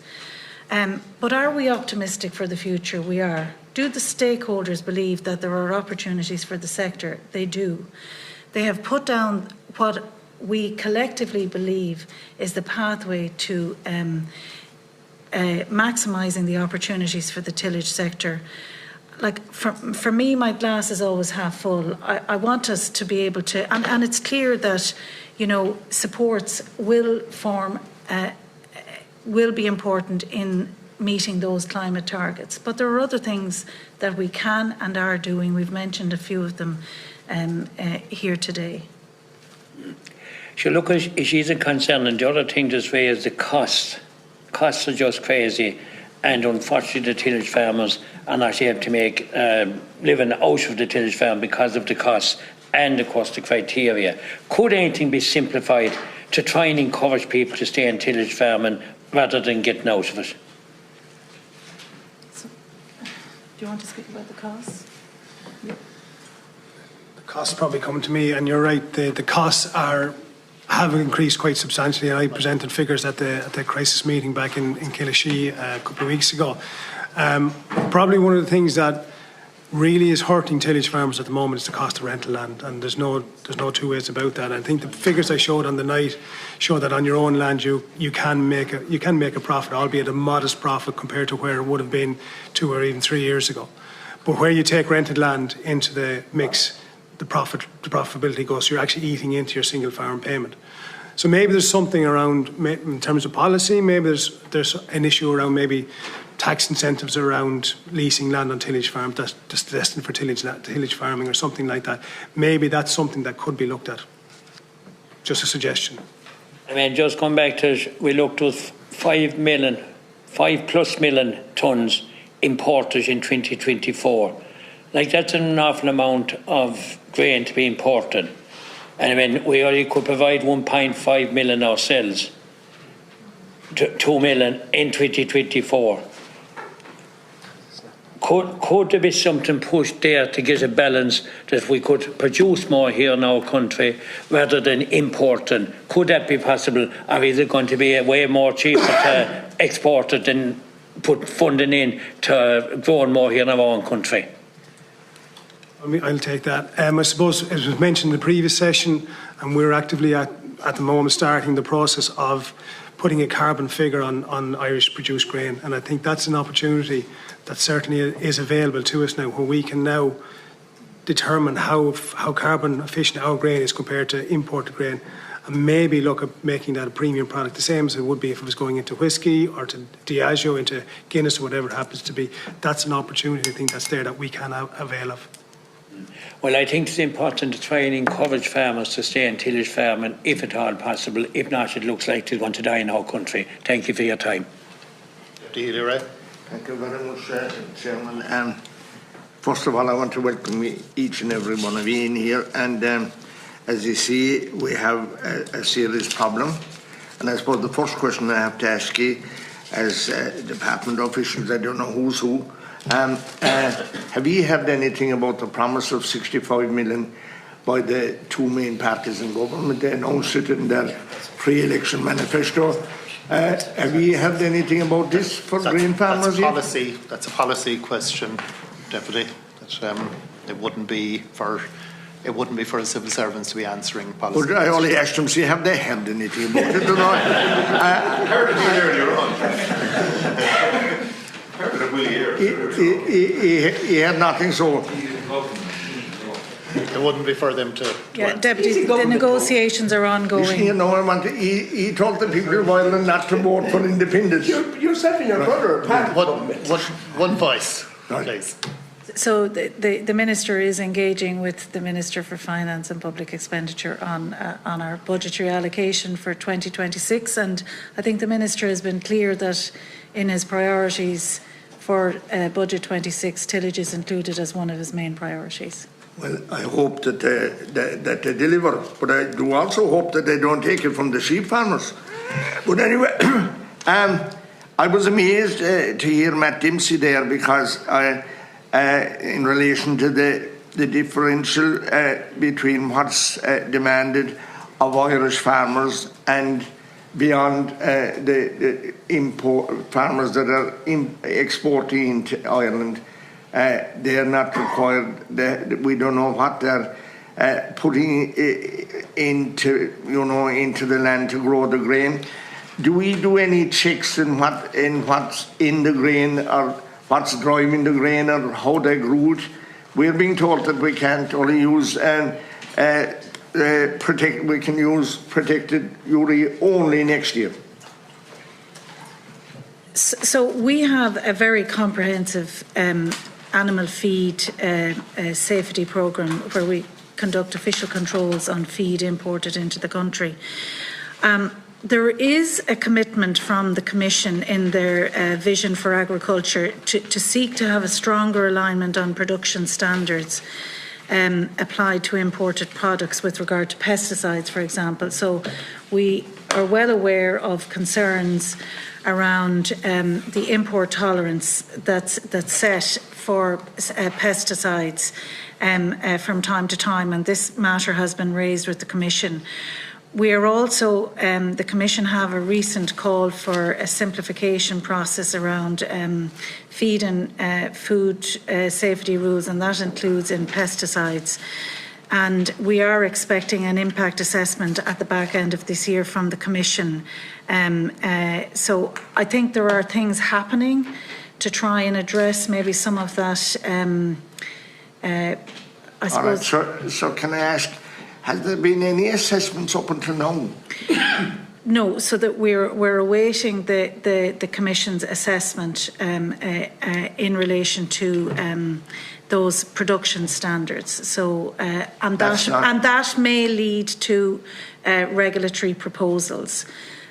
But are we optimistic for the future? We are. Do the stakeholders believe that there are opportunities for the sector? They do. They have put down what we collectively believe is the pathway to maximising the opportunities for the tillage sector. Like for me, my glass is always half full. I want us to be able to, and it's clear that, you know, supports will be important in meeting those climate targets. But there are other things that we can and are doing. We've mentioned a few of them here today. So look, she's a concern, and the other thing this way is the costs. Costs are just crazy, and unfortunately the tillage farmers are not able to make living out of the tillage farm because of the costs and, of course, the criteria. Could anything be simplified to try and encourage people to stay in tillage farming rather than getting out of it? So, do you want to speak about the costs? The costs probably come to me, and you're right, the costs have increased quite substantially. I presented figures at the crisis meeting back in Killashee a couple of weeks ago. Probably one of the things that really is hurting tillage farmers at the moment is the cost of rental land, and there's no two ways about that. I think the figures I showed on the night show that on your own land you can make a profit, albeit a modest profit compared to where it would have been 2 or even 3 years ago. But where you take rented land into the mix, the profitability goes. So you're actually eating into your single farm payment. So maybe there's something around in terms of policy. Maybe there's an issue around maybe tax incentives around leasing land on tillage farms that's destined for tillage farming or something like that. Maybe that's something that could be looked at. Just a suggestion. I mean, just come back to it, we looked at 5+ million tonnes imported in 2024. Like, that's an awful amount of grain to be imported. And I mean, we only could provide 1.5 million ourselves, 2 million in 2024. Could there be something pushed there to get a balance that we could produce more here in our country rather than importing? Could that be possible, or is it going to be way more cheaper to export it than put funding in to growing more here in our own country? I'll take that. I suppose it was mentioned in the previous session, and we're actively at the moment starting the process of putting a carbon figure on Irish produced grain, and I think that's an opportunity that certainly is available to us now, where we can now determine how carbon efficient our grain is compared to imported grain, and maybe look at making that a premium product, the same as it would be if it was going into whiskey or to Diageo, into Guinness or whatever it happens to be. That's an opportunity, I think, that's there that we can avail of. Well, I think it's important to try and encourage farmers to stay in tillage farming if at all possible. If not, it looks like they're going to die in our country. Thank you for your time. Thank you very much, Chairman. First of all, I want to welcome each and every one of you in here. And as you see, we have a serious problem. And I suppose the first question I have to ask you, as department officials, I don't know who's who, have you heard anything about the promise of 65 million by the 2 main parties in government? They announced it in their pre-election manifesto. Have you heard anything about this for grain farmers? That's a policy question, Deputy. It wouldn't be for civil servants to be answering policy. But I only asked them, see, have they heard anything about it? I heard it earlier on. He had nothing, so It wouldn't be for them to Yeah, answer. Deputy, the negotiations are ongoing. You know, I want to, he told the people of Ireland not to vote for independence. Yourself and your brother are part of one voice, please. So the Minister is engaging with the Minister for Finance and Public Expenditure on our budgetary allocation for 2026, and I think the Minister has been clear that in his priorities for Budget 26, tillage is included as one of his main priorities. Well, I hope that they deliver, but I do also hope that they don't take it from the sheep farmers. But anyway, I was amazed to hear Matt Dempsey there, because in relation to the differential between what's demanded of Irish farmers and beyond the import farmers that are exporting into Ireland. They are not required. We don't know what they're putting into the land to grow the grain. Do we do any checks in what's in the grain, or what's driving the grain, or how they grew it? We're being told that we can't only use we can use protected urea only next year. So we have a very comprehensive animal feed safety programme where we conduct official controls on feed imported into the country. There is a commitment from the Commission in their vision for agriculture to seek to have a stronger alignment on production standards applied to imported products with regard to pesticides, for example. So we are well aware of concerns around the import tolerance that's set for pesticides from time to time, and this matter has been raised with the Commission. We are also, the Commission have a recent call for a simplification process around feed and food safety rules, and that includes in pesticides. And we are expecting an impact assessment at the back end of this year from the Commission. So I think there are things happening to try and address maybe some of that. I suppose. All right, so can I ask, has there been any assessments up until now? No, so that we're awaiting the Commission's assessment in relation to those production standards. So and that may lead to regulatory proposals.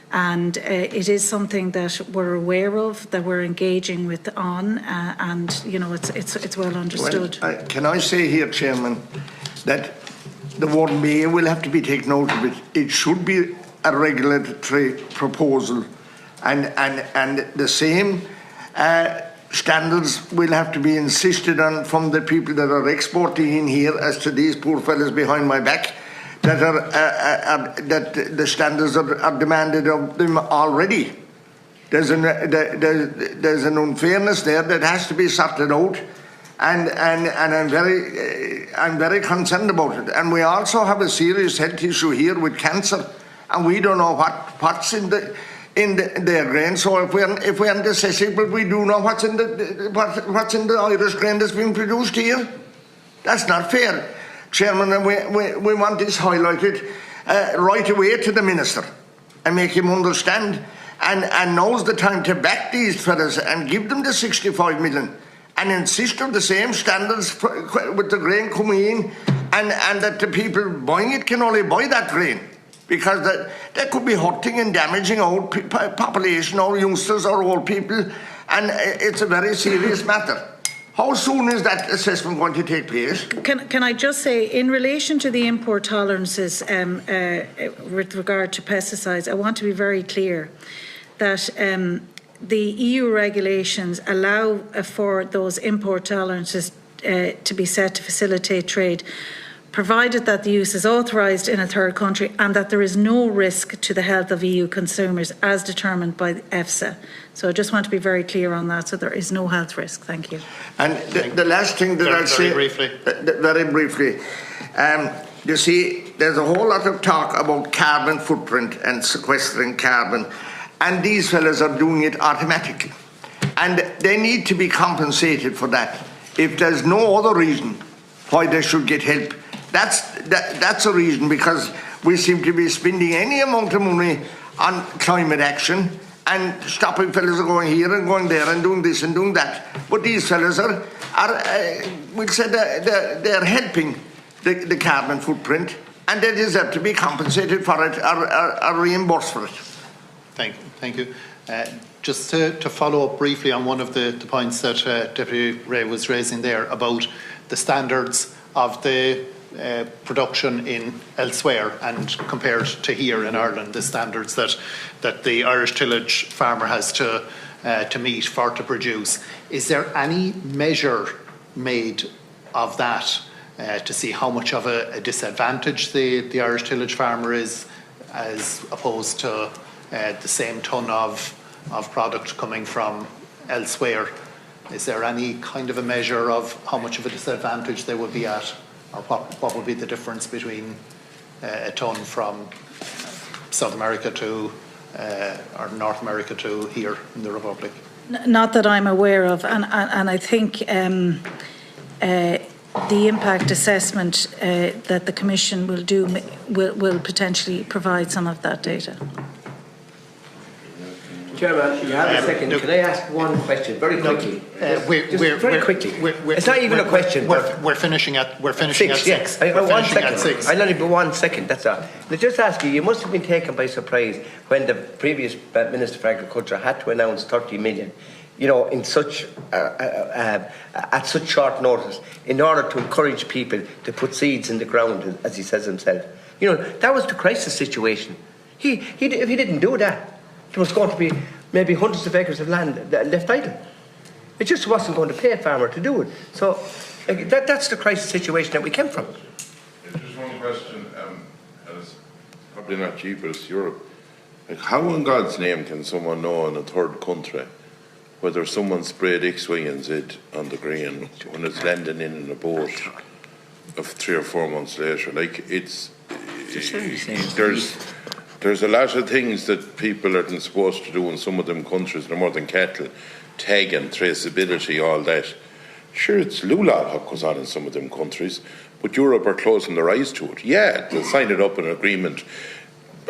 And it is something that we're aware of, that we're engaging with on, and you know it's well understood. Well, can I say here, Chairman, that the word may will have to be taken out of it. It should be a regulatory proposal, and the same standards will have to be insisted on from the people that are exporting in here as to these poor fellas behind my back. That the standards are demanded of them already. There's an unfairness there that has to be sorted out, and I'm very concerned about it. And we also have a serious health issue here with cancer, and we don't know what's in their grain. So if we're inaccessible, we do know what's in the Irish grain that's being produced here. That's not fair, Chairman, and we want this highlighted right away to the Minister and make him understand. And now's the time to back these fellas and give them the 65 million and insist on the same standards with the grain coming in, and that the people buying it can only buy that grain, because that could be hurting and damaging our population, our youngsters, our old people, and it's a very serious matter. How soon is that assessment going to take place? Can I just say, in relation to the import tolerances with regard to pesticides, I want to be very clear that the EU regulations allow for those import tolerances to be set to facilitate trade, provided that the use is authorised in a third country and that there is no risk to the health of EU consumers as determined by EFSA. So I just want to be very clear on that, so there is no health risk. Thank you. And the last thing that I'll say, very briefly, you see, there's a whole lot of talk about carbon footprint and sequestering carbon, and these fellas are doing it automatically. And they need to be compensated for that. If there's no other reason why they should get help, That's a reason, because we seem to be spending any amount of money on climate action and stopping fellas going here and going there and doing this and doing that. But these fellas are we'll say they're helping the carbon footprint, and they deserve to be compensated for it or reimbursed for it. Thank you. Just to follow up briefly on one of the points that Deputy Ray was raising there about the standards of the production in elsewhere and compared to here in Ireland, the standards that the Irish tillage farmer has to meet to produce. Is there any measure made of that to see how much of a disadvantage the Irish tillage farmer is, as opposed to the same ton of product coming from elsewhere? Is there any kind of a measure of how much of a disadvantage they would be at, or what would be the difference between a ton from South America to or North America to here in the Republic? Not that I'm aware of, and I think the impact assessment that the Commission will do will potentially provide some of that data. Chairman, you have a second. Can I ask one question very quickly? Very quickly. It's not even a question. We're finishing at 6. Yes. One second. I'll only be 1 second. That's all. Let's just ask you. You must have been taken by surprise when the previous Minister for Agriculture had to announce 30 million. You know, in such at such short notice, in order to encourage people to put seeds in the ground, as he says himself. You know, that was the crisis situation. If he didn't do that, there was going to be maybe hundreds of acres of land left idle. It just wasn't going to pay a farmer to do it. So that's the crisis situation that we came from. Just one question, and it's probably not cheap, but it's Europe. Like, how in God's name can someone know in a third country whether someone sprayed X, Y, and Z on the grain when it's landing in a boat of 3 or 4 months later? Like, there's a lot of things that people aren't supposed to do in some of them countries, no more than cattle, tagging, traceability, all that. Sure, it's lula what goes on in some of them countries, but Europe are closing their eyes to it. Yeah, they'll sign it up in an agreement.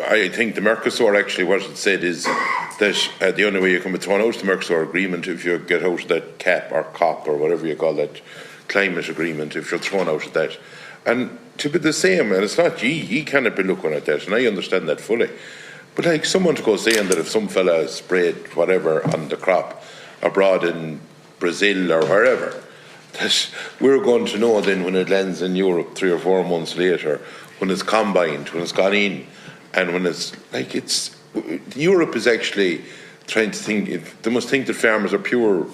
I think the Mercosur, actually, what it said is that the only way you can be thrown out of the Mercosur agreement if you get out of that CAP or COP or whatever you call that climate agreement, if you're thrown out of that. And to be the same, and it's not ye cannot be looking at that, and I understand that fully. But like someone to go saying that if some fella sprayed whatever on the crop abroad in Brazil or wherever, that we're going to know then when it lands in Europe 3 or 4 months later, when it's combined, when it's gone in, and when it's like Europe is actually trying to think, they must think that farmers are pure,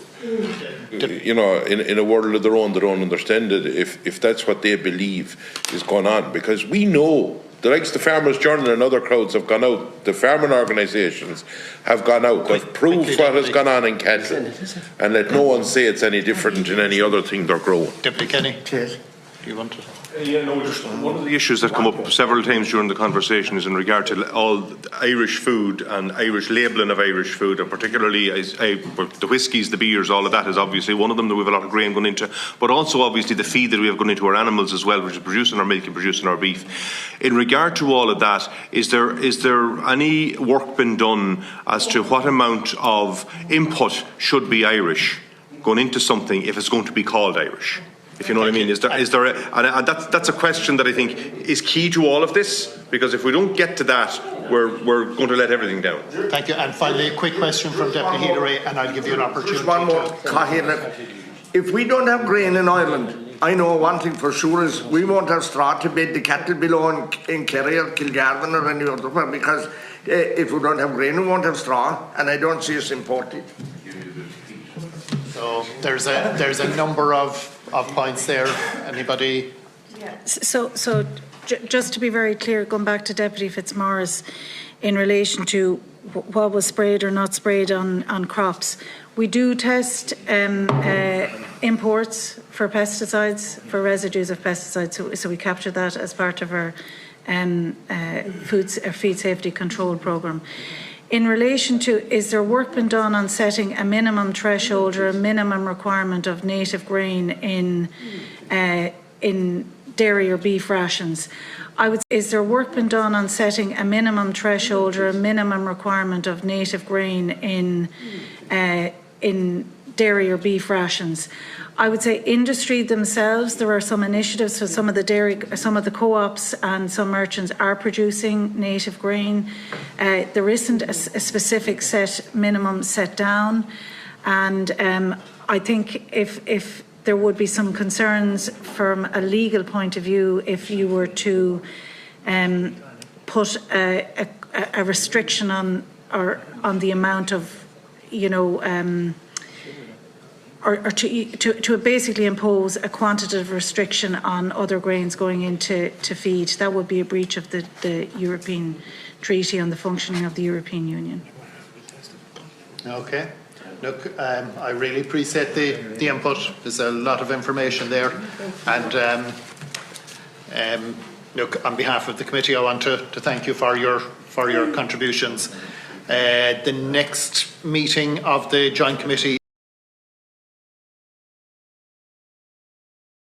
you know, in a world of their own, they don't understand it if that's what they believe is going on. Because we know, the likes the Farmers Journal and other crowds have gone out, the farming organisations have gone out, they've proved what has gone on in cattle, and let no one say it's any different in any other thing they're growing. Deputy Kenny, do you want to? Just one of the issues that come up several times during the conversation is in regard to all Irish food and Irish labelling of Irish food, and particularly the whiskies, the beers, all of that is obviously one of them that we have a lot of grain going into, but also obviously the feed that we have gone into our animals as well, which is producing our milk and producing our beef. In regard to all of that, is there any work been done as to what amount of input should be Irish going into something if it's going to be called Irish? If you know what I mean, and that's a question that I think is key to all of this, because if we don't get to that, we're going to let everything down. Thank you. And finally, a quick question from Deputy Healy, and I'll give you an opportunity. Just one more. If we don't have grain in Ireland, I know one thing for sure is we won't have straw to bed the cattle below in Kerry or Kilgarvan or any other one, because if we don't have grain, we won't have straw, and I don't see us importing. So there's a number of points there. Anybody? Yeah. So just to be very clear, going back to Deputy Fitzmaurice, in relation to what was sprayed or not sprayed on crops, we do test imports for pesticides, for residues of pesticides. So we capture that as part of our feed safety control programme. In relation to, is there work been done on setting a minimum threshold or a minimum requirement of native grain in dairy or beef rations. Is there work been done on setting a minimum threshold or a minimum requirement of native grain in dairy or beef rations? I would say industry themselves, there are some initiatives, so some of the co-ops and some merchants are producing native grain. There isn't a specific minimum set down, and I think if there would be some concerns from a legal point of view if you were to put a restriction on the amount of, or to basically impose a quantitative restriction on other grains going into feed. That would be a breach of the European Treaty on the Functioning of the European Union. Okay. Look, I really appreciate the input. There's a lot of information there. And look, on behalf of the committee, I want to thank you for your contributions. The next meeting of the Joint Committee